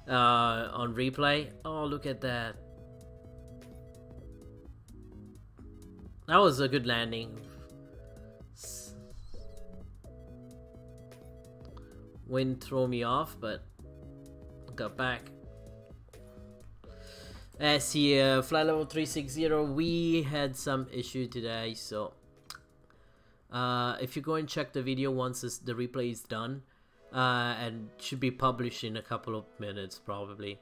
on replay. Oh, look at that. That was a good landing. Wind threw me off, but got back. See, flight level 360, we had some issue today, so if you go and check the video once the replay is done, and should be published in a couple of minutes probably.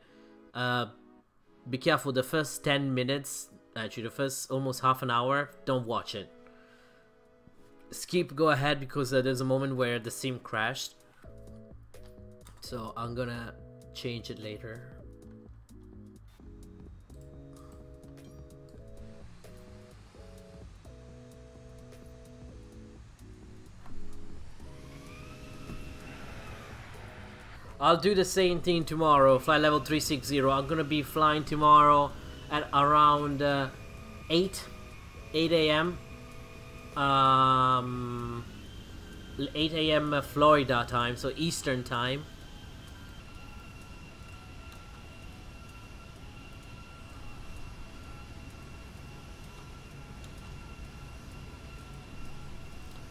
Be careful, the first 10 minutes, actually the first almost half an hour, don't watch it. Skip, go ahead, because there's a moment where the sim crashed, so I'm gonna change it later. I'll do the same thing tomorrow, flight level 360. I'm gonna be flying tomorrow at around 8 a.m. 8 a.m. Florida time, so Eastern time.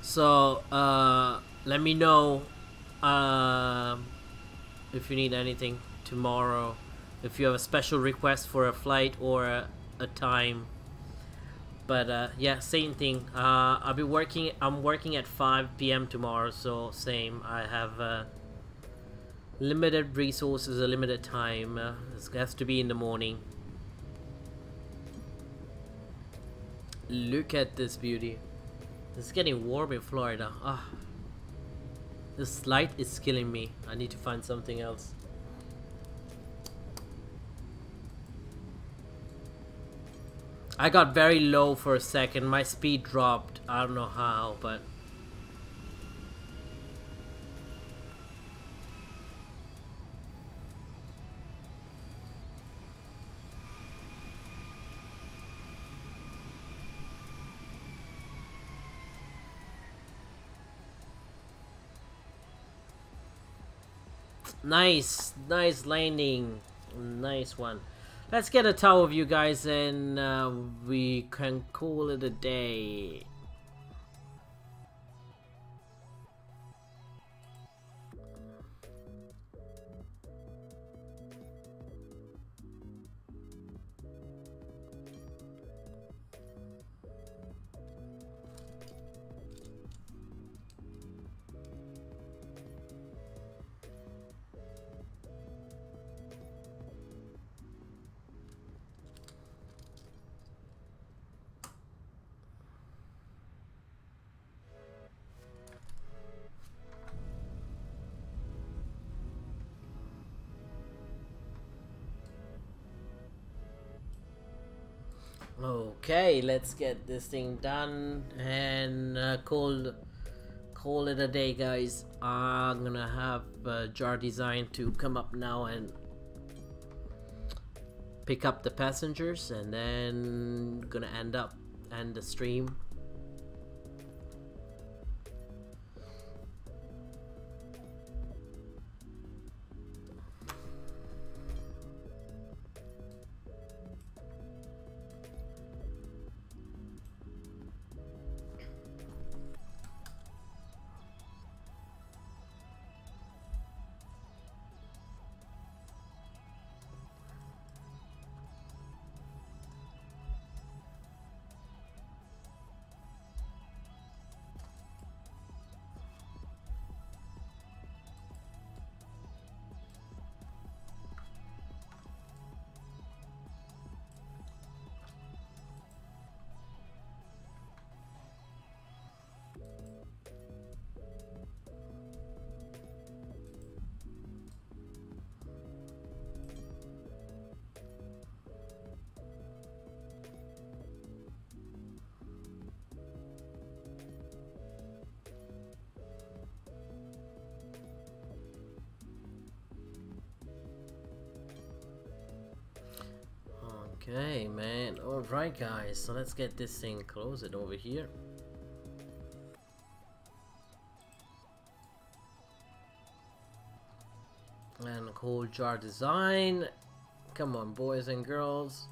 So let me know if you need anything tomorrow, if you have a special request for a flight or a time. But yeah, same thing. I'm working at 5 p.m. tomorrow, so same. I have limited resources, a limited time. It has to be in the morning. Look at this beauty. It's getting warm in Florida. Ah. This light is killing me. I need to find something else. I got very low for a second. My speed dropped. I don't know how, but... Nice landing, nice one. Let's get a tow of you guys, and we can call it a day. Okay, let's get this thing done and call it a day, guys. I'm gonna have Jar Design to come up now and pick up the passengers, and then gonna end the stream. Okay, man. Alright, guys. So let's get this thing closed over here. And cold jar design. Come on, boys and girls.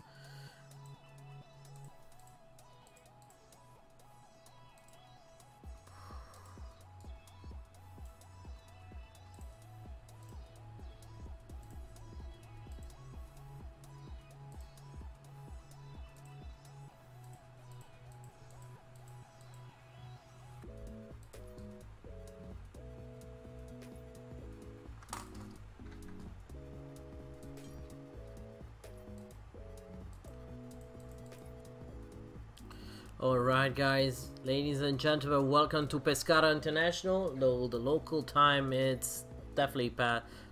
Alright, guys, ladies and gentlemen, welcome to Pescara International. Though the local time, it's definitely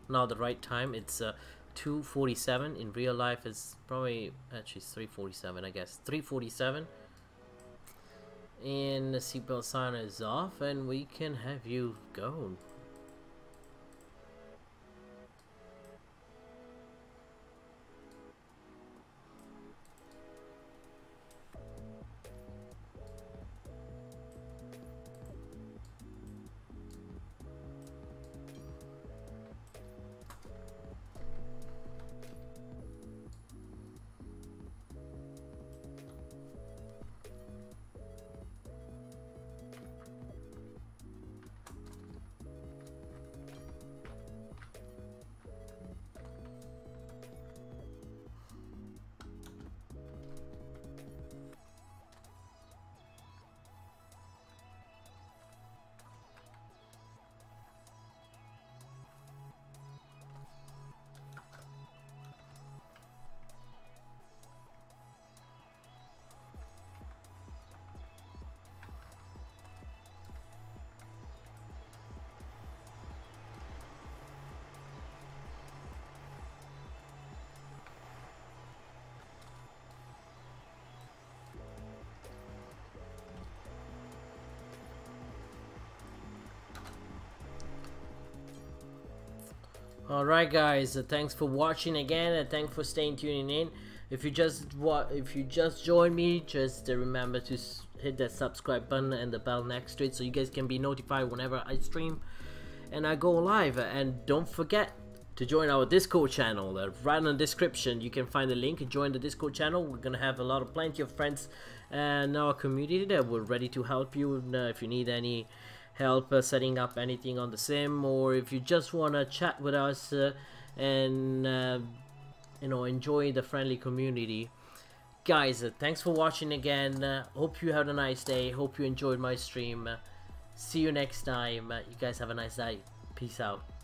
not the right time. It's 2:47. In real life, it's probably actually 3:47, I guess. 3:47. And the seatbelt sign is off, and we can have you go. Alright, guys, thanks for watching again, and thanks for staying tuning in. If you just joined me, just remember to hit that subscribe button and the bell next to it so you guys can be notified whenever I stream and I go live. And don't forget to join our Discord channel. Right in the description you can find the link and join the Discord channel. We're gonna have plenty of friends in our community that we're ready to help you if you need any help setting up anything on the sim, or if you just want to chat with us and you know, enjoy the friendly community. Guys, thanks for watching again. Hope you had a nice day. Hope you enjoyed my stream. See you next time. You guys have a nice night. Peace out.